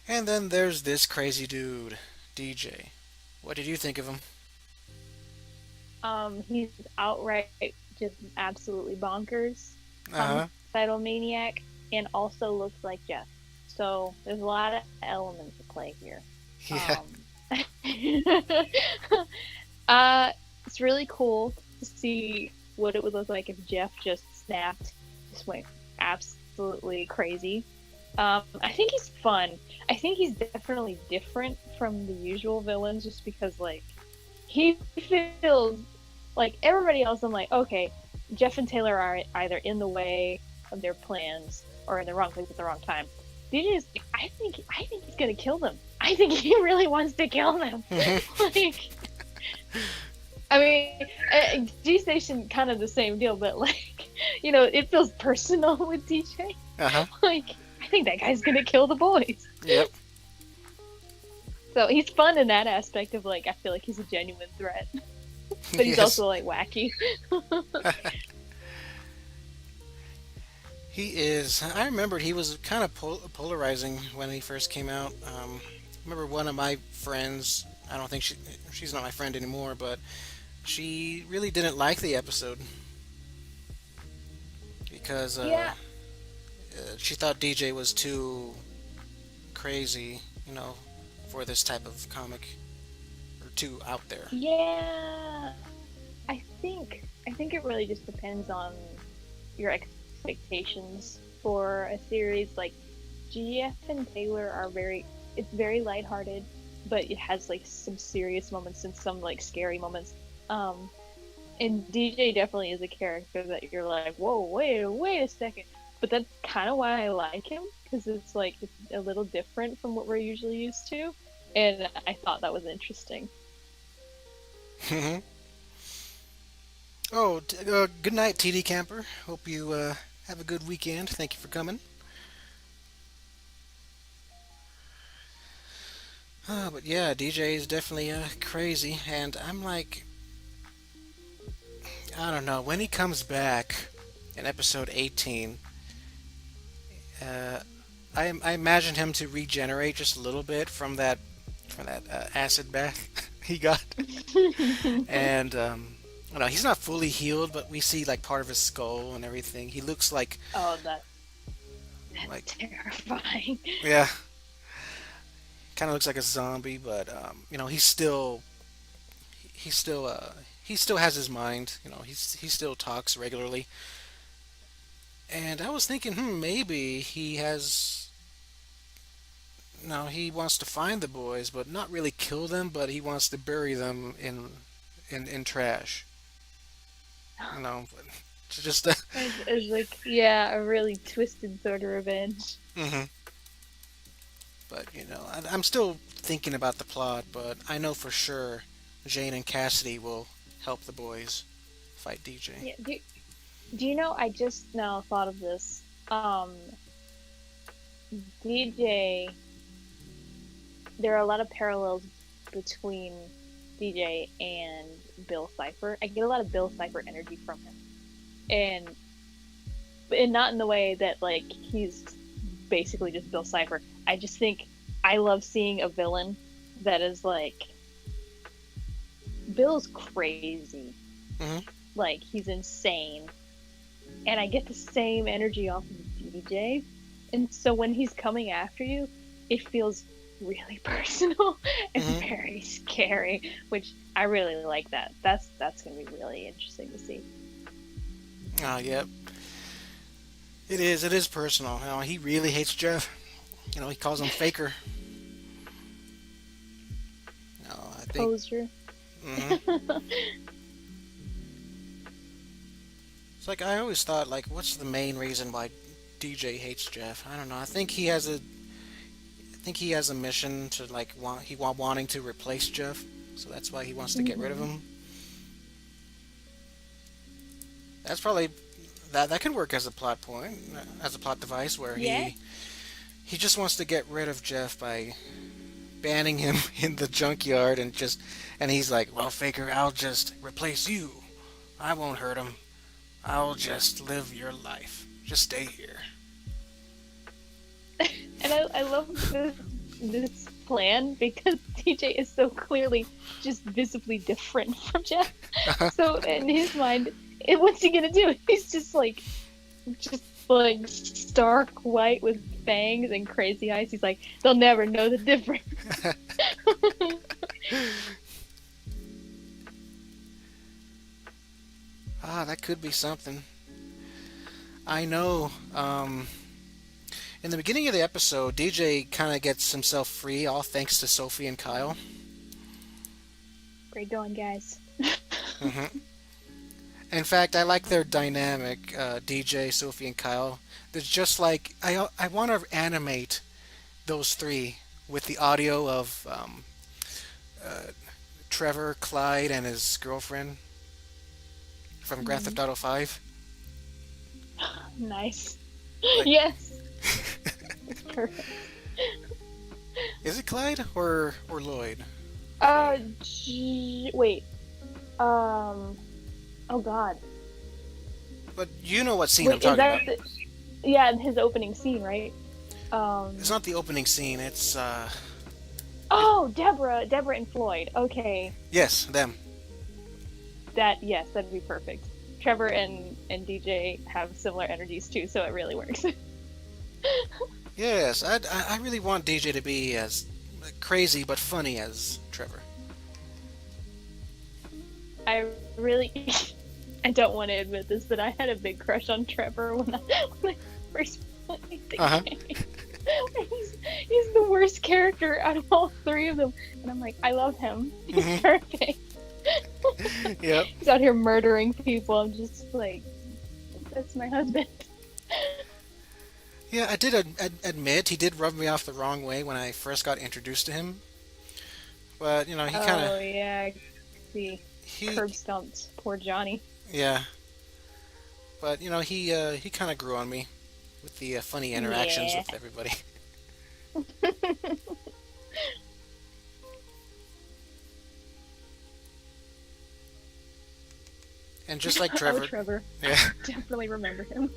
And then there's this crazy dude, DJ. What did you think of him? He's outright just absolutely bonkers. Uh-huh. Homicidal maniac, and also looks like Jeff. So there's a lot of elements at play here. Yeah. It's really cool to see what it would look like if Jeff just snapped, just went absolutely crazy. I think he's fun. I think he's definitely different from the usual villains, just because like he feels like everybody else. I'm like, okay, Jeff and Taylor are either in the way of their plans or in the wrong place at the wrong time. DJ is, I think he's gonna kill them. I think he really wants to kill them. Like, I mean, G Station kind of the same deal, but like, you know, it feels personal with DJ. Uh-huh. Like, I think that guy's gonna kill the boys. Yep. So he's fun in that aspect of like, I feel like he's a genuine threat, but he's Yes. also like wacky. He is. I remembered he was kind of polarizing when he first came out. I remember one of my friends, I don't think she's not my friend anymore, but she really didn't like the episode because Yeah. she thought DJ was too crazy, for this type of comic, or too out there. Yeah, I think it really just depends on your expectations for a series. Like GF and Taylor are it's very lighthearted, but it has like some serious moments and some like scary moments. And DJ definitely is a character that you're like, whoa, wait a second. But that's kind of why I like him, because it's like it's a little different from what we're usually used to, and I thought that was interesting. Mhm. Oh, good night, TD Camper. Hope you have a good weekend. Thank you for coming. But yeah, DJ is definitely crazy, and I'm like, I don't know. When he comes back in episode 18, I imagine him to regenerate just a little bit from that acid bath he got, and he's not fully healed, but we see like part of his skull and everything. He looks like Oh, that's like terrifying. yeah, kind of looks like a zombie, but he still has his mind. He still talks regularly. And I was thinking, maybe he has. No, he wants to find the boys, but not really kill them. But he wants to bury them in trash. But just. It's like, yeah, a really twisted sort of revenge. Hmm. But I'm still thinking about the plot. But I know for sure Jane and Cassidy will help the boys fight DJ. Yeah, do you know, I just now thought of this. DJ there are a lot of parallels between DJ and Bill Cipher. I get a lot of Bill Cipher energy from him, and not in the way that like he's basically just Bill Cipher. I just think I love seeing a villain that is like Bill's crazy, like he's insane, and I get the same energy off of DJ, and so when he's coming after you, it feels really personal and very scary, which I really like that. That's gonna be really interesting to see. Oh, yep. It is. It is personal. He really hates Jeff. He calls him Faker. I think. Poser. It's like I always thought, like, what's the main reason why DJ hates Jeff? I don't know. I think he has a mission to wanting to replace Jeff, so that's why he wants to get rid of him. That's probably that can work as a plot point, as a plot device, where he just wants to get rid of Jeff by banning him in the junkyard, and he's like, well, Faker, I'll just replace you. I won't hurt him. I'll just live your life. Just stay here. And I love this plan because DJ is so clearly just visibly different from Jeff. So in his mind, what's he gonna do? He's just like stark white with fangs and crazy eyes. He's like, they'll never know the difference. That could be something. I know. In the beginning of the episode, DJ kind of gets himself free, all thanks to Sophie and Kyle. Great going, guys. In fact, I like their dynamic, DJ, Sophie, and Kyle. There's just like, I want to animate those three with the audio of Trevor, Clyde, and his girlfriend from Grand Theft Auto 5. Nice. Yes. Perfect. Is it Clyde or Lloyd? Wait. Oh God. But you know what scene I'm talking about. Yeah, his opening scene, right? It's not the opening scene. It's Oh, Deborah and Floyd. Okay. Yes, them. That'd be perfect. Trevor and DJ have similar energies too, so it really works. Yes, I really want DJ to be as crazy but funny as Trevor. I don't want to admit this, but I had a big crush on Trevor when I first played the game. He's the worst character out of all three of them, and I'm like, I love him. He's perfect. Yep. He's out here murdering people. I'm just like, that's my husband. Yeah, I did admit he did rub me off the wrong way when I first got introduced to him. But, he kind of... Oh, yeah. He curb stomped poor Johnny. Yeah. But, he kind of grew on me with the funny interactions with everybody. And just like Trevor... Oh, Trevor. Yeah. Definitely remember him.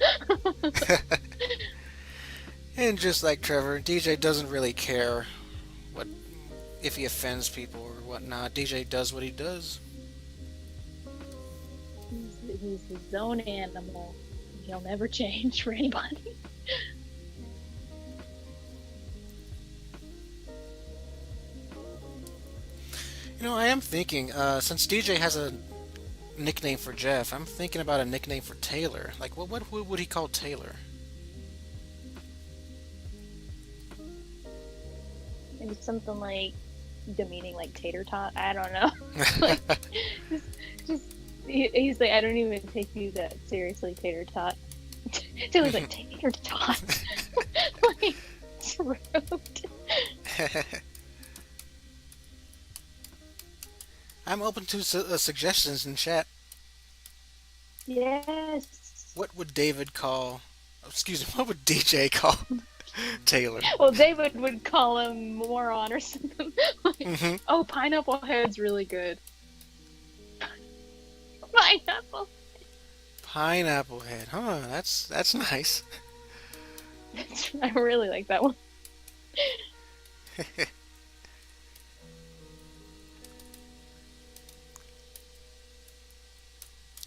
And just like Trevor, DJ doesn't really care if he offends people or whatnot. DJ does what he does. He's his own animal. He'll never change for anybody. I am thinking, since DJ has a nickname for Jeff, I'm thinking about a nickname for Taylor. Like, what would he call Taylor? Maybe something like demeaning, like tater tot. I don't know. He's like, I don't even take you that seriously, tater tot. Taylor's like, tater tot. Like, it's rude. I'm open to suggestions in chat. Yes. What would David call... Excuse me, what would DJ call Taylor. Well, David would call him moron or something. Hmm. Oh, Pineapple Head's really good. Pineapple. Pineapple Head. Huh, that's nice. I really like that one.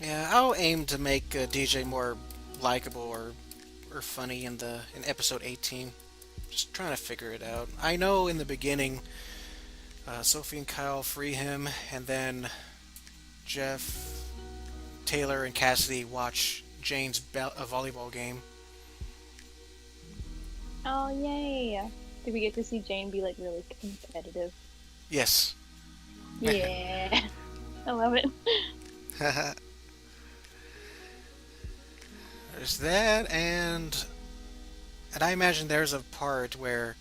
Yeah, I'll aim to make DJ more likable or funny in episode 18. Just trying to figure it out. I know in the beginning, Sophie and Kyle free him, and then Jeff, Taylor, and Cassidy watch Jane's a volleyball game. Oh, yay. Did we get to see Jane be, like, really competitive? Yes. Yeah. I love it. There's that, and I imagine there's a part where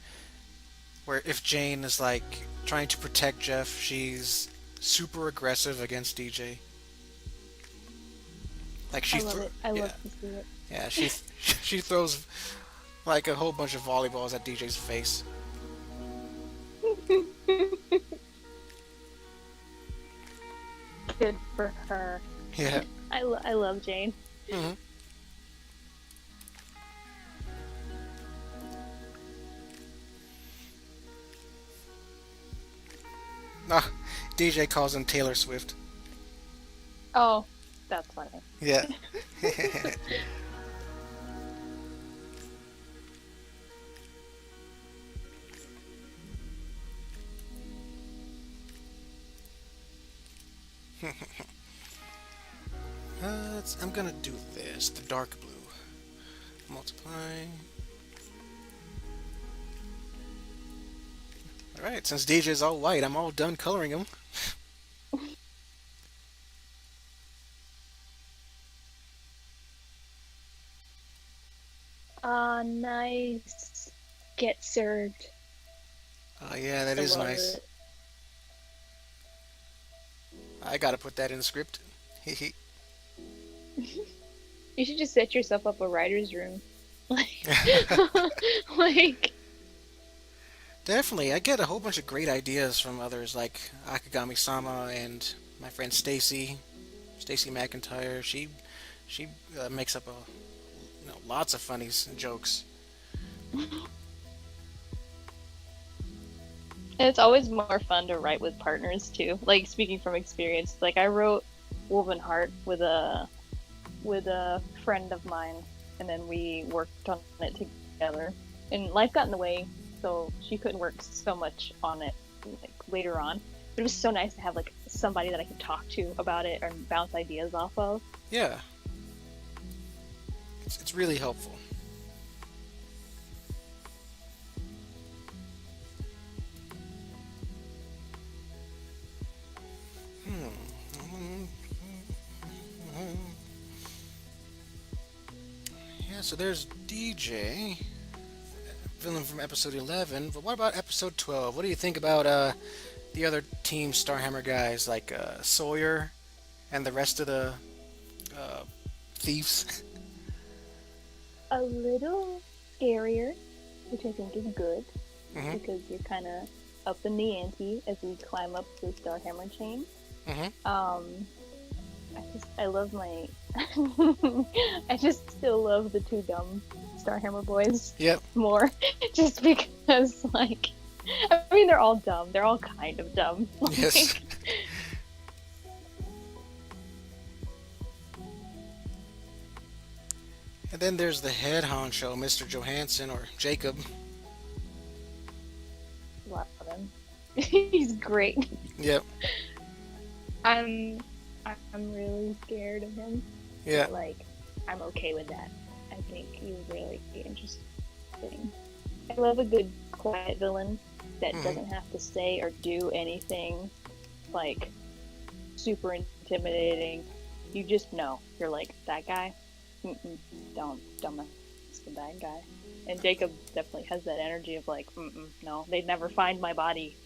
if Jane is like trying to protect Jeff, she's super aggressive against DJ. Like I love it. I love to see it. yeah, she throws like a whole bunch of volleyballs at DJ's face. Good for her. Yeah. I love Jane. Hmm. Ah, DJ calls him Taylor Swift. Oh, that's funny. Yeah. I'm gonna do this, the dark blue. Multiplying. Alright, since DJ's all white, I'm all done coloring him. Nice. Get served. Oh yeah, that I is love nice. it. I gotta put that in the script. Hehe. You should just set yourself up a writer's room. Like, like, Definitely, I get a whole bunch of great ideas from others like Akagami-sama and my friend Stacy McIntyre. She makes up lots of funny jokes. and it's always more fun to write with partners too. Like speaking from experience, like I wrote Woven Heart with a friend of mine, and then we worked on it together. And life got in the way, so she couldn't work so much on it like later on. But it was so nice to have like somebody that I could talk to about it and bounce ideas off of. Yeah. It's really helpful. Yeah, so there's DJ, villain from episode 11. But what about episode 12? What do you think about the other Team Starhammer guys, like Sawyer and the rest of the thieves? A little scarier, which I think is good, Mhm. because you're kind of up in the ante as we climb up the Starhammer chain. Mhm. I love my, I just still love the two dumb Starhammer boys Yep. more, just because like, I mean they're all dumb. They're all kind of dumb. Yes. And then there's the head honcho, Mr. Johansson, or Jacob. Love him. He's great. Yep. I'm really scared of him. Yeah. But, like, I'm okay with that. I think he's really interesting. I love a good quiet villain that doesn't have to say or do anything like super intimidating. You just know. You're like, that guy? Don't mess with that guy. And Jacob definitely has that energy of like, no, they'd never find my body.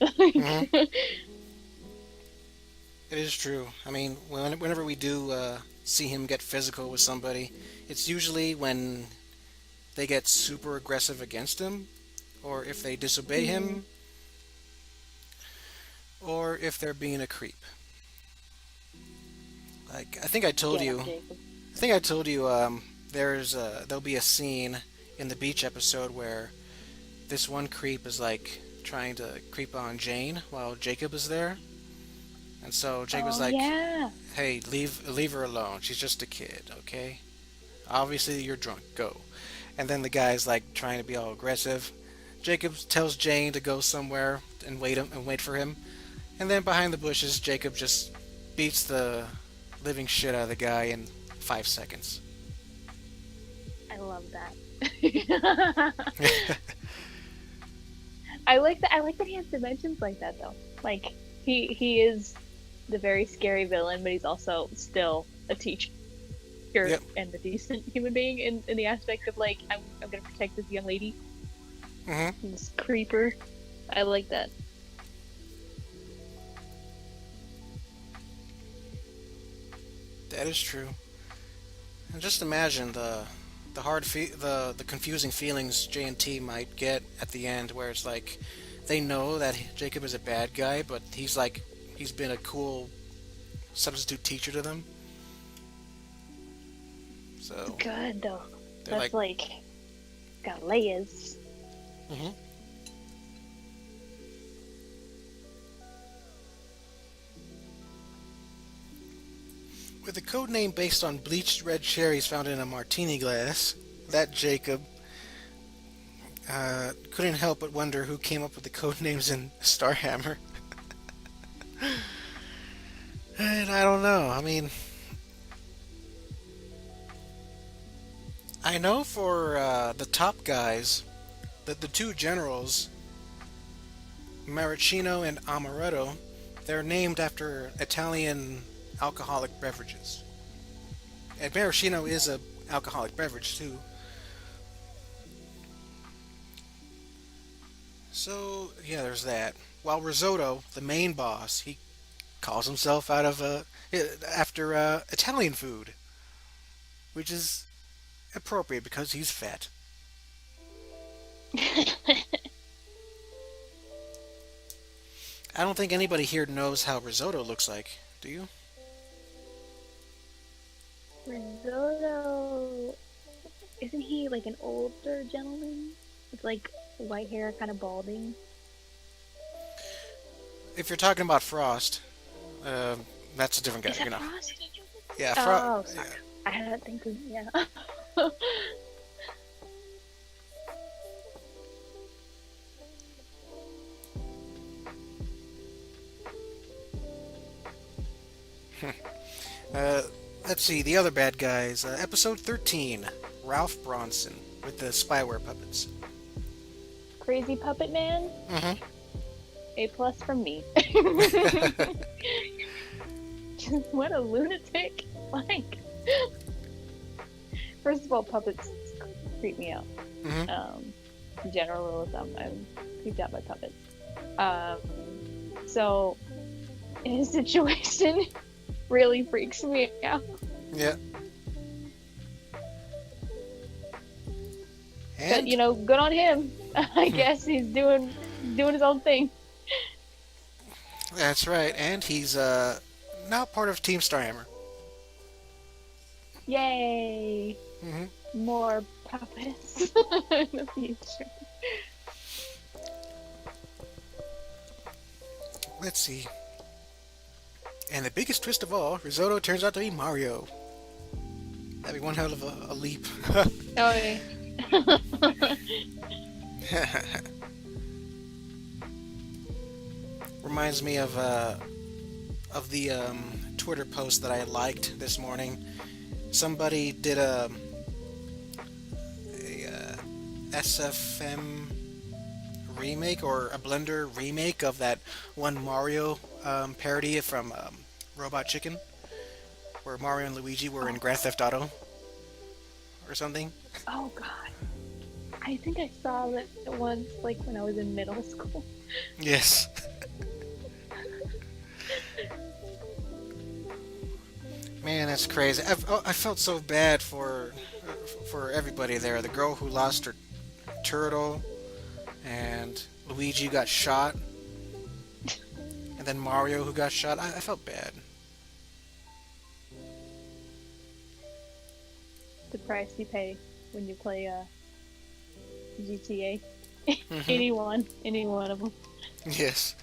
It is true. I mean, whenever we do see him get physical with somebody, it's usually when they get super aggressive against him, or if they disobey him, or if they're being a creep. Like I think I told Get you, him, Jacob. I think I told you, there'll be a scene in the beach episode where this one creep is like trying to creep on Jane while Jacob is there, and so Jacob's Oh like, yeah. "Hey, leave her alone. She's just a kid, okay? Obviously you're drunk. Go." And then the guy's like trying to be all aggressive. Jacob tells Jane to go somewhere and wait for him. And then behind the bushes, Jacob just beats the living shit out of the guy in 5 seconds. I love that. I like that. I like that he has dimensions like that, though. Like he is the very scary villain, but he's also still a teacher Yep. and a decent human being in the aspect of like I'm gonna protect this young lady, this creeper. I like that. That is true. And just imagine the confusing feelings J and T might get at the end, where it's like they know that Jacob is a bad guy, but he's been a cool substitute teacher to them. So Good though. they're That's like got layers. Mhm. With a code name based on bleached red cherries found in a martini glass, that Jacob couldn't help but wonder who came up with the code names in Starhammer. And I don't know. I mean, I know for the top guys, the two generals, Maraschino and Amaretto, they're named after Italian alcoholic beverages. And maraschino is a alcoholic beverage too. So yeah, there's that. While Risotto, the main boss, he calls himself out of after Italian food, which is appropriate because he's fat. I don't think anybody here knows how risotto looks like. Do you? Risotto. Isn't he like an older gentleman with like white hair, kind of balding? If you're talking about Frost, that's a different guy. Is that You know. Frost? Yeah, Oh, Frost. sorry. I had to think of yeah. Let's see the other bad guys. Episode 13, Ralph Bronson with the spyware puppets. Crazy Puppet Man. Mm-hmm. A+ from me. What a lunatic! Like, first of all, puppets creep me out. Mm-hmm. In general rule of thumb, I'm creeped out by puppets. So his situation really freaks me out. Yeah. But And you know, good on him. I guess he's doing his own thing. that's right. And he's now part of Team Starhammer. Yay! Mm-hmm. More puppets in the future. Let's see. And the biggest twist of all, Risotto turns out to be Mario. That'd be one hell of a leap. Oh yeah. Reminds me of the Twitter post that I liked this morning. Somebody did a SFM remake or a Blender remake of that one Mario parody from Robot Chicken, where Mario and Luigi were in Grand Theft Auto or something. Oh god. I think I saw that once, like when I was in middle school. Yes. Man, that's crazy. I felt so bad for everybody there. The girl who lost her turtle, and Luigi who got shot, and then Mario who got shot. I felt bad. The price you pay when you play GTA. Mhm. Any one of them. Yes.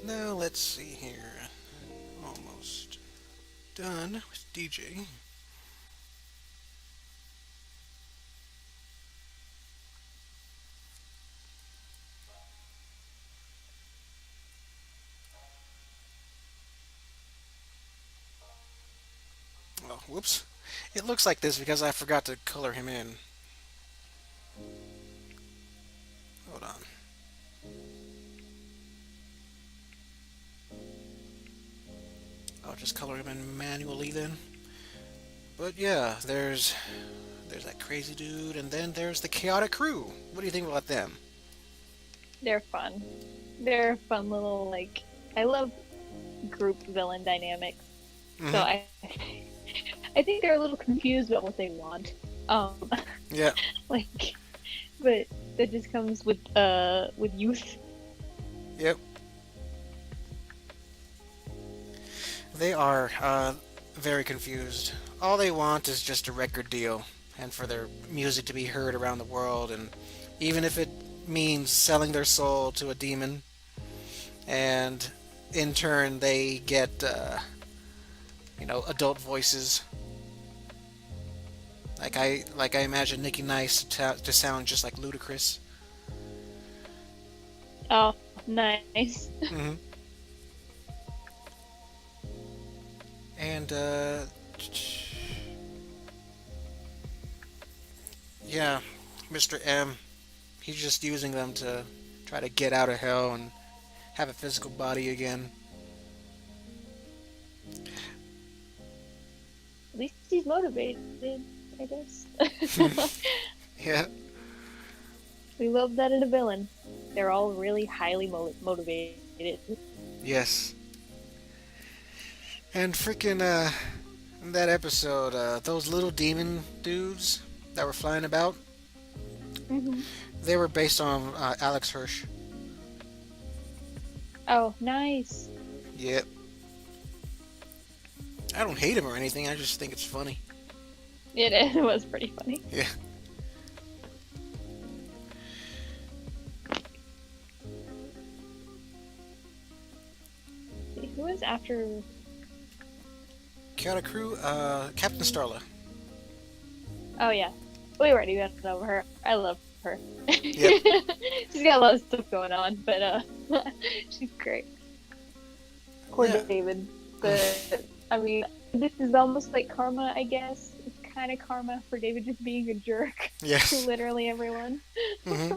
Now let's see here. Almost done with DJ. Oh, whoops. It looks like this because I forgot to color him in. Hold on. I'll just color him in manually then. But yeah, there's that crazy dude, and then there's the chaotic crew. What do you think about them? They're fun. They're fun little like. I love group villain dynamics. So Mhm. I think they're a little confused about what they want. Yeah. Like, but that just comes with youth. Yep. They are very confused. All they want is just a record deal and for their music to be heard around the world, and even if it means selling their soul to a demon, and in turn they get adult voices. Like I imagine Nicky Nice to sound just like Ludacris. Oh, nice. Hmm. And yeah, Mr. M, he's just using them to try to get out of hell and have a physical body again. At least he's motivated, I guess. Yeah. We love that in a villain. They're all really highly motivated. Yes. And freaking in that episode, those little demon dudes that were flying about, Hmm. they were based on Alex Hirsch. Oh, nice. Yep. I don't hate him or anything. I just think it's funny. It was pretty funny. Yeah. Who was after? Chaotic Crew, Captain Starla. Oh yeah, we already went over her. I love her. Yep. She's got a lot of stuff going on, but she's great. Poor Yeah. David. But I mean, this is almost like karma, I guess. It's kind of karma for David just being a jerk to Yes. literally everyone. Hmm.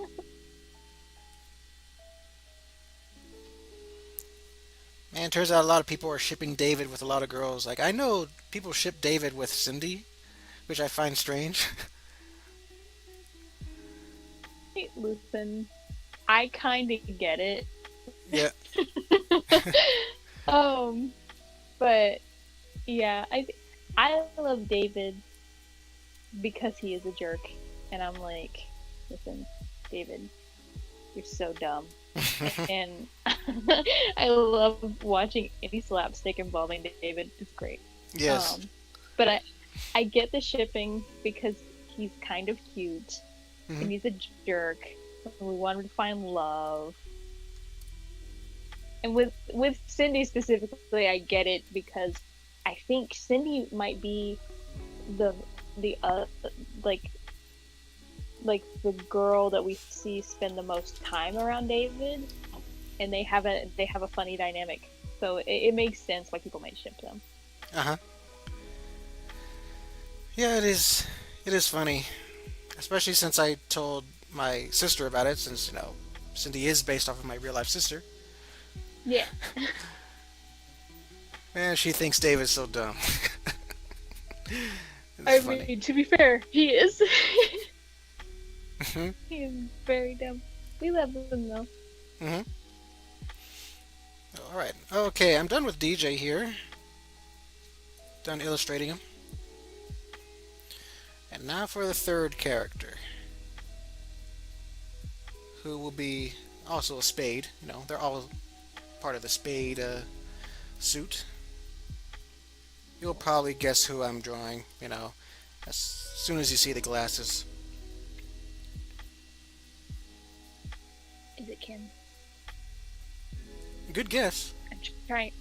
Man, turns out a lot of people are shipping David with a lot of girls. Like, I know people ship David with Cindy, which I find strange. Hey, listen, I kind of get it. Yeah. But yeah, I love David because he is a jerk, and I'm like, listen, David, you're so dumb. And I love watching any slapstick involving David. It's great. Yes. But I get the shipping because he's kind of cute Mhm. and he's a jerk. And we want him to find love. And with Cindy specifically, I get it because I think Cindy might be the like the girl that we see spend the most time around David, and they have a funny dynamic. So it makes sense why people might ship them. Uh-huh. Yeah, it is. It is funny, especially since I told my sister about it. Since Cindy is based off of my real life sister. Yeah. Man, she thinks David's so dumb. It's I funny. mean, to be fair, he is. Mhm. He is very dumb. We love him though. Mhm. All right. Okay, I'm done with DJ here. Done illustrating him. And now for the third character, who will be also a spade. You know, they're all part of the spade suit. You'll probably guess who I'm drawing, you know, as soon as you see the glasses. Is it Kim? Good guess. I'm trying.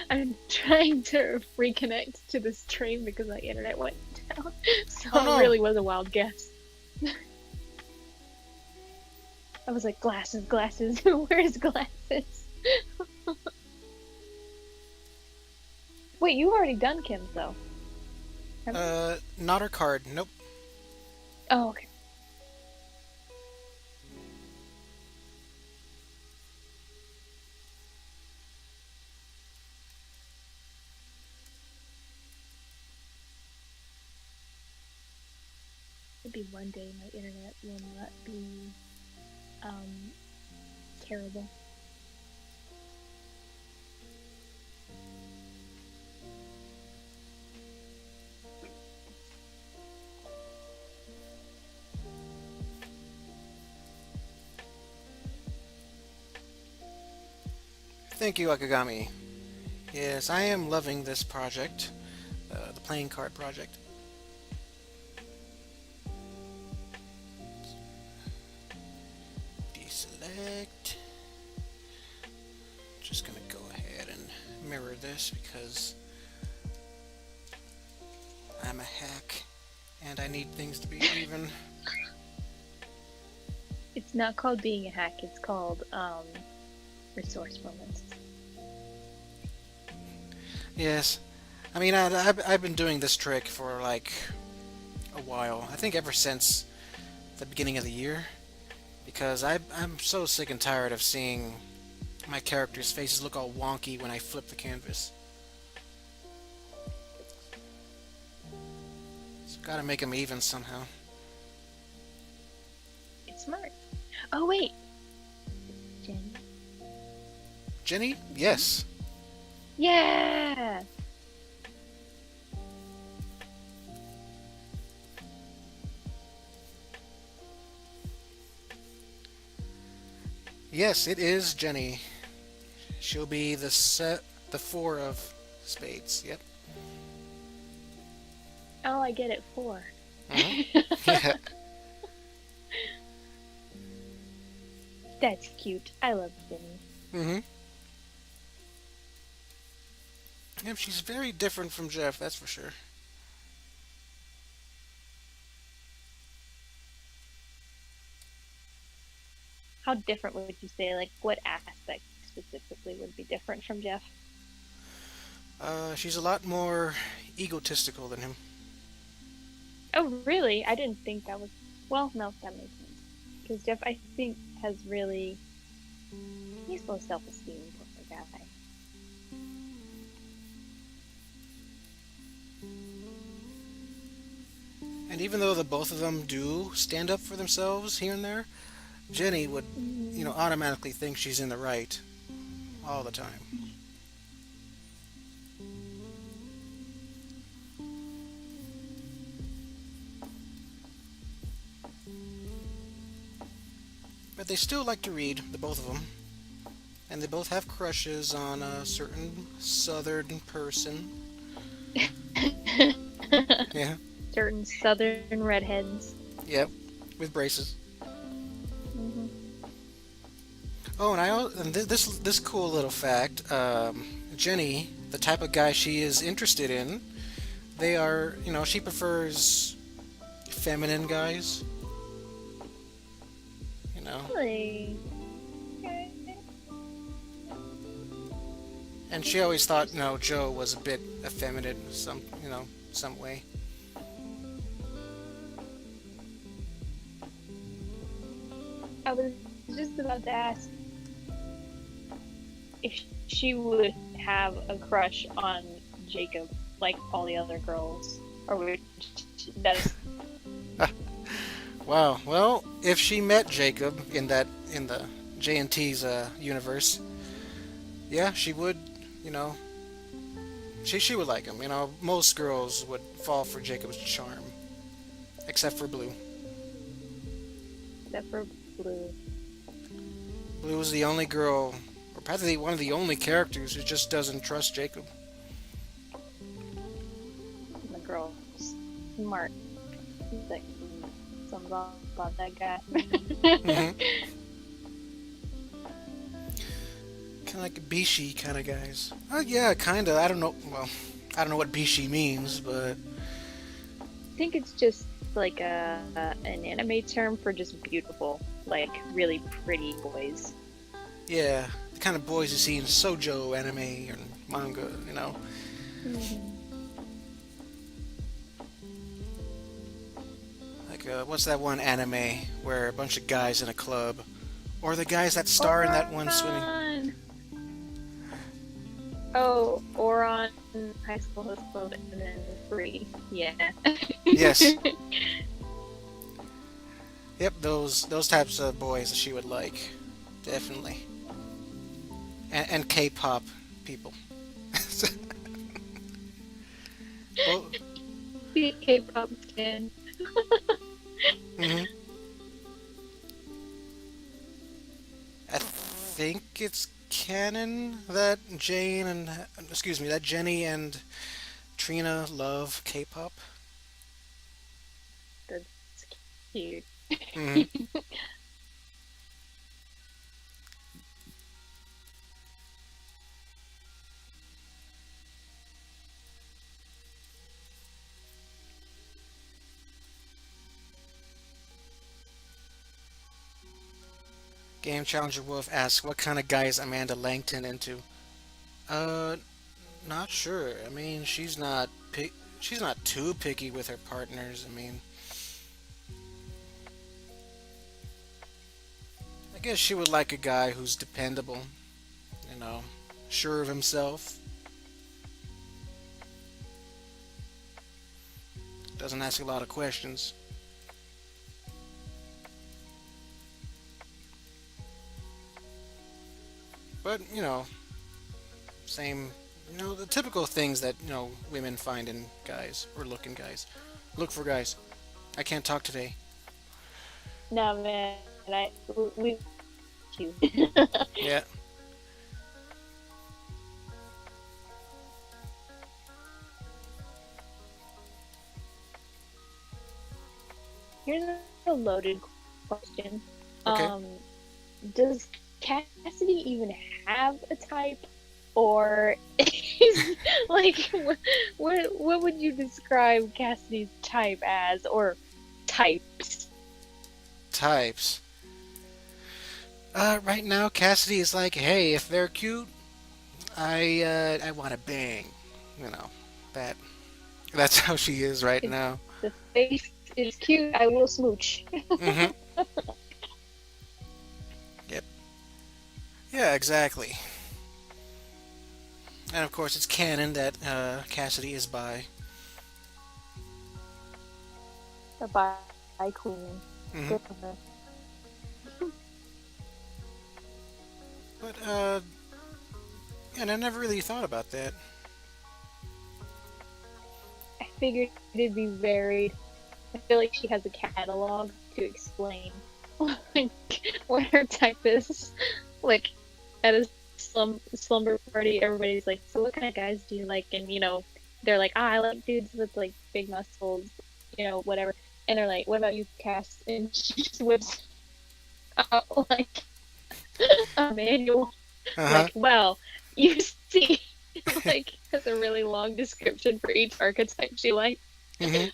I'm trying to reconnect to this train because my internet went down. So Oh, no. it really was a wild guess. I was like, glasses, glasses. Where's glasses? Wait, you've already done Kim's though. Not her card. Nope. Oh, okay. Maybe one day my internet will not be terrible. Thank you, Akagami. Yes, I am loving this project, the playing card project. Deselect. Just gonna go ahead and mirror this because I'm a hack and I need things to be even. It's not called being a hack, it's called resourcefulness. Yes, I mean I've been doing this trick for like a while. I think ever since the beginning of the year, because I'm so sick and tired of seeing my characters' faces look all wonky when I flip the canvas. So gotta make them even somehow. It's smart. Oh wait, Jenny. Jenny? Yes. Yeah. Yes, it is Jenny. She'll be the four of spades. Yep. Oh, I get it. 4. Yeah. That's cute. I love Jenny. Mm-hmm. Yep, she's very different from Jeff, that's for sure. How different would you say? Like, what aspect specifically would be different from Jeff? She's a lot more egotistical than him. Oh, really? I didn't think that was. Well, no, that makes sense. Because Jeff, I think, has really. He's low self-esteem, poor guy. And even though the both of them do stand up for themselves here and there, Jenny would, automatically think she's in the right all the time. But they still like to read, the both of them. And they both have crushes on a certain southern person. Yeah. Certain southern redheads. Yep, with braces. Mm-hmm. Oh, and this cool little fact: Jenny, the type of guy she is interested in, they are, she prefers feminine guys. Really? And she always thought, Joe was a bit effeminate, some way. I was just about to ask if she would have a crush on Jacob like all the other girls, or would that's Wow. Well, if she met Jacob in the J&T's universe, yeah, she would. She would like him. Most girls would fall for Jacob's charm. except for Blue. Except for Blue. Blue is the only girl, or probably one of the only characters who just doesn't trust Jacob. The girl, smart. Like, something about that guy. Hmm. Kind of like Bishi kind of guys. Oh yeah, kind of. I don't know. Well, I don't know what Bishi means, but I think it's just like an anime term for just beautiful, like really pretty boys. yeah, the kind of boys you see in shoujo anime and manga, you know. Like, what's that one anime where a bunch of guys in a club, or the guys that star in that one swimming? Oran! Oh, Oron, High School Host Club, and then Free. Yeah. Yes. Yep, those types of boys that she would like, definitely. And K-pop people. Well, Be a K-pop fan. mhm. I think it's canon that that Jenny and Trina love K-pop. That's cute. Hmm. Game Challenger Wolf asks, "What kind of guy is Amanda Langton into?" Uh, not sure. I mean, she's not too picky with her partners. I mean, I guess she would like a guy who's dependable, you know, sure of himself, doesn't ask a lot of questions. But, same, the typical things that, women find in guys or look in guys. Look for guys. I can't talk today. No, man. We cute. Yeah. Here's a loaded question. Okay. Does Cassidy even have a type, or is like what would you describe Cassidy's type as, or types? Types. Right now, Cassidy is like, hey, if they're cute, I want to bang. You know, that. That's how she is right If now. the face is cute, I will smooch. Mm-hmm. Yep. Yeah, exactly. And of course, it's canon that Cassidy is bi. The bi queen. Mhm. Good for her. But and I never really thought about that. I figured it'd be varied. I feel like she has a catalog to explain like what her type is. Like at a slumber party, everybody's like, "So what kind of guys do you like?" And they're like, I like dudes with like big muscles, whatever. And they're like, "What about you, Cass?" And she just whips out like a manual. Uh-huh. Like, well, you see, like has a really long description for each archetype she likes. Hmm.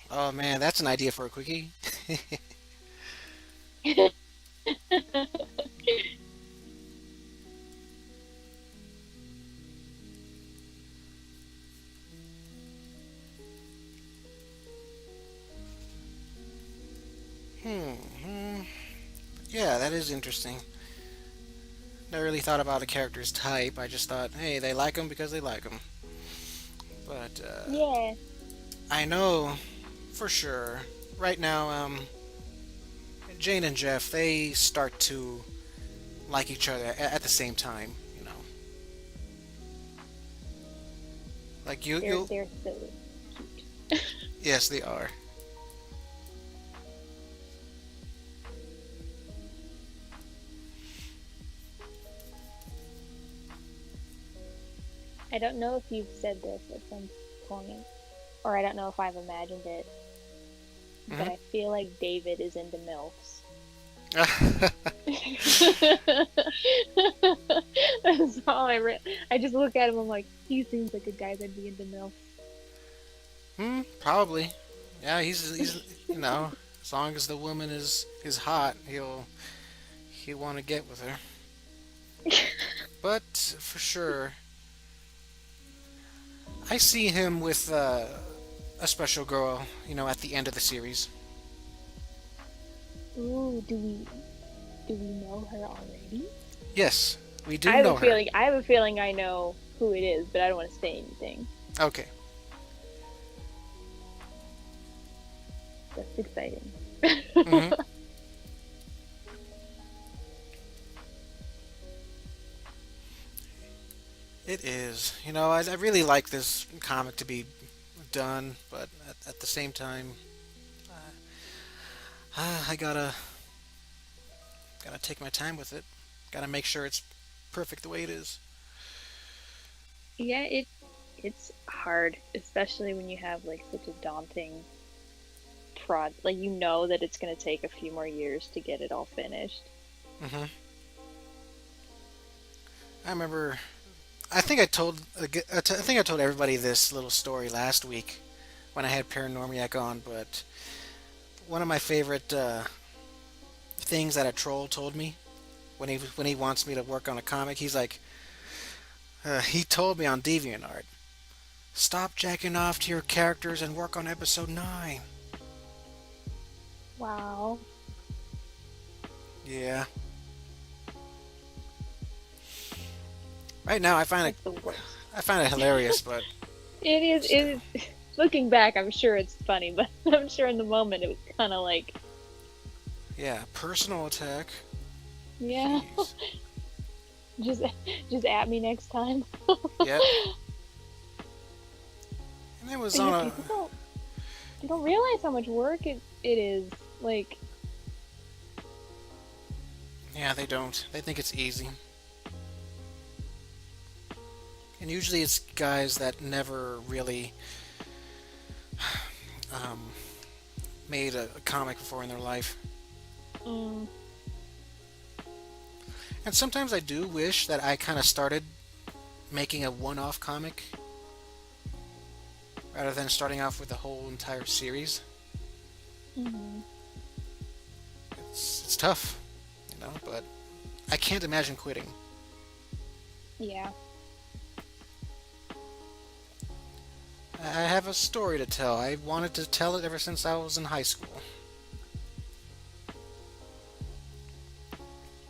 Oh man, that's an idea for a quickie. Hmm. Yeah, that is interesting. Never really thought about a character's type. I just thought, hey, they like them because they like them. But Yeah. I know for sure. Right now, Jane and Jeff, they start to like each other at the same time. Like They're so cute. Yes, they are. I don't know if you've said this at some point, or I don't know if I've imagined it, but I feel like David is into MILFs. That's all I just look at him, I'm like, he seems like a guy that'd be into MILFs. Probably. Yeah, he's as long as the woman is hot, he'll want to get with her. But for sure, I see him with a special girl, at the end of the series. Ooh, do we know her already? Yes, we do I have know a her. feeling. I have a feeling I know who it is, but I don't want to say anything. Okay. That's exciting. Mhm. It is. I really like this comic to be done, but at the same time, I gotta take my time with it. Gotta make sure it's perfect the way it is. Yeah, it's hard, especially when you have like such a daunting prod. Like you know that it's gonna take a few more years to get it all finished. hmm I remember. I think I told everybody this little story last week when I had Paranormiac on, but one of my favorite things that a troll told me when he wants me to work on a comic, he's like, he told me on DeviantArt, stop jacking off to your characters and work on episode 9. Wow. Yeah. Right now, That's the worst. I find it hilarious, but It is. It is. Looking back, I'm sure it's funny, but I'm sure in the moment it was kind of like, yeah, personal attack. yeah, Jeez. just just at me next time. Yep. And it was But on yeah, a. people don't realize how much work it is. Like, Yeah, they don't. They think it's easy. And usually it's guys that never really um, made a comic before in their life. mm, And sometimes I do wish that I kind of started making a one-off comic rather than starting off with a whole entire series. mhm. It's tough, but I can't imagine quitting. Yeah. I have a story to tell. I wanted to tell it ever since I was in high school.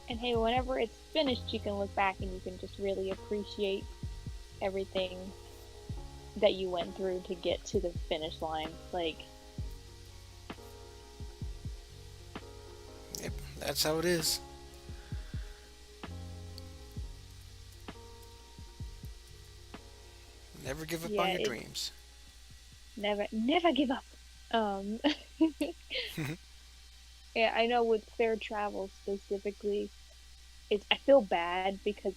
And hey, whenever it's finished, you can look back and you can just really appreciate everything that you went through to get to the finish line. Like, Yep, that's how it is. Never give up yeah, on your it dreams. never give up. Um, yeah, I know with Fair Travel specifically, I feel bad because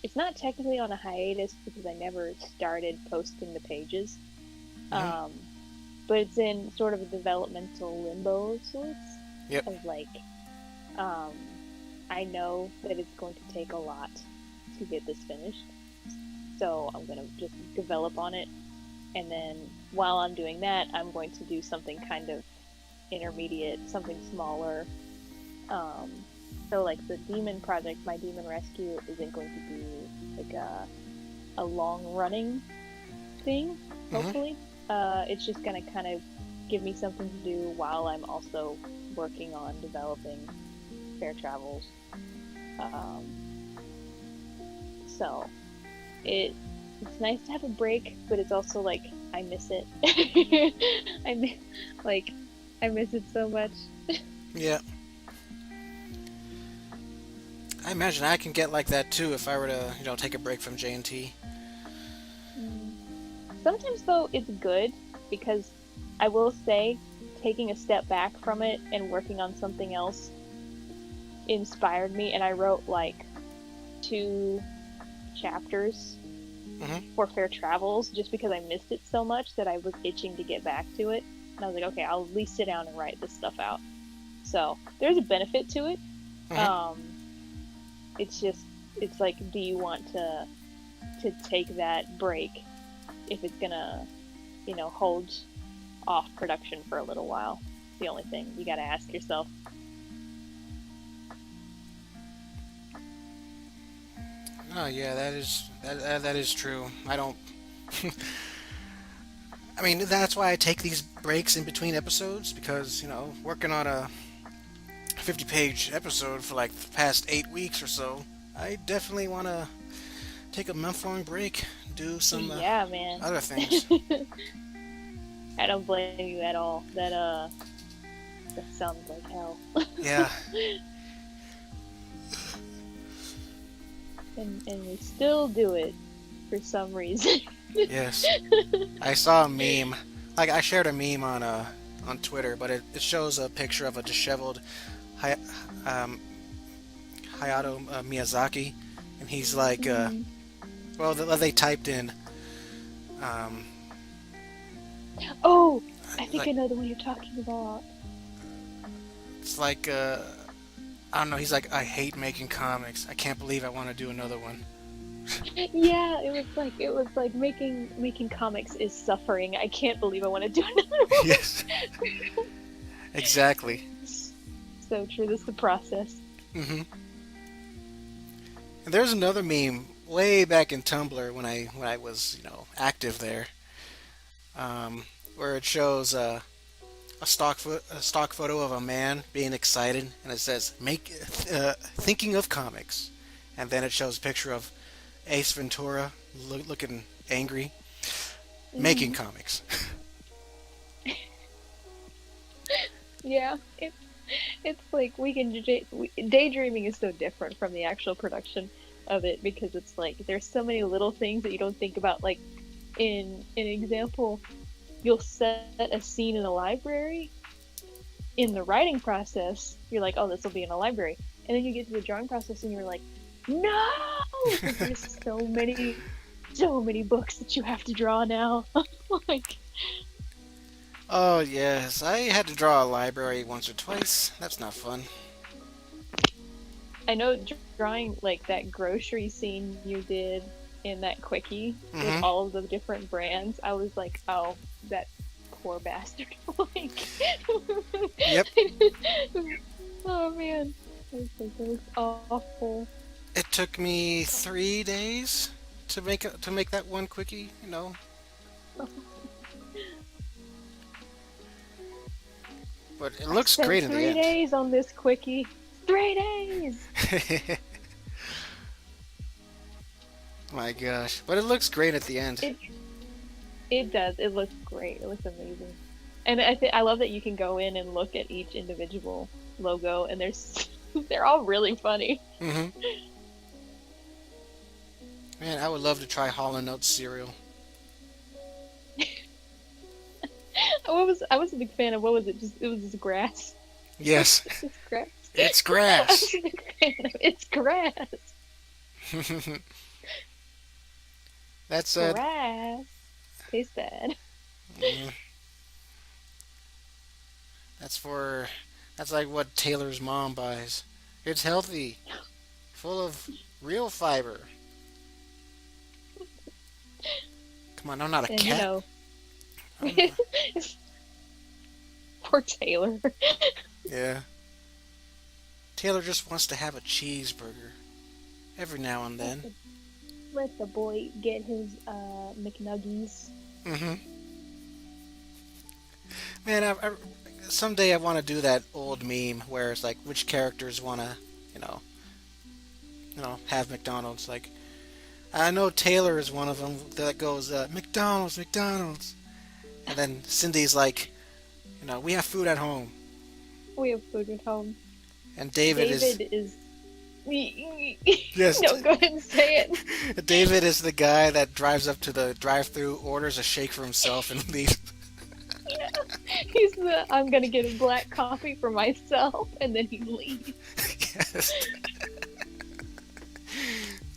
it's not technically on a hiatus because I never started posting the pages. Mhm. Um, but it's in sort of a developmental limbo of sorts. Yep. Of like, um, I know that it's going to take a lot to get this finished, so I'm gonna just develop on it, and then while I'm doing that, I'm going to do something kind of intermediate, something smaller. Um, so like the demon project, my demon rescue isn't going to be like a long running thing, hopefully. It's just gonna kind of give me something to do while I'm also working on developing Fair Travels. Um, so it's nice to have a break, but it's also like I miss it. I miss it so much. Yeah. I imagine I can get like that too if I were to, take a break from J&T. Sometimes though it's good because I will say taking a step back from it and working on something else inspired me, and I wrote like 2 chapters for Fair Travels just because I missed it so much that I was itching to get back to it. And I was like, okay, I'll at least sit down and write this stuff out. So there's a benefit to it. It's like, do you want to take that break if it's gonna, hold off production for a little while? It's the only thing you got to ask yourself. Oh yeah, that is true. I don't. I mean, that's why I take these breaks in between episodes because working on a 50-page episode for like the past 8 weeks or so, I definitely want to take a month-long break, do some man. other things. I don't blame you at all. That sounds like hell. Yeah. And we still do it for some reason. Yes. I saw a meme. Like, I shared a meme on Twitter, but it shows a picture of a disheveled Hayato Miyazaki, and he's like, well, they typed in, oh, I think I know the one you're talking about. It's like, I don't know, he's like, I hate making comics. I can't believe I want to do another one. Yeah, it was like making comics is suffering. I can't believe I want to do another one. Yes. Exactly. So true. This is the process. And there's another meme way back in Tumblr when I was active there, where it shows a stock photo of a man being excited, and it says thinking of comics, and then it shows a picture of Ace Ventura looking angry, making comics. Yeah, it's like daydreaming is so different from the actual production of it because it's like there's so many little things that you don't think about. Like in an example, you'll set a scene in a library. In the writing process, you're like, oh, this will be in a library, and then you get to the drawing process and you're like, no, there's so many books that you have to draw now. Like, Oh yes, I had to draw a library once or twice. That's not fun. I know drawing like that grocery scene you did in that quickie with all of the different brands. I was like, oh, that poor bastard. Like, Yep. Oh man, that was awful. It took me 3 days to make that one quickie. But it looks great in the end. 3 days on this quickie. 3 days. My gosh, but it looks great at the end. It does. It looks great. It looks amazing. And I love that you can go in and look at each individual logo, and they're all really funny. Man, I would love to try Hall & Oates cereal. I was a big fan of, what was it? It was just grass. Yes. It's grass. It's I grass. was a big fan of, it's grass. That's Grass. Taste bad. That's like what Taylor's mom buys. It's healthy, full of real fiber. Come on, I'm not a cat. Poor Taylor. Yeah. Taylor just wants to have a cheeseburger every now and then. Let the boy get his McNuggies. Man, someday I want to do that old meme where it's like which characters want to, have McDonald's. Like, I know Taylor is one of them that goes McDonald's, McDonald's, and then Cindy's like, we have food at home. We have food at home. And David is Yes. No, go ahead and say it. David is the guy that drives up to the drive-thru, orders a shake for himself, and leaves. Yeah. He's the I'm gonna get a black coffee for myself, and then he leaves. Yes.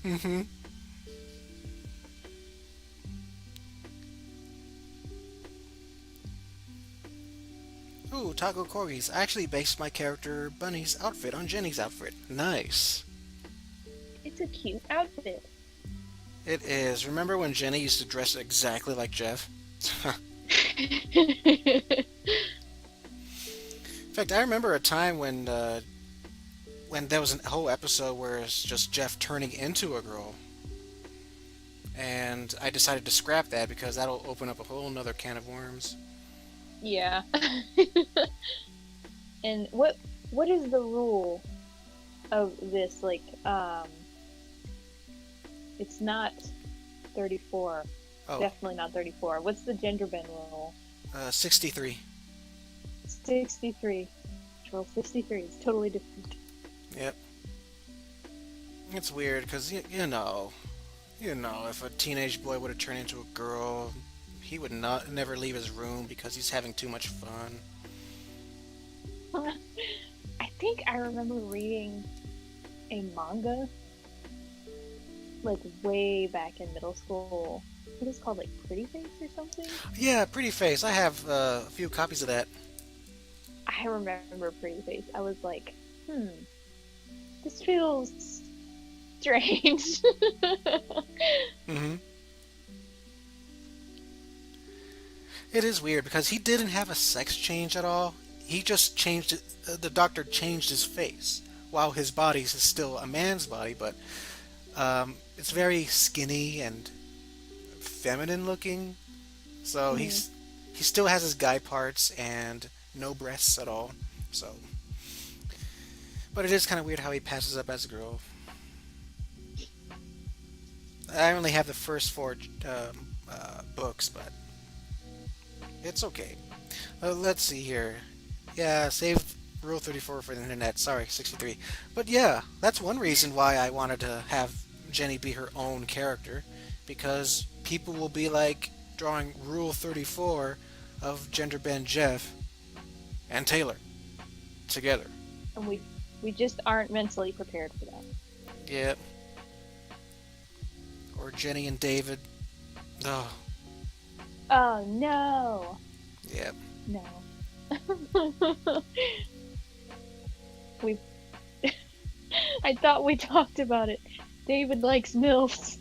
Mm-hmm. Ooh, Taco Corgis. I actually based my character Bunny's outfit on Jenny's outfit. Nice. It's a cute outfit. It is. Remember when Jenny used to dress exactly like Jeff? In fact, I remember a time when there was a whole episode where it's just Jeff turning into a girl. And I decided to scrap that because that'll open up a whole nother can of worms. Yeah. And what is the rule of this? Like, it's not 34. Oh, Definitely not 34. What's the gender bend rule? 63. 63. Rule 63 is totally different. Yep. It's weird because, you know, if a teenage boy would have turned into a girl, he would never leave his room because he's having too much fun. I think I remember reading a manga like way back in middle school. I think it's called like Pretty Face or something. Yeah, Pretty Face. I have a few copies of that. I remember Pretty Face. I was like, this feels strange. Mm-hmm. It is weird because he didn't have a sex change at all. He just changed it. The doctor changed his face while his body is still a man's body, but it's very skinny and feminine looking. So he still has his guy parts and no breasts at all. So, but it is kind of weird how he passes up as a girl. I only have the first 4 books, but it's okay. Let's see here. Yeah, save Rule 34 for the internet. Sorry, 63. But yeah, that's one reason why I wanted to have Jenny be her own character, because people will be like drawing Rule 34 of Gender Bend Jeff and Taylor together. And we just aren't mentally prepared for that. Yep. Or Jenny and David. Oh. Oh no. Yep. No. I thought we talked about it. David likes MILFs.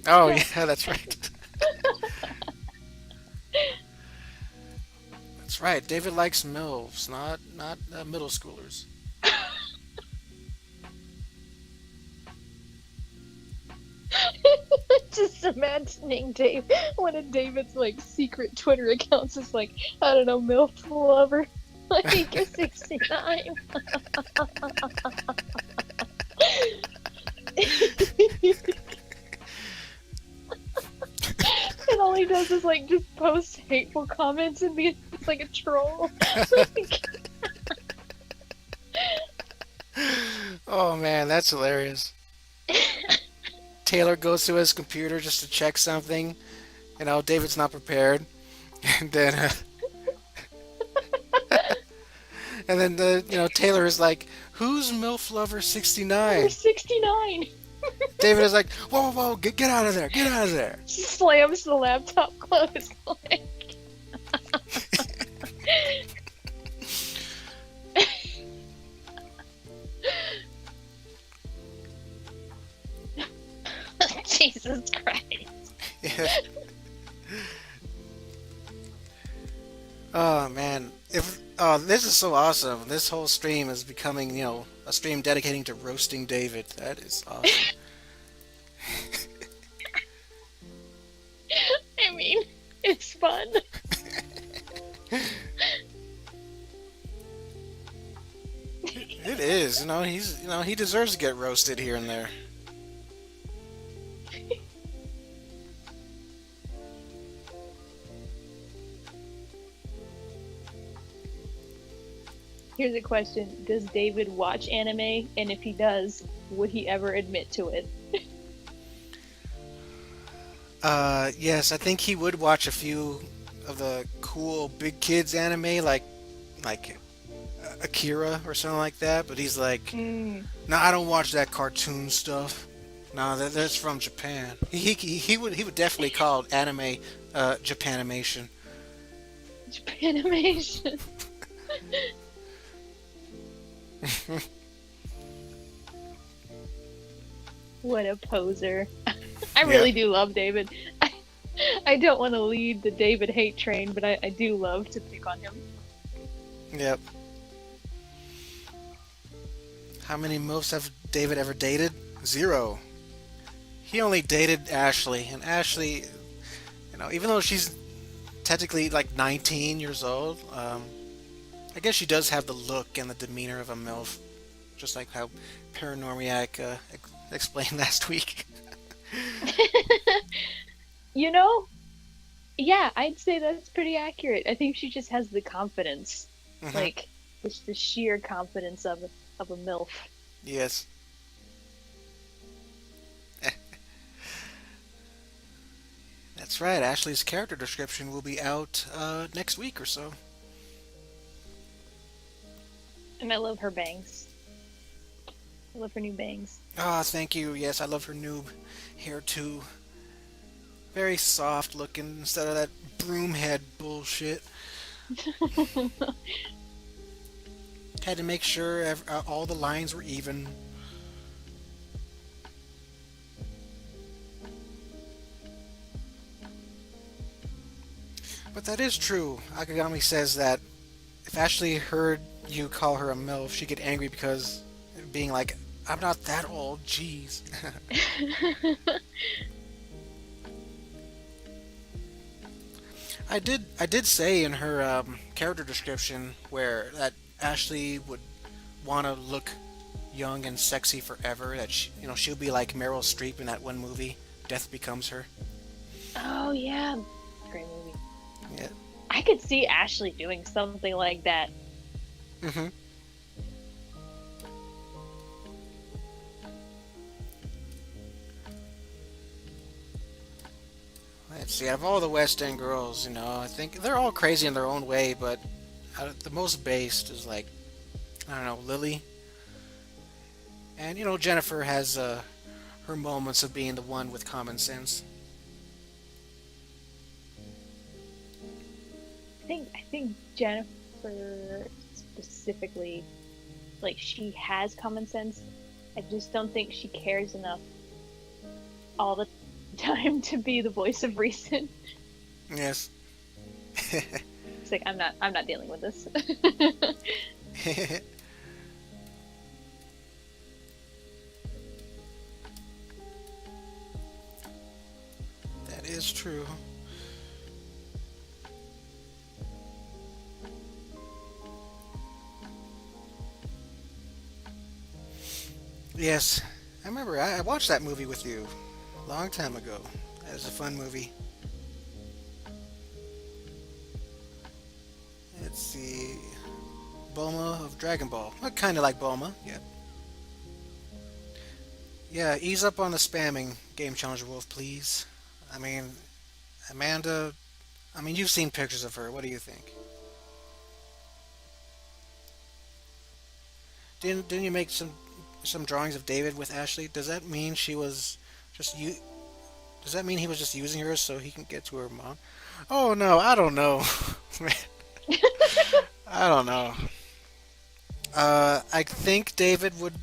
Oh yeah, that's right. That's right. David likes MILFs, not middle schoolers. Just imagining one of David's like secret Twitter accounts is like, I don't know, MILF lover. Like you're 69. And all he does is like just post hateful comments and be it's like a troll. Oh man, that's hilarious. Taylor goes to his computer just to check something. You know, David's not prepared. And then and then Taylor is like, "Who's MILF Lover 69?" You're 69. David is like, "Whoa, get out of there. Get out of there." Slams the laptop closed. Like. Jesus Christ. Yeah. Oh man, this is so awesome. This whole stream is becoming, a stream dedicating to roasting David. That is awesome. I mean, it's fun. It is, he deserves to get roasted here and there. Here's a question. Does David watch anime? And if he does, would he ever admit to it? Yes, I think he would watch a few of the cool big kids anime like Akira or something like that, but he's like, no, I don't watch that cartoon stuff. No, that's from Japan. He would definitely call anime Japanimation. Japanimation. What a poser. I really do love David. I don't want to lead the David hate train, but I do love to pick on him. Yep. How many MILFs have David ever dated? 0. He only dated Ashley, and Ashley, even though she's technically like 19 years old, I guess she does have the look and the demeanor of a MILF, just like how Paranormiac explained last week. Yeah, I'd say that's pretty accurate. I think she just has the confidence, like just the sheer confidence of a MILF. Yes. That's right. Ashley's character description will be out next week or so. And I love her bangs. I love her new bangs. Ah, thank you. Yes, I love her new hair too. Very soft looking instead of that broom head bullshit. Had to make sure all the lines were even. But that is true. Akagami says that if Ashley heard you call her a MILF, she'd get angry because being like, I'm not that old, jeez. I did say in her character description where that Ashley would want to look young and sexy forever. That she'll be like Meryl Streep in that one movie, Death Becomes Her. Oh yeah, great movie. Yeah. I could see Ashley doing something like that. Mhm. Let's see. Out of all the West End girls, I think they're all crazy in their own way, but the most based is like, I don't know, Lily. And Jennifer has her moments of being the one with common sense. I think Jennifer specifically, like, she has common sense. I just don't think she cares enough all the time to be the voice of reason. Yes. It's like, I'm not dealing with this. That is true. Yes, I remember I watched that movie with you a long time ago. That was a fun movie. Let's see. Bulma of Dragon Ball. Kind of like Bulma, yeah. Yeah, ease up on the spamming, Game Challenger Wolf, please. I mean, Amanda, you've seen pictures of her. What do you think? Didn't you make some drawings of David with Ashley? Does that mean she was just you? Does that mean he was just using her so he can get to her mom? Oh no, I don't know. I don't know. I think David would,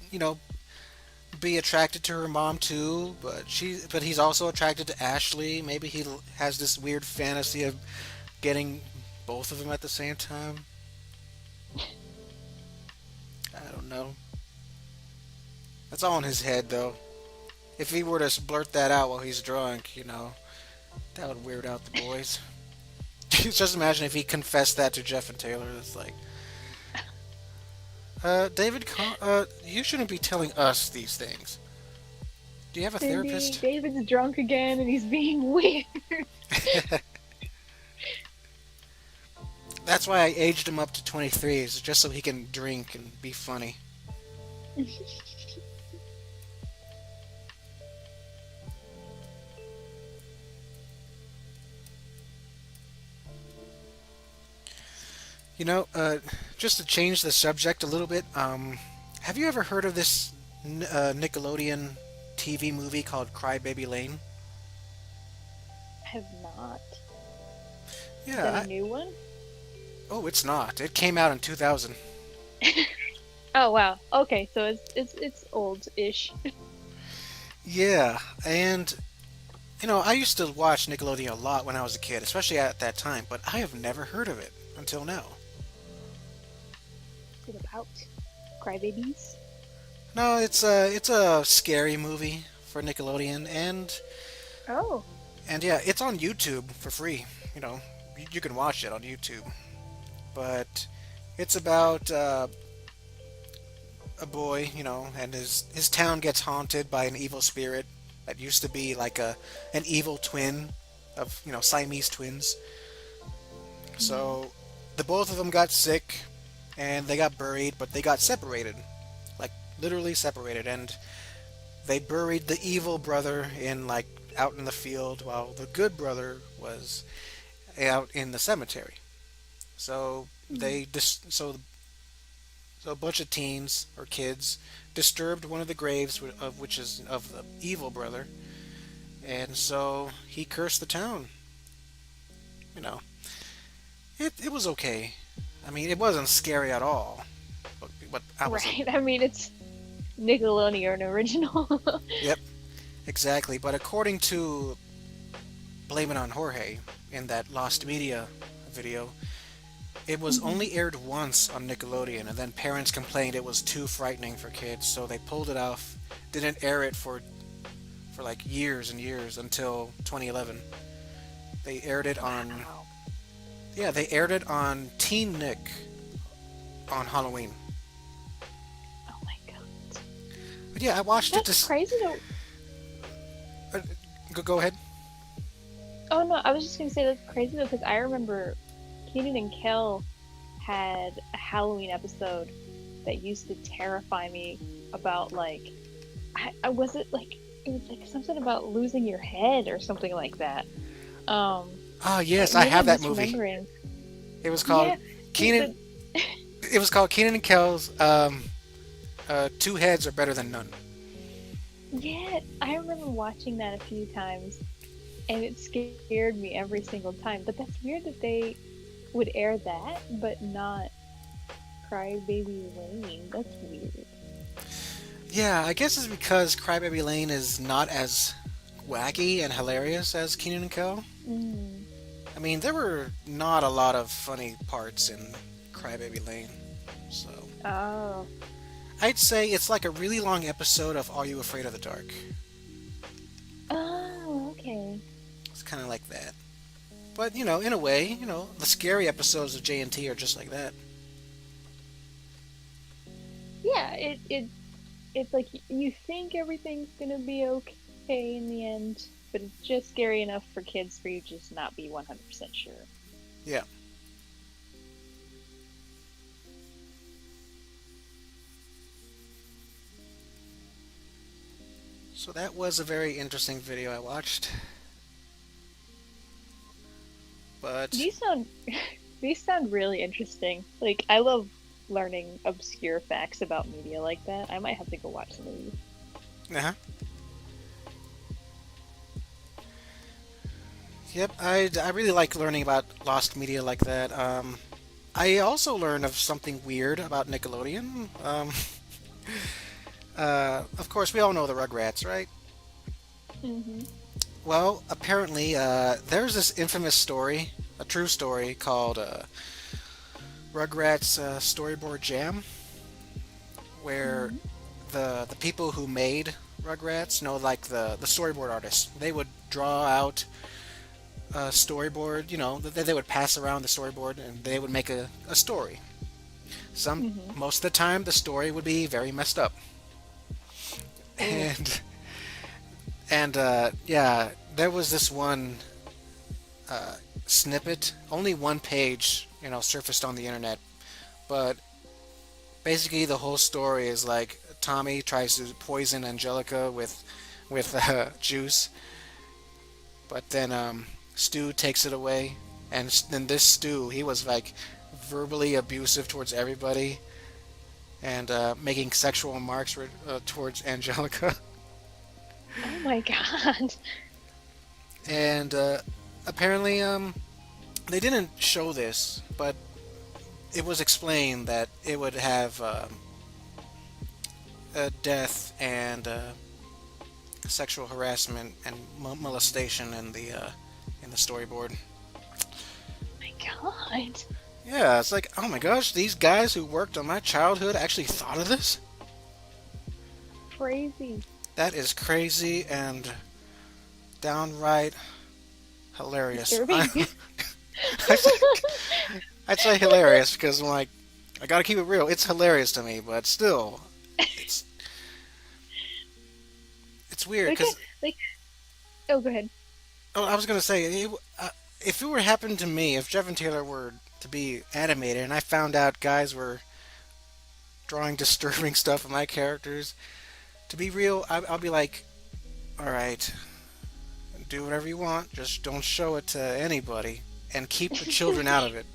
be attracted to her mom too, but he's also attracted to Ashley. Maybe he has this weird fantasy of getting both of them at the same time. I don't know. That's all in his head, though. If he were to blurt that out while he's drunk, that would weird out the boys. Just imagine if he confessed that to Jeff and Taylor. It's like, David, you shouldn't be telling us these things. Do you have a therapist? David's drunk again and he's being weird. That's why I aged him up to 23, is just so he can drink and be funny. You know, just to change the subject a little bit, have you ever heard of this Nickelodeon TV movie called Crybaby Lane? I have not. Is Yeah. that a new one? Oh, it's not. It came out in 2000. Oh wow. Okay, so it's old-ish. Yeah, and I used to watch Nickelodeon a lot when I was a kid, especially at that time, but I have never heard of it until now. What's it about? Crybabies? No, it's a scary movie for Nickelodeon, Oh. and yeah, it's on YouTube for free. You know, you can watch it on YouTube. But it's about a boy, and his town gets haunted by an evil spirit that used to be like an evil twin of Siamese twins. So the both of them got sick, and they got buried, but they got separated, like literally separated, and they buried the evil brother in like out in the field, while the good brother was out in the cemetery. So so a bunch of teens or kids disturbed one of the graves of which is of the evil brother, and so he cursed the town. You know, it was okay. I mean, it wasn't scary at all. But I was Right. I mean, it's Nickelodeon original. Yep, exactly. But according to Blame It on Jorge in that Lost Media video, it was only aired once on Nickelodeon, and then parents complained it was too frightening for kids, so they pulled it off. Didn't air it for like years and years until 2011. They aired it on Wow. Yeah, they aired it on Teen Nick on Halloween. Oh my god. But yeah, I watched it That's to crazy though. go ahead. Oh no, I was just gonna say that's crazy though, because I remember Keenan and Kel had a Halloween episode that used to terrify me about like I was it like it was like something about losing your head or something like that. Ah, yes, I Maybe have I'm that movie. misremembering. It was called Yeah, Keenan. It was called Keenan and Kel's. Two heads are better than none. Yeah, I remember watching that a few times, and it scared me every single time. But that's weird that they would air that, but not Crybaby Lane. That's weird. Yeah, I guess it's because Crybaby Lane is not as wacky and hilarious as Keenan and Kel. Mm. I mean, there were not a lot of funny parts in Crybaby Lane, so Oh. I'd say it's like a really long episode of Are You Afraid of the Dark? Oh, okay. It's kind of like that. But, in a way, the scary episodes of JNT are just like that. Yeah, it's like you think everything's gonna be okay in the end, but it's just scary enough for kids for you to just not be 100% sure. Yeah. So that was a very interesting video I watched. But These sound really interesting. Like I love learning obscure facts about media like that. I might have to go watch some of these. uh-huh. Yep, I really like learning about lost media like that. I also learned of something weird about Nickelodeon. Of course, we all know the Rugrats, right? Mm-hmm. Well, apparently, there's this infamous story, a true story, called Rugrats Storyboard Jam, where the people who made Rugrats, like the storyboard artists, they would draw out a storyboard, they would pass around the storyboard and they would make a story. Most of the time, the story would be very messed up. And yeah, there was this one snippet, only one page, surfaced on the internet, but basically the whole story is like Tommy tries to poison Angelica with juice, but then Stu takes it away, and then this Stu, he was like verbally abusive towards everybody and making sexual remarks towards Angelica. Oh my god. And apparently, they didn't show this, but it was explained that it would have death and sexual harassment and molestation in the storyboard. My god. Yeah, it's like, oh my gosh, these guys who worked on my childhood actually thought of this? Crazy. That is crazy and downright hilarious. Disturbing. I'd say hilarious because I'm like, I gotta keep it real. It's hilarious to me, but still, it's weird because. Oh, go ahead. Oh, I was gonna say, if it were happened to me, if Jeff and Taylor were to be animated, and I found out guys were drawing disturbing stuff of my characters, to be real, I'll be like, all right, do whatever you want, just don't show it to anybody, and keep the children out of it.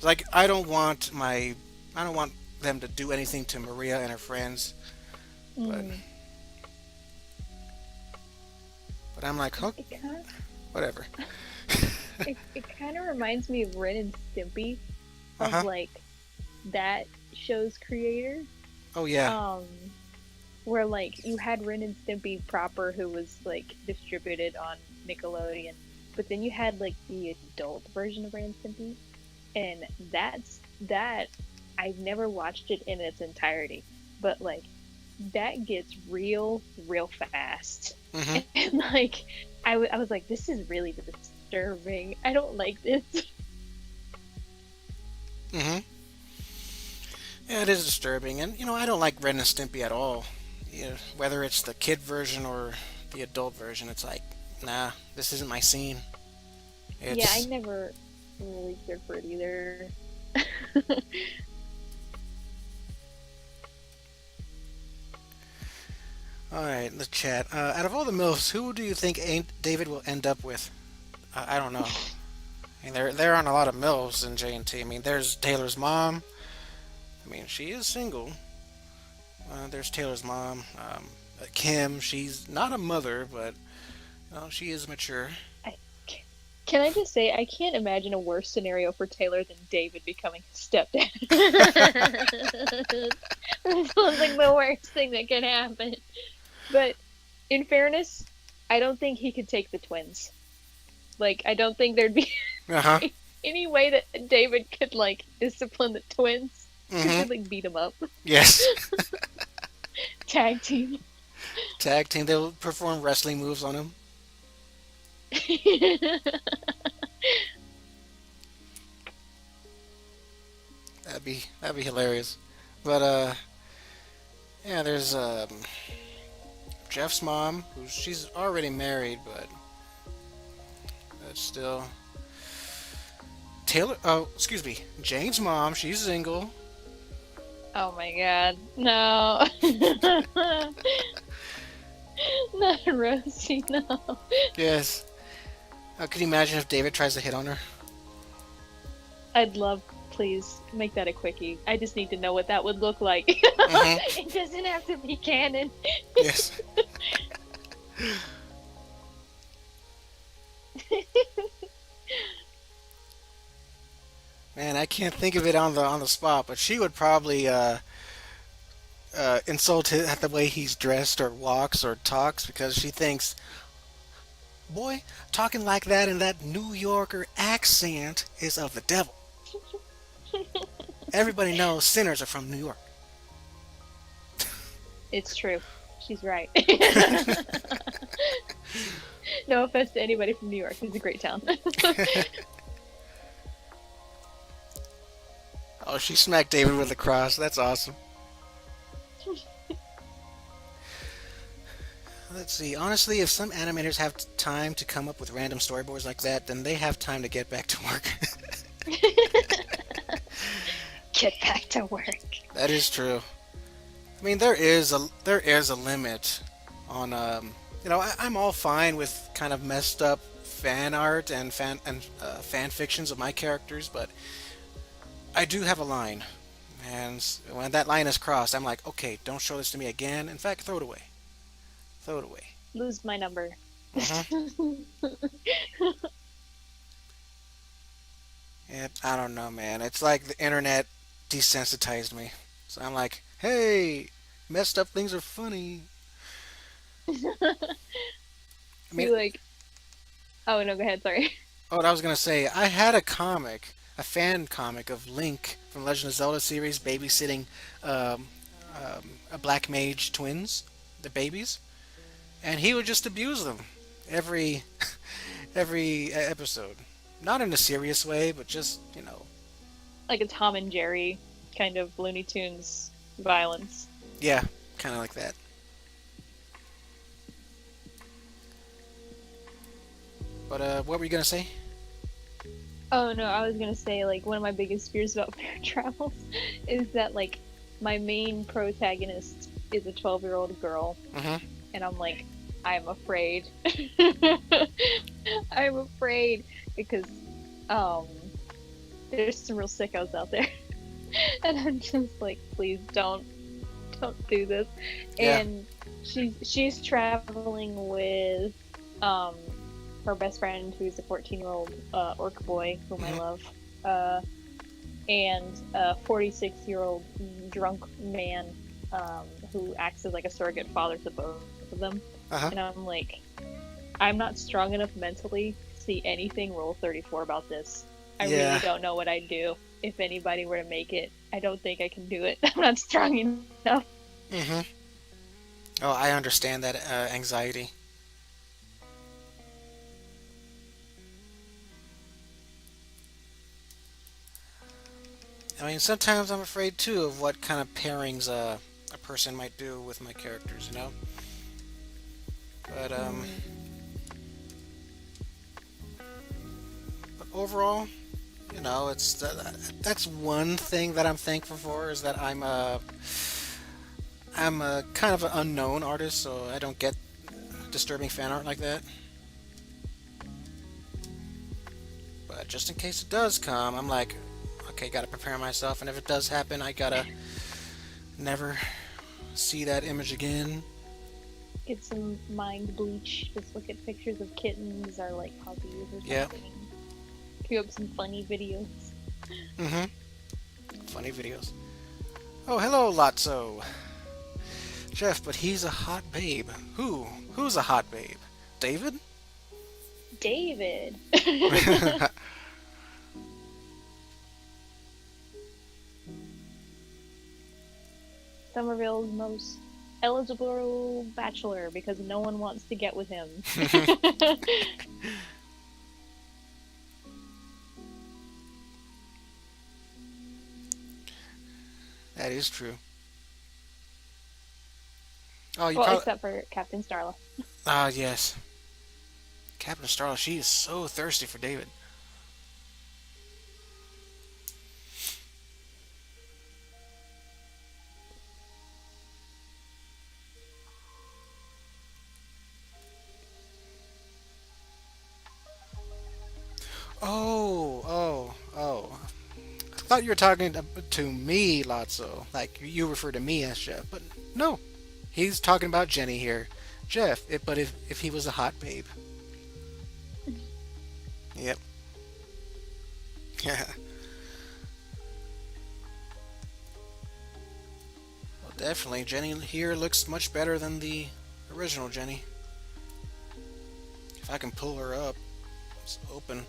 Like, I don't want them to do anything to Maria and her friends, but I'm like, huh? Whatever. It kind of reminds me of Ren and Stimpy, of like that show's creator. Oh yeah. Where like you had Ren and Stimpy proper, who was like distributed on Nickelodeon, but then you had like the adult version of Ren and Stimpy, and that I've never watched it in its entirety, but like that gets real fast. And like I was like, this is really disturbing. I don't like this. Yeah, it is disturbing, and I don't like Ren and Stimpy at all. Whether it's the kid version or the adult version, it's like, nah, this isn't my scene. Yeah, I never really cared for it either. Alright, let's chat. Out of all the MILFs, who do you think David will end up with? I don't know. I mean, there aren't a lot of MILFs in J&T. I mean, there's Taylor's mom. I mean, she is single. There's Taylor's mom. Kim, she's not a mother, but she is mature. Can I just say, I can't imagine a worse scenario for Taylor than David becoming his stepdad. That sounds like the worst thing that can happen. But in fairness, I don't think he could take the twins. Like, I don't think there'd be any way that David could, like, discipline the twins. He could, like, beat them up. Yes. Tag team. Tag team. They'll perform wrestling moves on him. That'd be hilarious. But yeah, there's Jeff's mom, she's already married, but still. Taylor, excuse me, Jane's mom, she's single. Oh my god, no. Not Rosie, no. Yes. Could you imagine if David tries to hit on her? I'd love, please, make that a quickie. I just need to know what that would look like. It doesn't have to be canon. Yes. Man, I can't think of it on the spot, but she would probably insult him at the way he's dressed or walks or talks, because she thinks, boy, talking like that in that New Yorker accent is of the devil. Everybody knows sinners are from New York. It's true. She's right. No offense to anybody from New York. It's a great town. Oh, she smacked David with a cross. That's awesome. Let's see. Honestly, if some animators have time to come up with random storyboards like that, then they have time to get back to work. Get back to work. That is true. I mean, there is a limit on I'm all fine with kind of messed up fan art and fan fictions of my characters, but I do have a line, and when that line is crossed, I'm like, okay, don't show this to me again. In fact, throw it away. Throw it away. Lose my number. Hmm. I don't know, man. It's like the internet desensitized me. So I'm like, hey, messed up things are funny. I mean, Be like, oh no, go ahead. Sorry. oh, what I was gonna say, I had a comic, a fan comic of Link from Legend of Zelda series babysitting um, a black mage twins, the babies, and he would just abuse them every every episode. Not in a serious way, but just Like a Tom and Jerry kind of Looney Tunes violence. yeah, kind of like that. But what were you gonna say? Oh no, I was gonna say like one of my biggest fears about fair travels is that like my main protagonist is a 12-year-old girl, Mm-hmm. and I'm like, I'm afraid. I'm afraid because um there's some real sickos out there. And I'm just like, please don't do this. Yeah. And she's traveling with um her best friend who's a 14-year-old orc boy whom I Mhm. love. And a 46-year-old drunk man who acts as like a surrogate father to both of them. Uh-huh. And I'm like, I'm not strong enough mentally to see anything Rule 34 about this. I Yeah. really don't know what I'd do if anybody were to make it. I don't think I can do it. I'm not strong enough. Mm-hmm. Oh, I understand that anxiety. I mean, sometimes I'm afraid too of what kind of pairings a person might do with my characters, you know. But but overall, that's one thing that I'm thankful for is that I'm a kind of an unknown artist, so I don't get disturbing fan art like that. But just in case it does come, I'm like, okay, gotta prepare myself, and if it does happen, I gotta never see that image again. Get some mind bleach. Just look at pictures of kittens or like puppies or something. Yeah. Queue up some funny videos. Mm-hmm. Funny videos. Oh, hello, Lotso. Jeff, but he's a hot babe. Who? Who's a hot babe? David? David. Somerville's most eligible bachelor because no one wants to get with him. That is true. Oh, you Well, probably. except for Captain Starla. Ah, yes. Captain Starla, she is so thirsty for David. Oh, oh, oh. I thought you were talking to me, Lotso. Like, you refer to me as Jeff. But no. He's talking about Jenny here. Jeff, but if he was a hot babe. Yep. Yeah. Well, definitely. Jenny here looks much better than the original Jenny. If I can pull her up. It's open.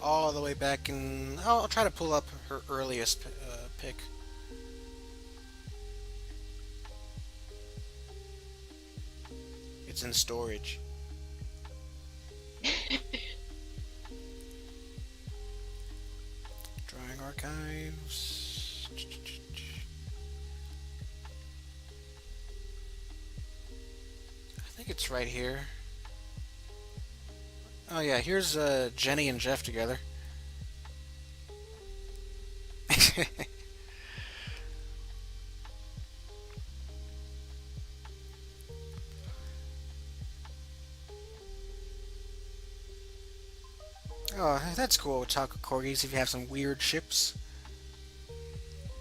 All the way back in... I'll try to pull up her earliest pick. It's in storage. Drawing archives. I think it's right here. Oh yeah, here's Jenny and Jeff together. Oh, that's cool with taco corgis if you have some weird ships.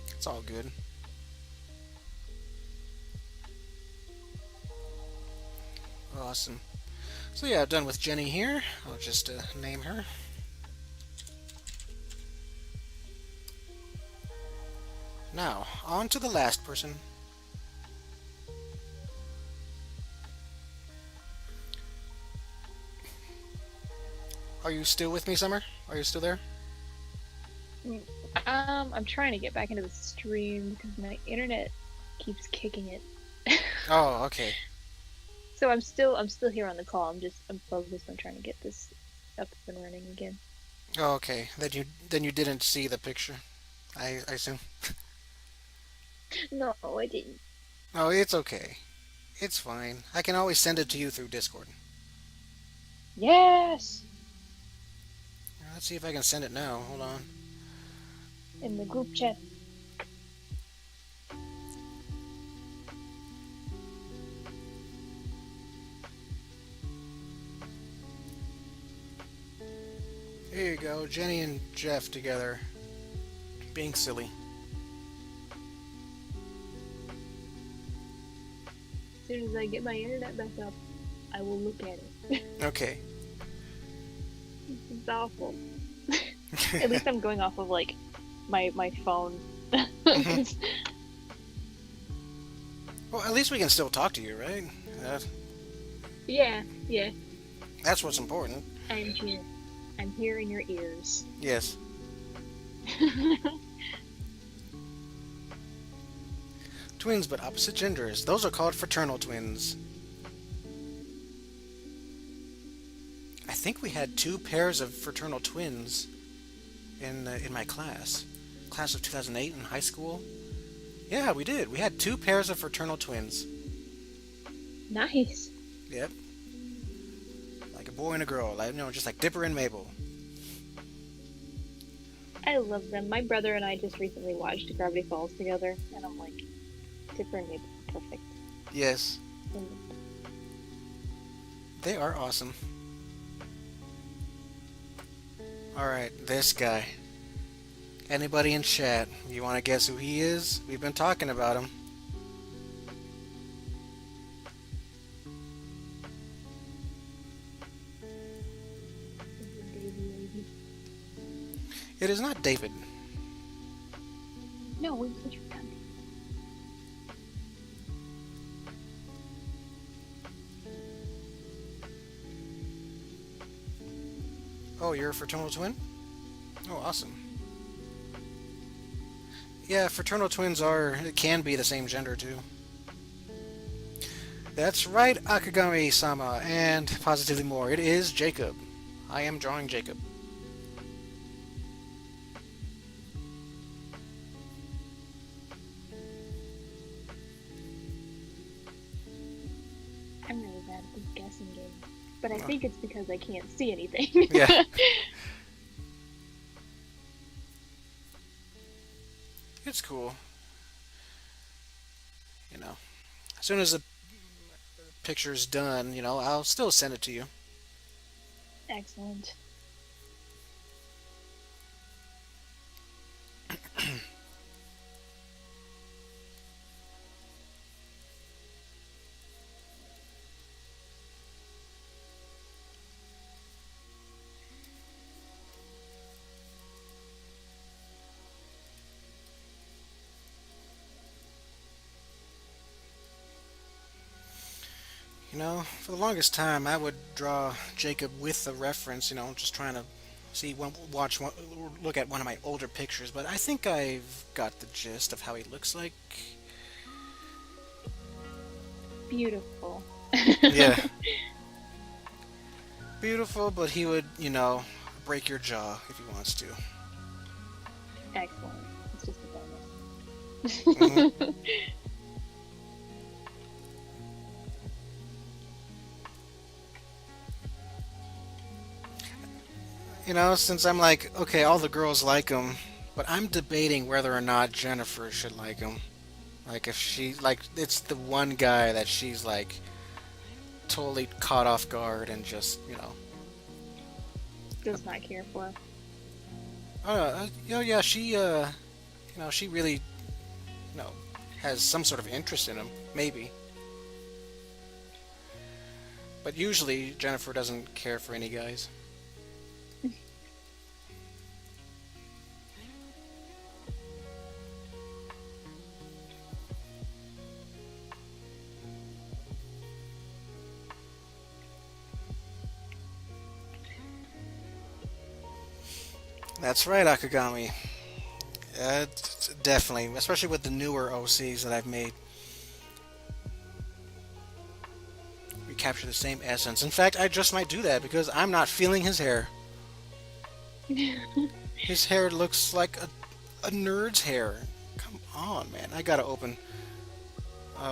It's all good. Awesome. So yeah, done with Jenny here. I'll just name her. Now, on to the last person. Are you still with me, Summer? Are you still there? I'm trying to get back into the stream because my internet keeps kicking it. Oh, okay. So I'm still here on the call. I'm focused on trying to get this up and running again. Oh, okay. Then you didn't see the picture, I assume. No, I didn't. Oh, it's okay. It's fine. I can always send it to you through Discord. Yes! Let's see if I can send it now. Hold on. In the group chat. Here you go. Jenny and Jeff together. Being silly. As soon as I get my internet back up, I will look at it. Okay. It's awful. At least I'm going off of like my phone. Mhm. Well, at least we can still talk to you, right? Yeah. That's what's important. I'm here. I'm here in your ears. Yes. Twins but opposite genders. Those are called fraternal twins. I think we had 2 pairs of fraternal twins in my class of 2008 in high school. Yeah, we did. We had 2 pairs of fraternal twins. Nice. Yep. Like a boy and a girl. Like, just like Dipper and Mabel. I love them. My brother and I just recently watched Gravity Falls together, and I'm like, Dipper and Mabel are perfect. Yes. And They are awesome. Alright, this guy. Anybody in chat, you want to guess who he is? We've been talking about him. It is not David. No, which one? Oh, you're a fraternal twin? Oh, awesome. Yeah, fraternal twins can be the same gender too. That's right, Akagami-sama, and positively more. It is Jacob. I am drawing Jacob. I'm really bad at this guessing game, but I think it's because I can't see anything. Yeah. It's cool. As soon as the picture's done, I'll still send it to you. Excellent. For the longest time, I would draw Jacob with the reference, just trying to look at one of my older pictures, but I think I've got the gist of how he looks like. Beautiful. Yeah. Beautiful, but he would, break your jaw if he wants to. Excellent. It's just a bonus. Mhm. Since I'm like, okay, all the girls like him, but I'm debating whether or not Jennifer should like him. Like, if it's the one guy that she's like totally caught off guard and just, Does not care for. Yeah, she really, you know, has some sort of interest in him, maybe. But usually Jennifer doesn't care for any guys. That's right, Akagami. Definitely, especially with the newer OCs that I've made. We capture the same essence. In fact, I just might do that because I'm not feeling his hair. His hair looks like a nerd's hair. Come on, man. I gotta open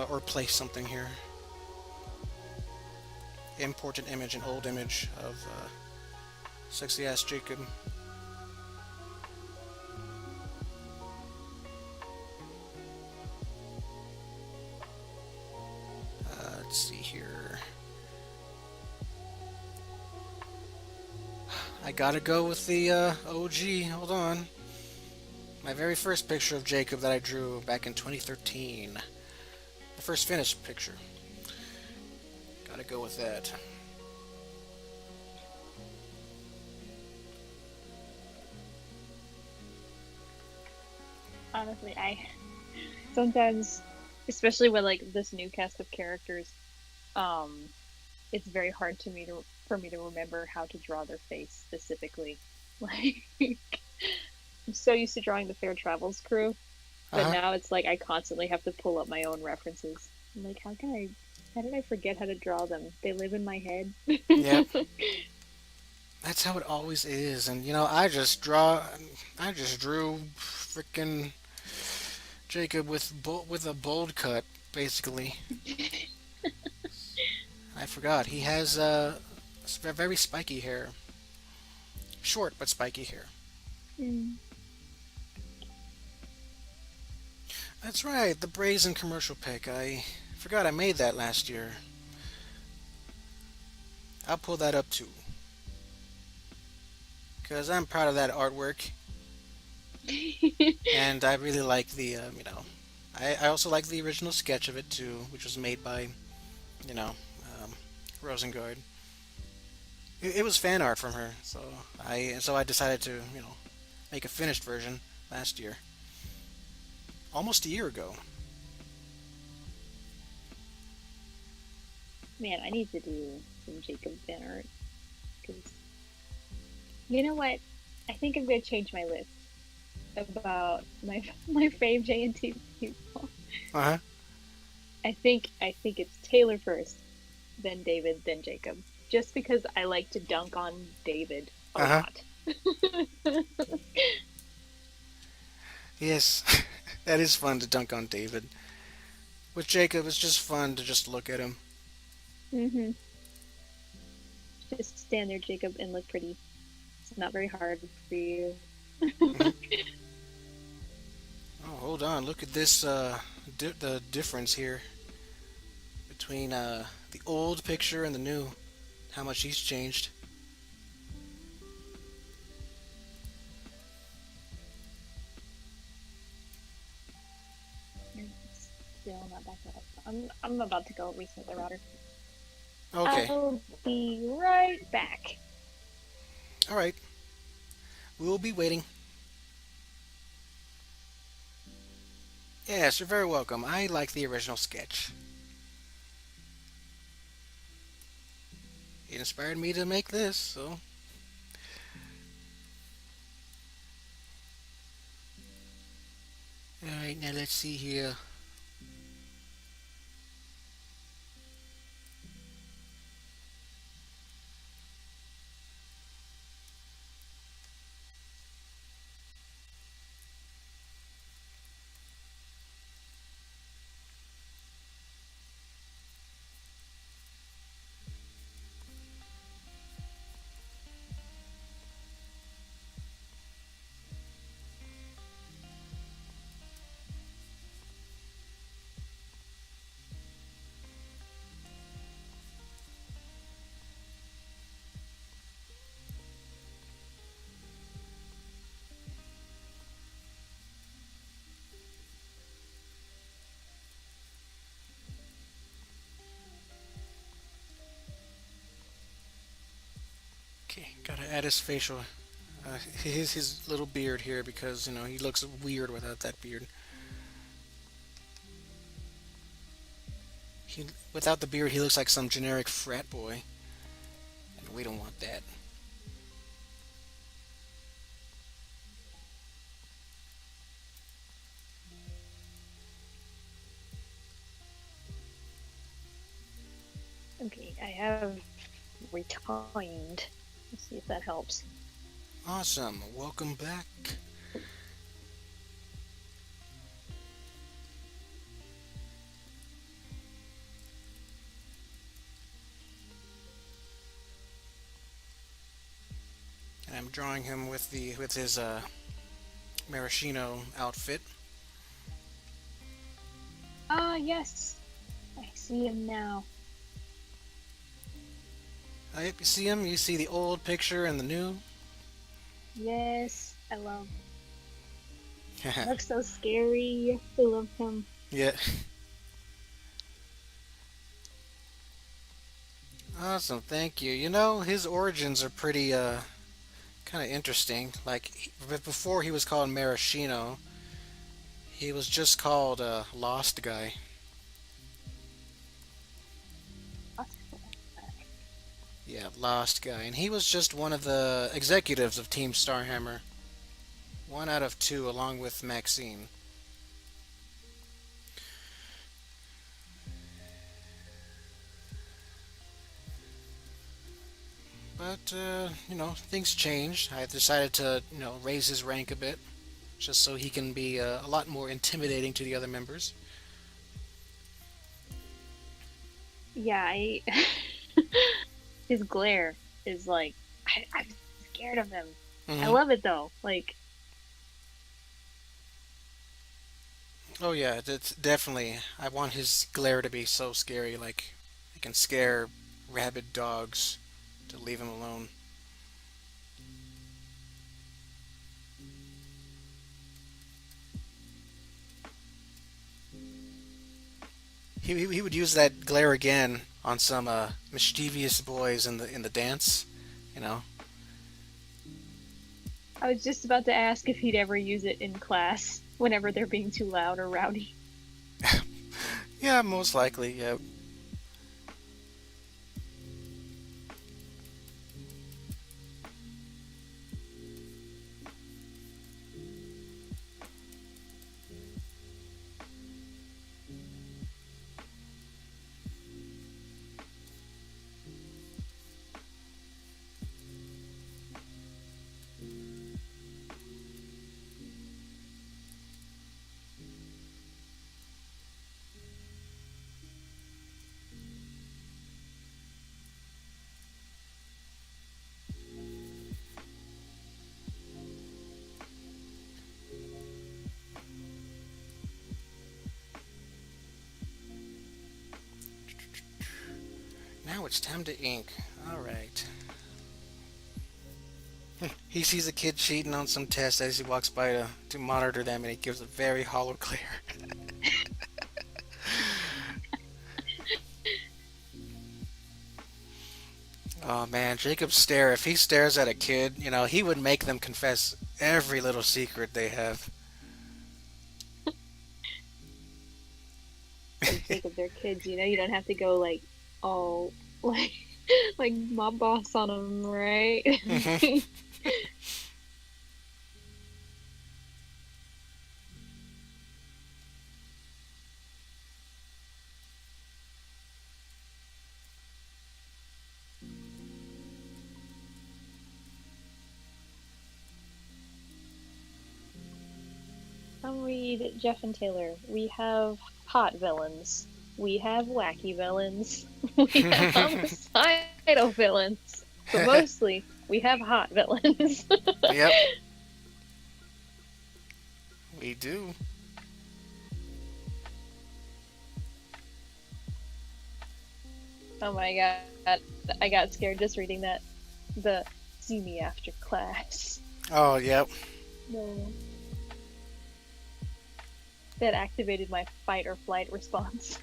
or place something here. Import an image, an old image of sexy ass Jacob. Let's see here. I gotta go with the OG. Hold on. My very first picture of Jacob that I drew back in 2013. The first finished picture. Gotta go with that. Honestly, I sometimes, especially with like this new cast of characters, um, it's very hard to me to for me to remember how to draw their face specifically. Like, I'm so used to drawing the Fair Travels crew, but Uh-huh. now it's like I constantly have to pull up my own references. I'm like, how did I forget how to draw them? They live in my head. Yep. That's how it always is. And I just drew freaking Jacob with with a bold cut, basically. I forgot. He has very spiky hair. Short but spiky hair. Mm. That's right, the brazen commercial pic. I forgot I made that last year. I'll pull that up too. Because I'm proud of that artwork. And I really like I also like the original sketch of it too, which was made by, you know, um, Rosengard. It was fan art from her, so I decided to, make a finished version last year. Almost a year ago. Man, I need to do some Jacob fan art because you know what? I think I'm gonna change my list about my fave JNT people. Uh-huh. I think it's Taylor first, then David, then Jacob. Just because I like to dunk on David a Uh-huh. lot. Yes. That is fun to dunk on David. With Jacob, it's just fun to just look at him. hmm Just stand there, Jacob, and look pretty. It's not very hard for you. Mhm. Oh, hold on. Look at this, the difference here between the old picture and the new. How much he's changed. It's still not back up. I'm about to go reset the router. Okay. I'll be right back. All right. We will be waiting. Yes, you're very welcome. I like the original sketch. It inspired me to make this, so. Alright, now let's see here. Okay, gotta add his facial, his little beard here because he looks weird without that beard. He Without the beard, he looks like some generic frat boy, and we don't want that. Okay, I have retimed. Let's see if that helps. Awesome. Welcome back. And I'm drawing him with his maraschino outfit. Ah, yes. I see him now. Yep, you see him? You see the old picture and the new? Yes, I love. Looks so scary. I love him. Yeah. Awesome, thank you. His origins are pretty kind of interesting. Like before he was called Maraschino, he was just called Lost Guy. Yeah, Lost Guy. And he was just one of the executives of Team Starhammer. One out of two, along with Maxine. But, things changed. I decided to, raise his rank a bit. Just so he can be a lot more intimidating to the other members. Yeah, his glare is like, I'm scared of him. I love it though. Like, oh yeah, it's definitely. I want his glare to be so scary, like it can scare rabid dogs to leave him alone. He would use that glare again on some mischievous boys in the dance, you know. I was just about to ask if he'd ever use it in class whenever they're being too loud or rowdy. Yeah, most likely. Yeah. Now it's time to ink. Alright. He sees a kid cheating on some test as he walks by to monitor them, and he gives a very hollow glare. Oh man, Jacob's stare. If he stares at a kid, he would make them confess every little secret they have. Jacob, they're kids, you don't have to go like, oh, like mob boss on them, right? I'll read Jeff and Taylor. We have hot villains. We have wacky villains. We have homicidal villains. But mostly, we have hot villains. Yep. We do. Oh my god. I got scared just reading that. The see me after class. Oh, yep. No. That activated my fight or flight response.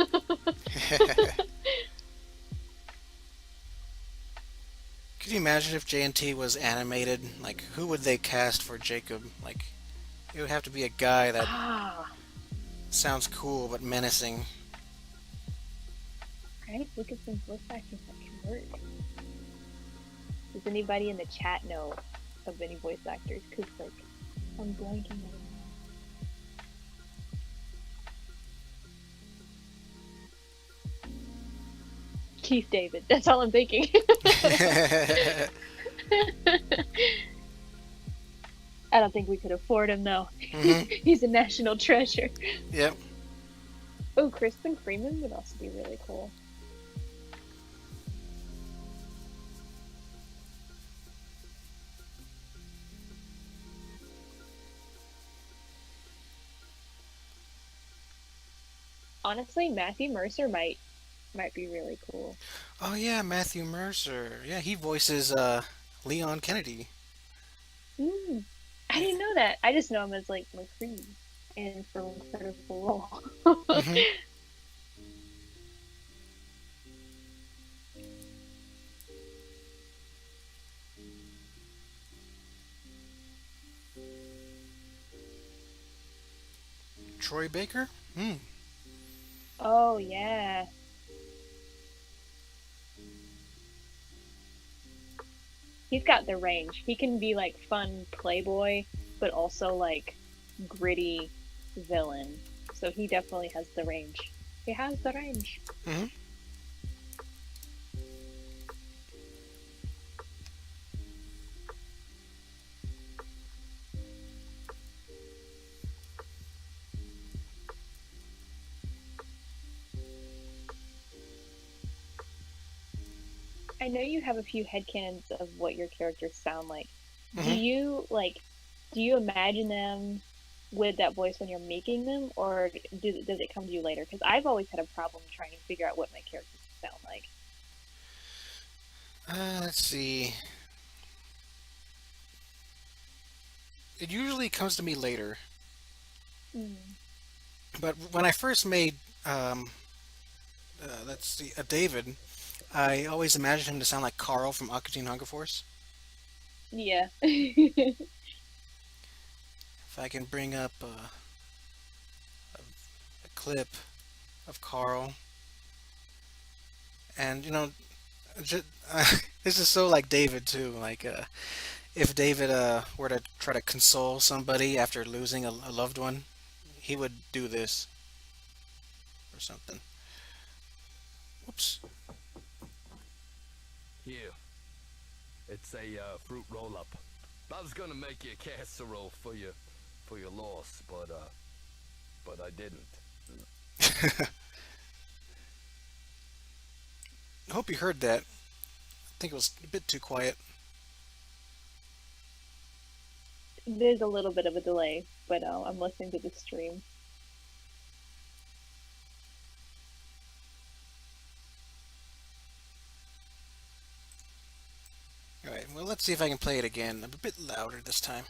Could you imagine if JNT was animated? Like, who would they cast for Jacob? Like, it would have to be a guy that Ah, sounds cool but menacing. right. Look at some voice actors that can work. Does anybody in the chat know of any voice actors? Cause like, I'm blanking on them. Keith David. That's all I'm thinking. I don't think we could afford him though. He's a national treasure. Yep. Oh, Kristen Freeman would also be really cool. Honestly, Matthew Mercer might be really cool. Oh yeah, Matthew Mercer. Yeah, he voices Leon Kennedy. Mm, I didn't know that. I just know him as like McCree and from Incredible Role. Hmm. Troy Baker. Hmm. Oh yeah. He's got the range. He can be like fun playboy, but also like gritty villain. So he definitely has the range. He has the range. Hmm. I know you have a few headcanons of what your characters sound like. Do Hmm. you like do you imagine them with that voice when you're making them or does it come to you later? Because I've always had a problem trying to figure out what my characters sound like. Let's see. It usually comes to me later, Mm. but when I first made, let's see, a David, I always imagined him to sound like Carl from Aqua Teen Hunger Force. Yeah. If I can bring up a clip of Carl, and just, this is so like David too. Like, if David were to try to console somebody after losing a loved one, he would do this or something. Whoops. Here. It's a fruit roll-up. I was gonna make you a casserole for your loss, but I didn't. I hope you heard that. I think it was a bit too quiet. There's a little bit of a delay, but I'm listening to the stream. Alright, well, let's see if I can play it again. A bit louder this time.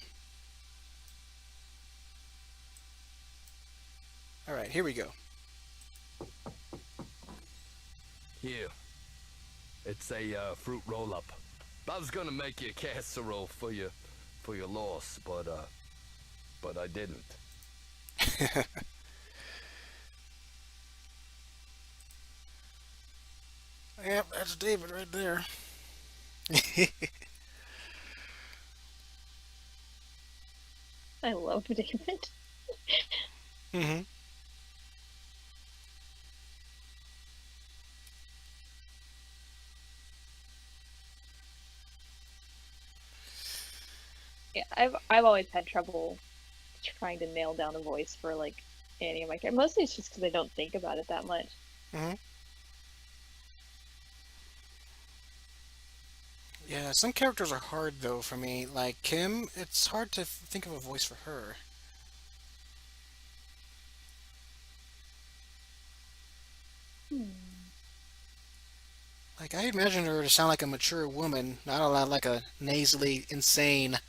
Alright, here we go. Here. It's a fruit roll-up. I was gonna make you a casserole for your loss, but I didn't. Yep, that's David right there. I love David. Hmm. Yeah, I've always had trouble trying to nail down a voice for like any of my characters. Mostly it's just because I don't think about it that much. Hmm. Yeah, some characters are hard though for me. Like Kim, it's hard to think of a voice for her. Hmm. Like I imagine her to sound like a mature woman, not a lot like a nasally, insane,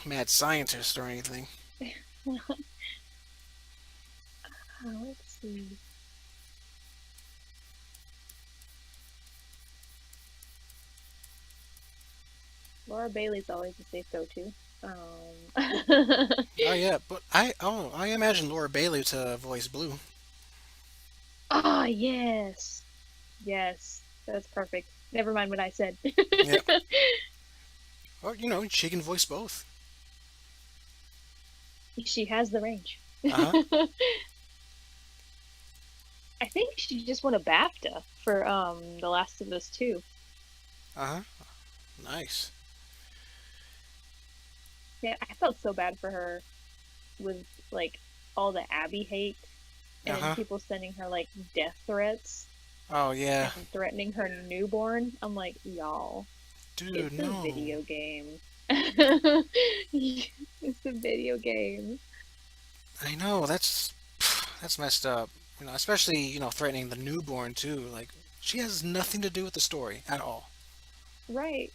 mad scientist or anything. Let's see. Laura Bailey's always a safe go-to. Um, Oh yeah, but I imagine Laura Bailey to voice Blue. ah, yes, yes, that's perfect. Never mind what I said. Yep. Or she can voice both. She has the range. Uh huh. I think she just won a BAFTA for The Last of Us too. Uh huh. Nice. Yeah, I felt so bad for her with like all the Abby hate Uh and then huh. people sending her like death threats Oh yeah, and threatening her newborn. I'm like, y'all, dude, it's a no. video game. It's a video game. I know that's messed up. Especially threatening the newborn too. Like she has nothing to do with the story at all. Right.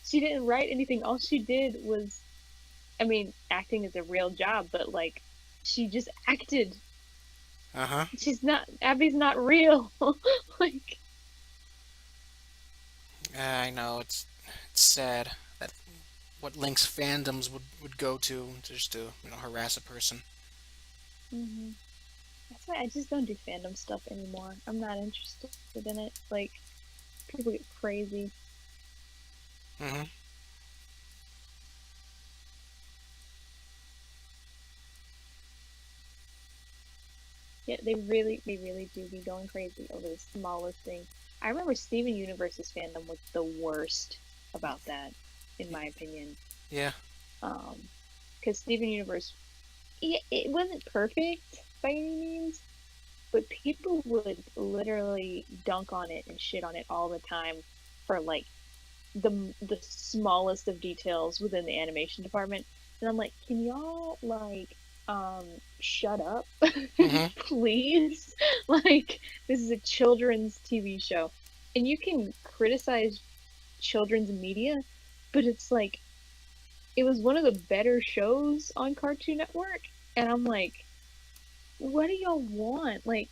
She didn't write anything. All she did was, I mean, acting is a real job, but like, she just acted. Uh huh. Abby's not real. Like, I know it's sad that what links fandoms would go to just to harass a person. hmm that's why I just don't do fandom stuff anymore. I'm not interested in it. Like, people get crazy. Hmm. Yeah, they really do be going crazy over the smallest thing. I remember Steven Universe's fandom was the worst about that, in my opinion. Yeah. Um, because Steven Universe, it wasn't perfect by any means, but people would literally dunk on it and shit on it all the time for like the smallest of details within the animation department. And I'm like, can y'all like shut up? Hmm. Please? Like, this is a children's TV show. And you can criticize children's media, but it's like it was one of the better shows on Cartoon Network. And I'm like, what do y'all want? Like,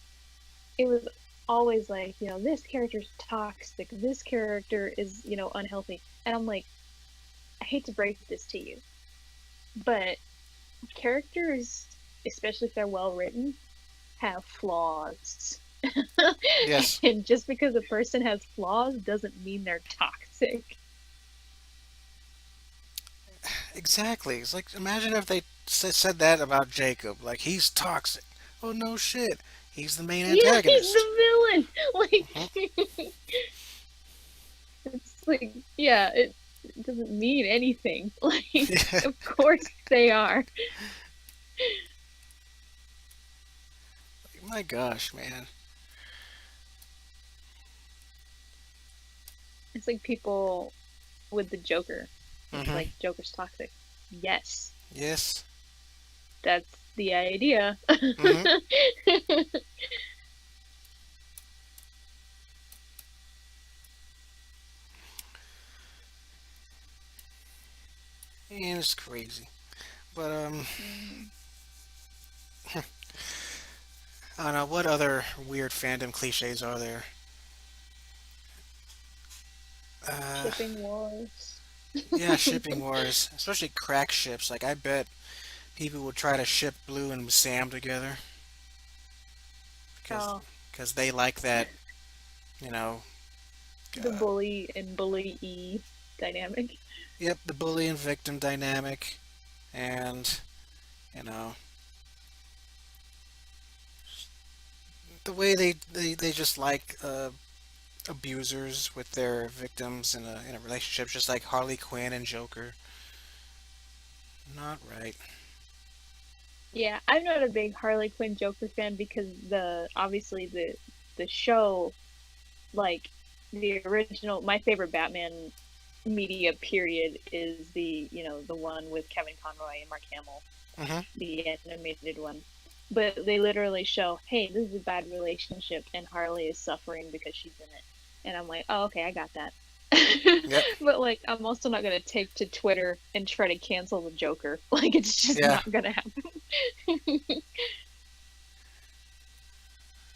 it was always like, this character's toxic, this character is, unhealthy. And I'm like, I hate to break this to you, but characters, especially if they're well written, have flaws. Yes. And just because a person has flaws doesn't mean they're toxic. Exactly. It's like imagine if they said that about Jacob. Like he's toxic. Oh no shit. He's the main Yeah, he's antagonist. the villain. Mhm. Like, it's like, yeah, it doesn't mean anything. Like, Yeah. of course they are. My gosh, man. It's like people with the Joker. It's Hmm. like Joker's toxic. Yes, Yes. that's the idea. Hmm. And it's crazy. But I don't know what other weird fandom cliches are there. Uh, Shipping wars. yeah, shipping wars, especially crack ships. Like I bet people would try to ship Blue and Sam together because Oh, they like that, you know. the Uh, bully and bully dynamic. yep, the bully and victim dynamic, and you know the way they just like abusers with their victims in a relationship, just like Harley Quinn and Joker. Not right. Yeah, I'm not a big Harley Quinn Joker fan because obviously the show, like, the original, my favorite Batman media period is the one with Kevin Conroy and Mark Hamill, Hmm. the animated one. But they literally show, hey, this is a bad relationship and Harley is suffering because she's in it. And I'm like, oh, okay, I got that. Yep. But like, I'm also not gonna take to Twitter and try to cancel the Joker. Like, it's just Yeah. not gonna happen.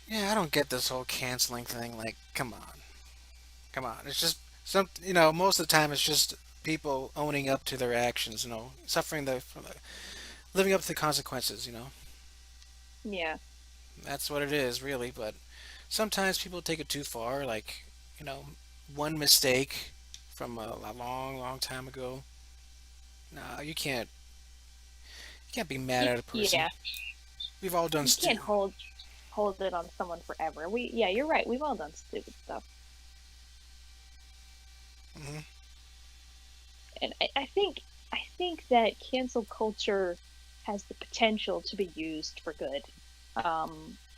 Yeah, I don't get this whole canceling thing. Like, come on, come on. It's just most of the time it's just people owning up to their actions, suffering living up to the consequences, Yeah. That's what it is, really. But sometimes people take it too far, like, you know, one mistake from a long, long time ago. No, you can't be mad at a person. Yeah. We've all done You can't stu. hold it on someone forever. Yeah, you're right. We've all done stupid stuff. Hmm. And I think that cancel culture has the potential to be used for good.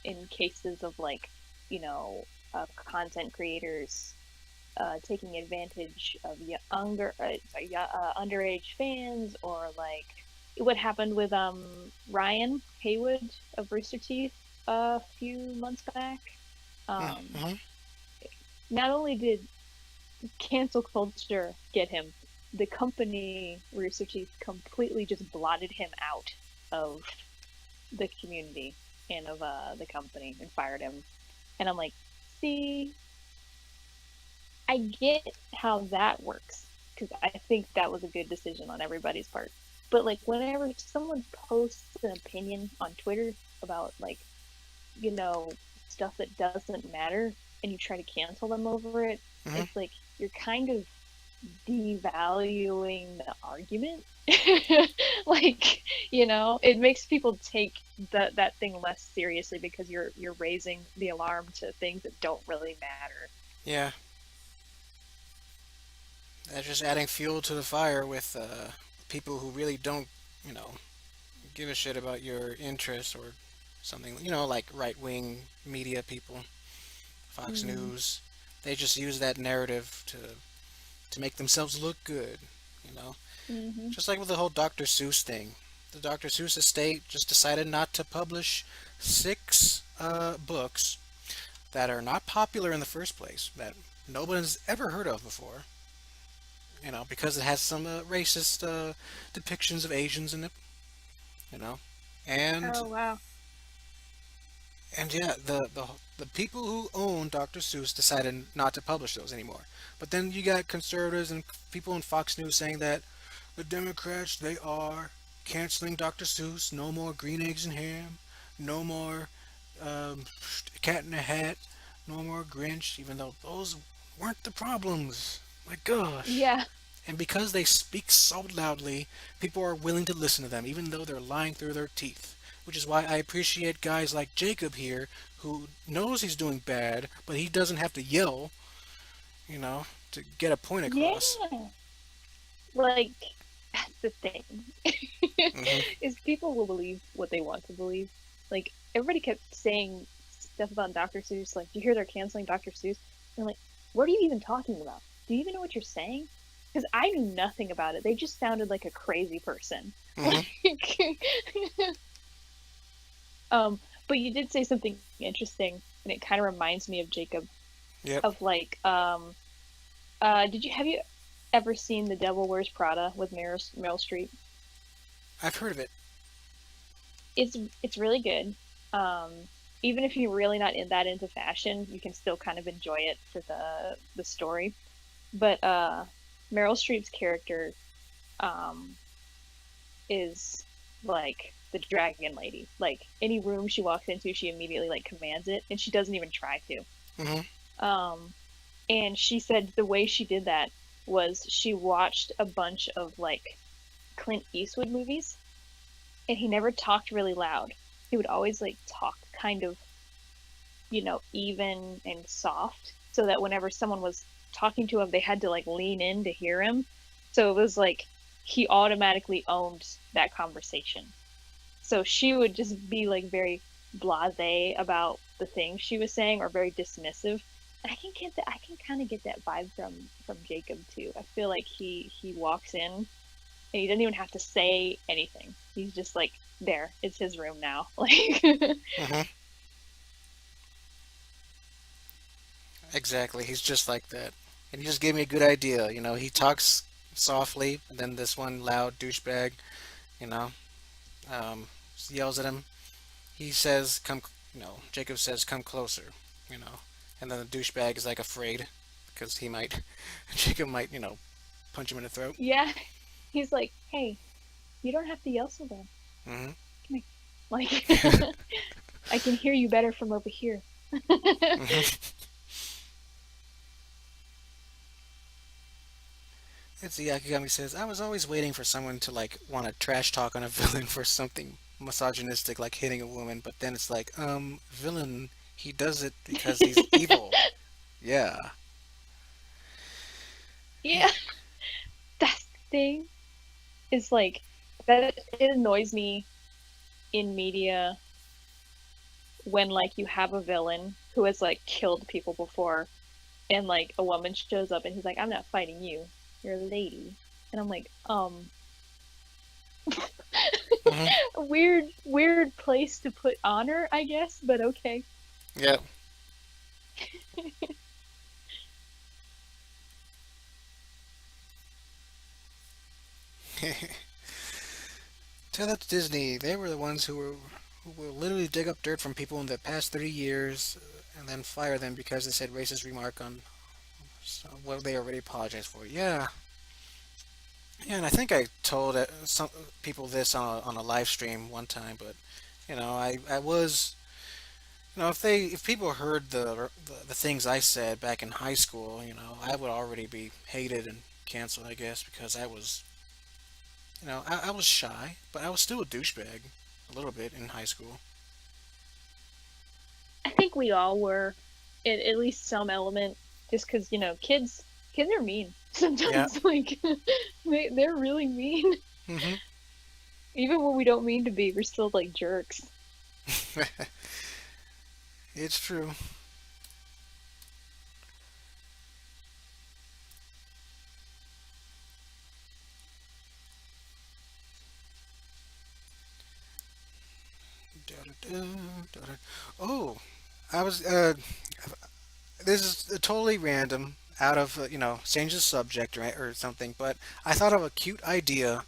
In cases of like, content creators taking advantage of underage fans, or like what happened with Ryan Haywood of Rooster Teeth a few months back. Um, Hmm. Not only did cancel culture get him, the company Rooster Teeth completely just blotted him out of the community and of the company and fired him. And I'm like, see, I get how that works because I think that was a good decision on everybody's part. But like, whenever someone posts an opinion on Twitter about like, you know, stuff that doesn't matter, and you try to cancel them over it, Hmm. it's like you're kind of devaluing the argument. Like, it makes people take that thing less seriously because you're raising the alarm to things that don't really matter. Yeah, that's just adding fuel to the fire with people who really don't, you know, give a shit about your interests or something. Like right wing media people, Fox Mm, News. They just use that narrative to make themselves look good. You know, hmm. just like with the whole Dr. Seuss thing. The Dr. Seuss estate just decided not to publish six books that are not popular in the first place, that nobody's ever heard of before. Because it has some racist depictions of Asians in it. You know, and Oh wow. yeah, the people who own Dr. Seuss decided not to publish those anymore. But then you got conservatives and people in Fox News saying that the Democrats, they are canceling Dr. Seuss. No more green eggs and ham. No more um, Cat in a Hat. No more Grinch. Even though those weren't the problems. My gosh. Yeah. And because they speak so loudly, people are willing to listen to them, even though they're lying through their teeth. Which is why I appreciate guys like Jacob here, who knows he's doing bad, but he doesn't have to yell, to get a point across. Yeah. Like, that's the thing. Hmm. Is people will believe what they want to believe. Like, everybody kept saying stuff about Dr. Seuss, like, do you hear they're canceling Dr. Seuss? And I'm like, what are you even talking about? Do you even know what you're saying? Because I knew nothing about it. They just sounded like a crazy person. Hmm. Like, um, but you did say something interesting, and it kind of reminds me of Jacob, Yep. of like, have you ever seen The Devil Wears Prada with Meryl Streep? I've heard of it. It's really good. Um, Even if you're really not that into fashion, you can still kind of enjoy it for the story. But Meryl Streep's character um, is like the dragon lady. Like any room she walks into, she immediately like commands it, and she doesn't even try to. Hmm. Um, and she said the way she did that was she watched a bunch of like Clint Eastwood movies, and he never talked really loud. He would always like talk kind of, even and soft, so that whenever someone was talking to him, they had to like lean in to hear him. So it was like he automatically owned that conversation. So she would just be like very blasé about the things she was saying, or very dismissive. And I can get that. I can kind of get that vibe from Jacob too. I feel like he walks in and he doesn't even have to say anything. He's just like, there, it's his room now. Like, Hmm. Exactly. He's just like that. And he just gave me a good idea. He talks softly, and then this one loud douchebag, you know, um, yells at him. He says, "Come," Jacob says, "Come closer," you know, and then the douchebag is like afraid because he might, Jacob might, punch him in the throat. Yeah, he's like, "Hey, you don't have to yell so loud. Hmm. Come here." Like, I can hear you better from over here. Hmm. It's the Akigami says, I was always waiting for someone to like want to trash talk on a villain for something misogynistic like hitting a woman, but then it's like, villain, he does it because he's evil. Yeah. Yeah, that's the thing. Is like that it annoys me in media when like you have a villain who has like killed people before and like a woman shows up and he's like, I'm not fighting you, you're a lady. And I'm like, Hmm. weird place to put honor, I guess, but okay. Yeah. Tell that to Disney. They were the ones who will literally dig up dirt from people in the past 30 years and then fire them because they said racist remark on what they already apologized for. Yeah. Yeah, and I think I told some people this on a live stream one time, but I was, if people heard the things I said back in high school, I would already be hated and canceled, I guess, because I was shy, but I was still a douchebag a little bit in high school. I think we all were, in at least some element, just because kids are mean Yeah. sometimes. Like they're really mean. Hmm. Even when we don't mean to be, we're still like jerks. It's true. Da-da-da, da-da. Oh, I was. This is totally random, out of change the subject or something. But I thought of a cute idea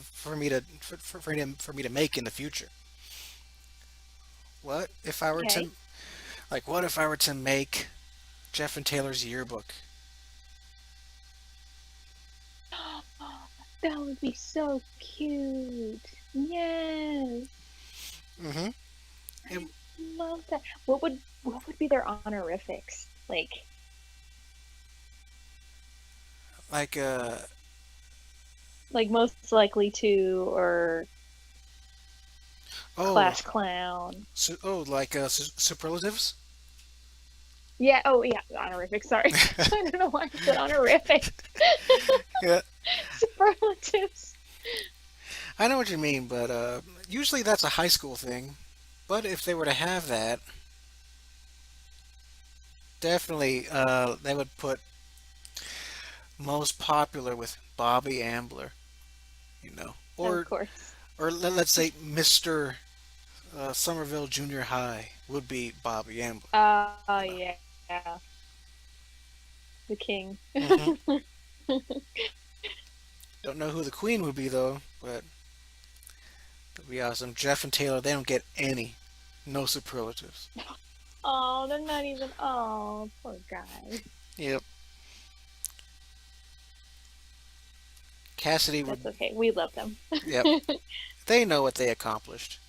for me to for me to make in the future. What if I were Okay. to like? What if I were to make Jeff and Taylor's yearbook? That would be so cute. Yes. Hmm. I love that. What would be their honorifics? Like Like most likely to, or oh class clown. like superlatives. Yeah, oh yeah, honorific, sorry. I don't know why I said honorific. Yeah, Superlatives. I know what you mean, but usually that's a high school thing. But if they were to have that, definitely they would put most popular with Bobby Ambler, Of or course. let's say Mr. Somerville Junior High would be Bobby Ambler. Yeah. Yeah. The king. Hmm. Don't know who the queen would be though, but that'd be awesome. Jeff and Taylor, they don't get any, no superlatives. Oh, they're not even. Oh, poor guy. Yep. Cassidy would. That's okay. We love them. Yep. They know what they accomplished.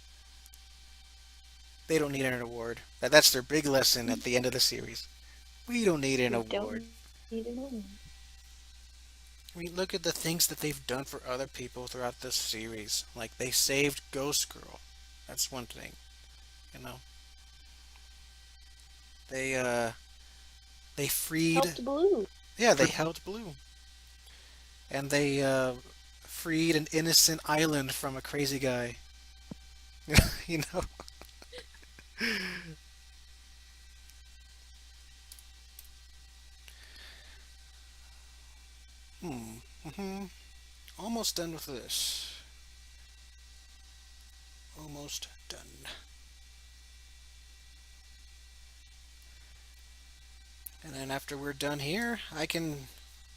They don't need an award. That's their big lesson at the end of the series. We don't need an We award. don't need an award. I mean, look at the things that they've done for other people throughout this series. Like they saved Ghost Girl. That's one thing. You know. They they freed. Helped Blue. Yeah, they helped Blue, and they freed an innocent island from a crazy guy. you know. Hmm. Hmm. Almost done with this. Almost done. And then after we're done here, I can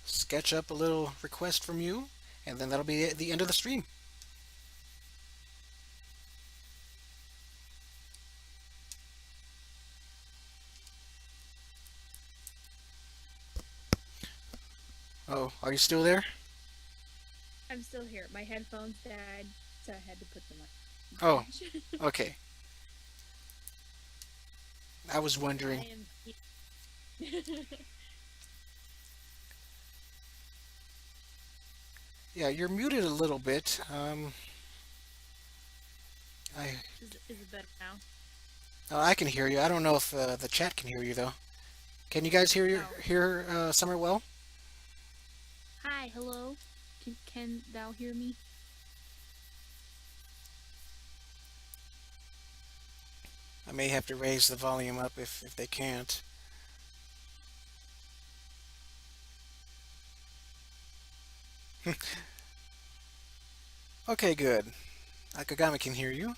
sketch up a little request from you, and then that'll be the end of the stream. Oh, are you still there? I'm still here. My headphones died, so I had to put them on Oh, charge. okay. I was But I wondering. am. Yeah, you're muted a little bit. I Is it better now? I can hear you. I don't know if the chat can hear you though. Can you guys Oh. hear Summer well? Hi, hello. Can thou hear me? I may have to raise the volume up if they can't. Okay, good. Akagami can hear you.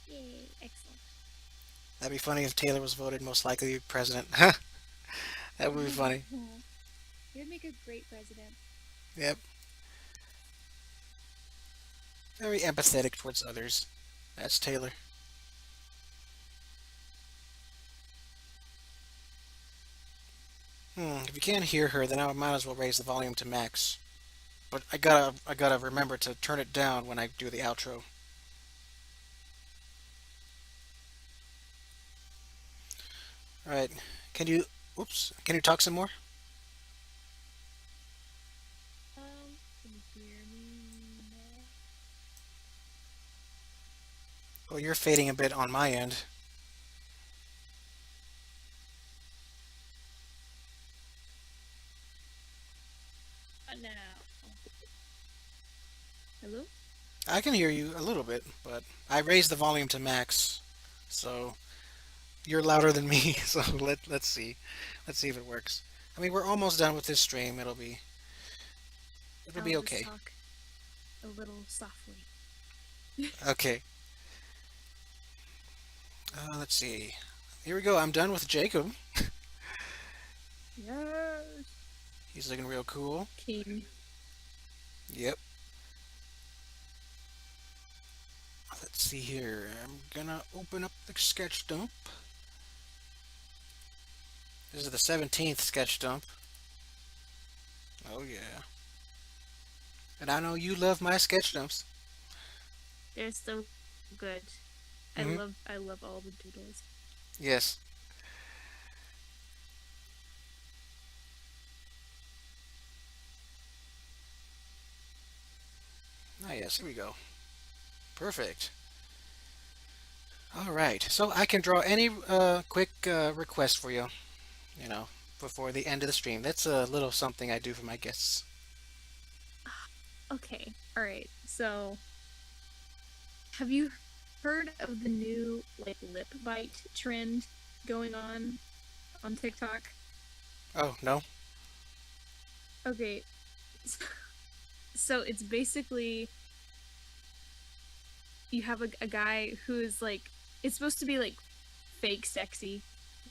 Yay, excellent. That'd be funny if Taylor was voted most likely president. That would be funny. He would make a great president. Yep. Very empathetic towards others. That's Taylor. If you can't hear her, then I might as well raise the volume to max. But I gotta remember to turn it down when I do the outro. All right. Can you? Oops. Can you talk some more? Can you hear me now? Well, you're fading a bit on my end. Now. Hello? I can hear you a little bit, but I raised the volume to max, so you're louder than me. So let's see if it works. I mean, we're almost done with this stream. It'll I'll be just okay. talk a little softly. Okay. Let's see. Here we go. I'm done with Jacob. Yes. He's looking real cool. King. Yep. Let's see here. I'm gonna open up the sketch dump. This is the 17th sketch dump. Oh yeah. And I know you love my sketch dumps. They're so good. Hmm. I love all the doodles. Yes. Ah yes, here we go. Perfect. All right. So I can draw any quick request for you, you know, before the end of the stream. That's a little something I do for my guests. Okay. All right. So, have you heard of the new like lip bite trend going on TikTok? Oh, no? Okay. So it's basically you have a guy who's like it's supposed to be like fake sexy,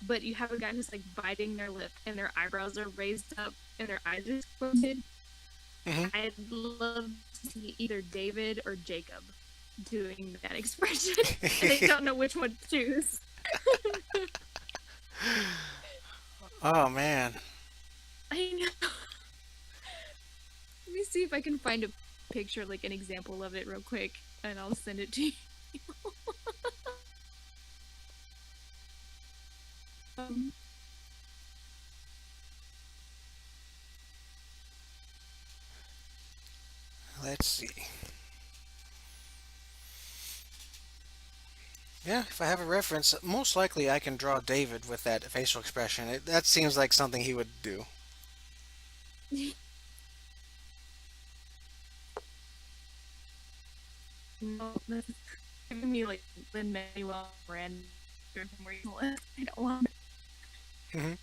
but you have a guy who's like biting their lip and their eyebrows are raised up and their eyes are squinted. Hmm. I'd love to see either David or Jacob doing that expression, and they don't know which one to choose. Oh, man. I know. Let me see if I can find a picture, like an example of it, real quick, and I'll send it to you. um, Let's see. Yeah, if I have a reference, most likely I can draw David with that facial expression. That seems like something he would do. no, that's giving me like Lin Manuel Miranda from recently. I don't want. Hmm.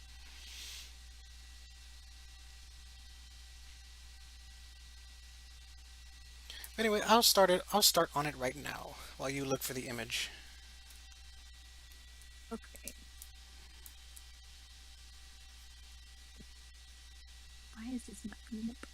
Anyway, I'll start it. I'll start on it right now while you look for the image. Okay. Why is this not coming up?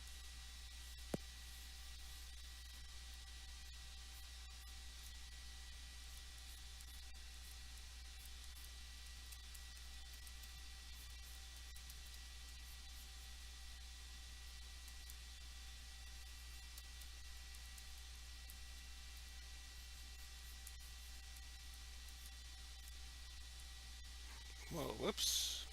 Oops.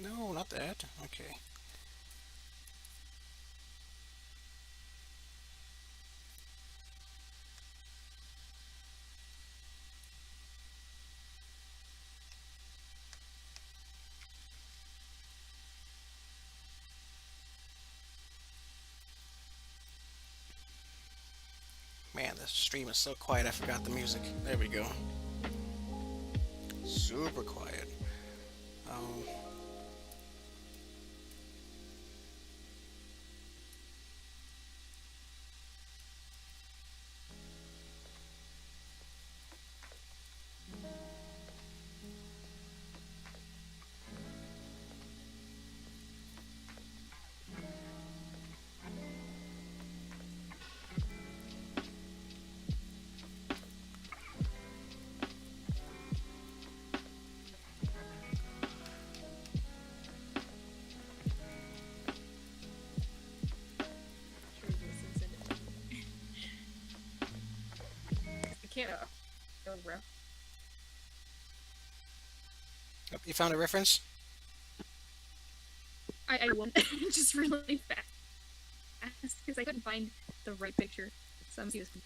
No, not that. Okay. Man, the stream is so quiet I forgot the music. There we go. Super quiet. Um, Sure, Jason sent it to me. I can't. Go, bro. Yep, you found a reference? I won't. Just really fast because I couldn't find the right picture. So I'm using.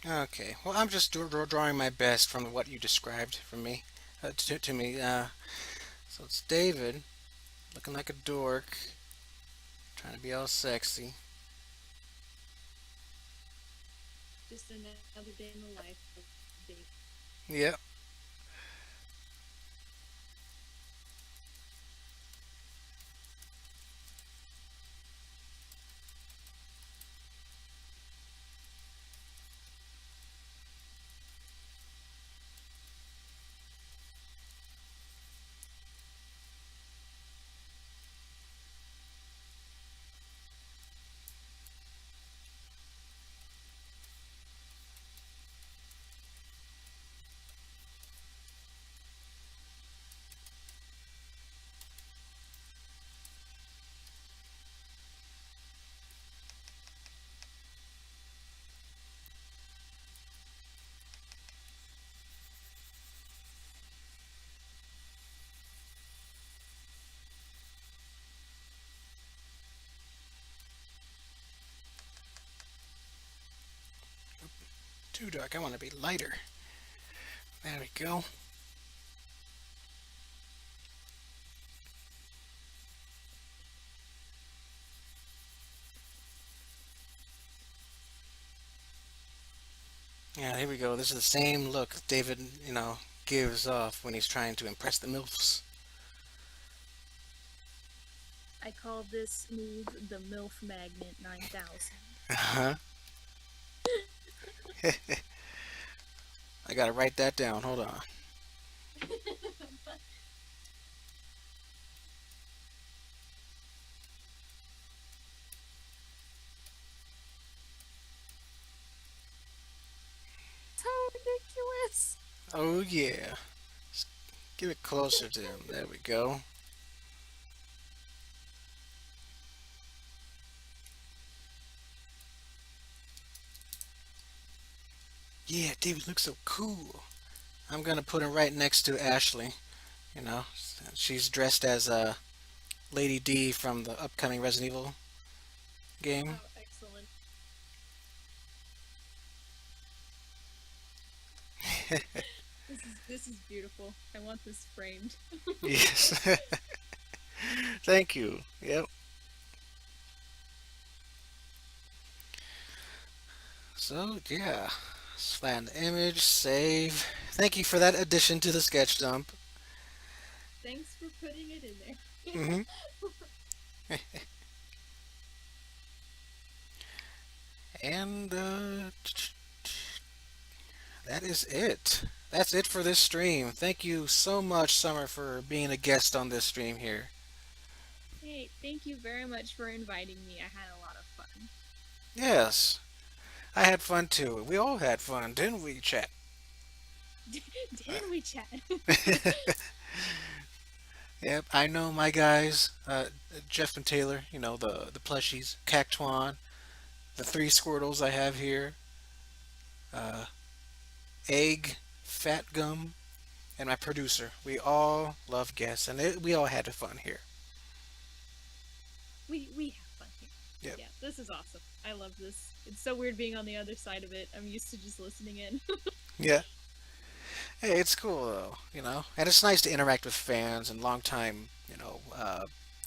Okay. Well, I'm just drawing my best from what you described from me to me. So it's David looking like a dork, trying to be all sexy. Just another day in the life of Dave. Yep. Too dark. I want to be lighter. There we go. Yeah, here we go. This is the same look David, gives off when he's trying to impress the MILFs. I call this move the MILF Magnet 9000. Uh-huh. I gotta write that down. Hold on. So ridiculous. Oh, yeah. Just give it closer to him. There we go. Yeah, David looks so cool. I'm gonna put him right next to Ashley. You know, she's dressed as Lady D from the upcoming Resident Evil game. Oh, excellent. This is beautiful. I want this framed. Yes. Thank you. Yep. So, yeah. Let's find the image, save. Thank you for that addition to the sketch dump. Thanks for putting it in there. Hmm. And that is it. That's it for this stream. Thank you so much, Summer, for being a guest on this stream here. Hey, thank you very much for inviting me. I had a lot of fun. Yes, I had fun too. We all had fun, didn't we, chat? Didn't we chat? Yep, I know my guys, Jeff and Taylor, the plushies, Cactuan, the three Squirtles I have here. Uh, Egg, Fat Gum, and my producer. We all love guests, and we all had fun here. We have fun here. Yep. Yeah, this is awesome. I love this. It's so weird being on the other side of it. I'm used to just listening in. Yeah. Hey, it's cool though, and it's nice to interact with fans and longtime,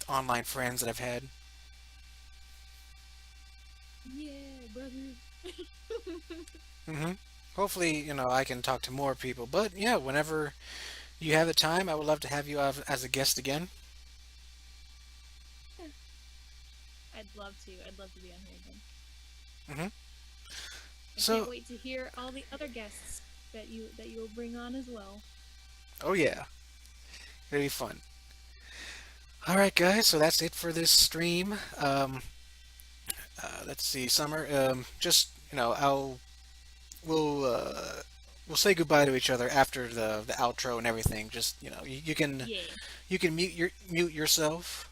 online friends that I've had. Yeah, brother. hmm Hopefully, I can talk to more people. But yeah, whenever you have the time, I would love to have you as a guest again. I'd love to. I'd love to be on here again. hmm I So, can't wait to hear all the other guests that you will bring on as well. oh yeah, it'll be fun. All right, guys. So that's it for this stream. Let's see, Summer. Just we'll we'll say goodbye to each other after the outro and everything. Just you can Yeah. mute yourself,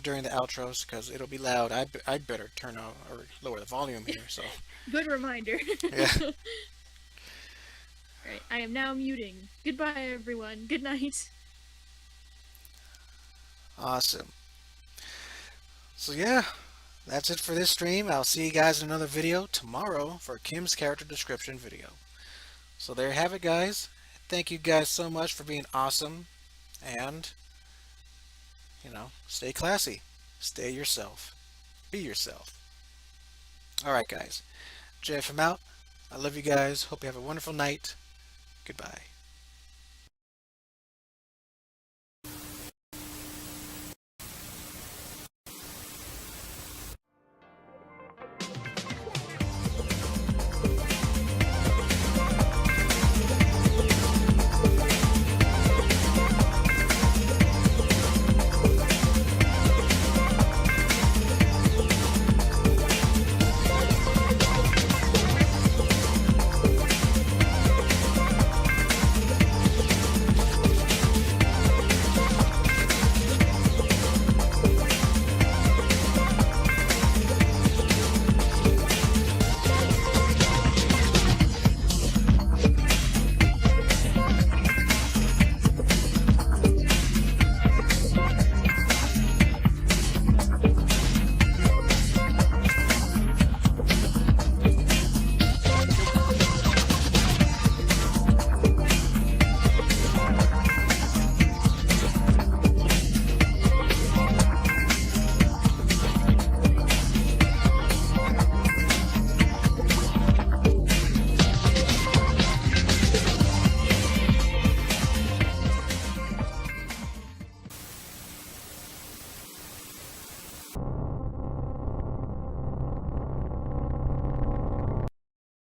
during the outros because it'll be loud. I'd better turn on or lower the volume here. So Good reminder. yeah, Alright, I am now muting. Goodbye, everyone. Good night. awesome. So yeah, that's it for this stream. I'll see you guys in another video tomorrow for Kim's character description video. So there you have it, guys. Thank you guys so much for being awesome, and stay classy, stay yourself, be yourself. All right, guys. JFM out. I love you guys. Hope you have a wonderful night. Goodbye.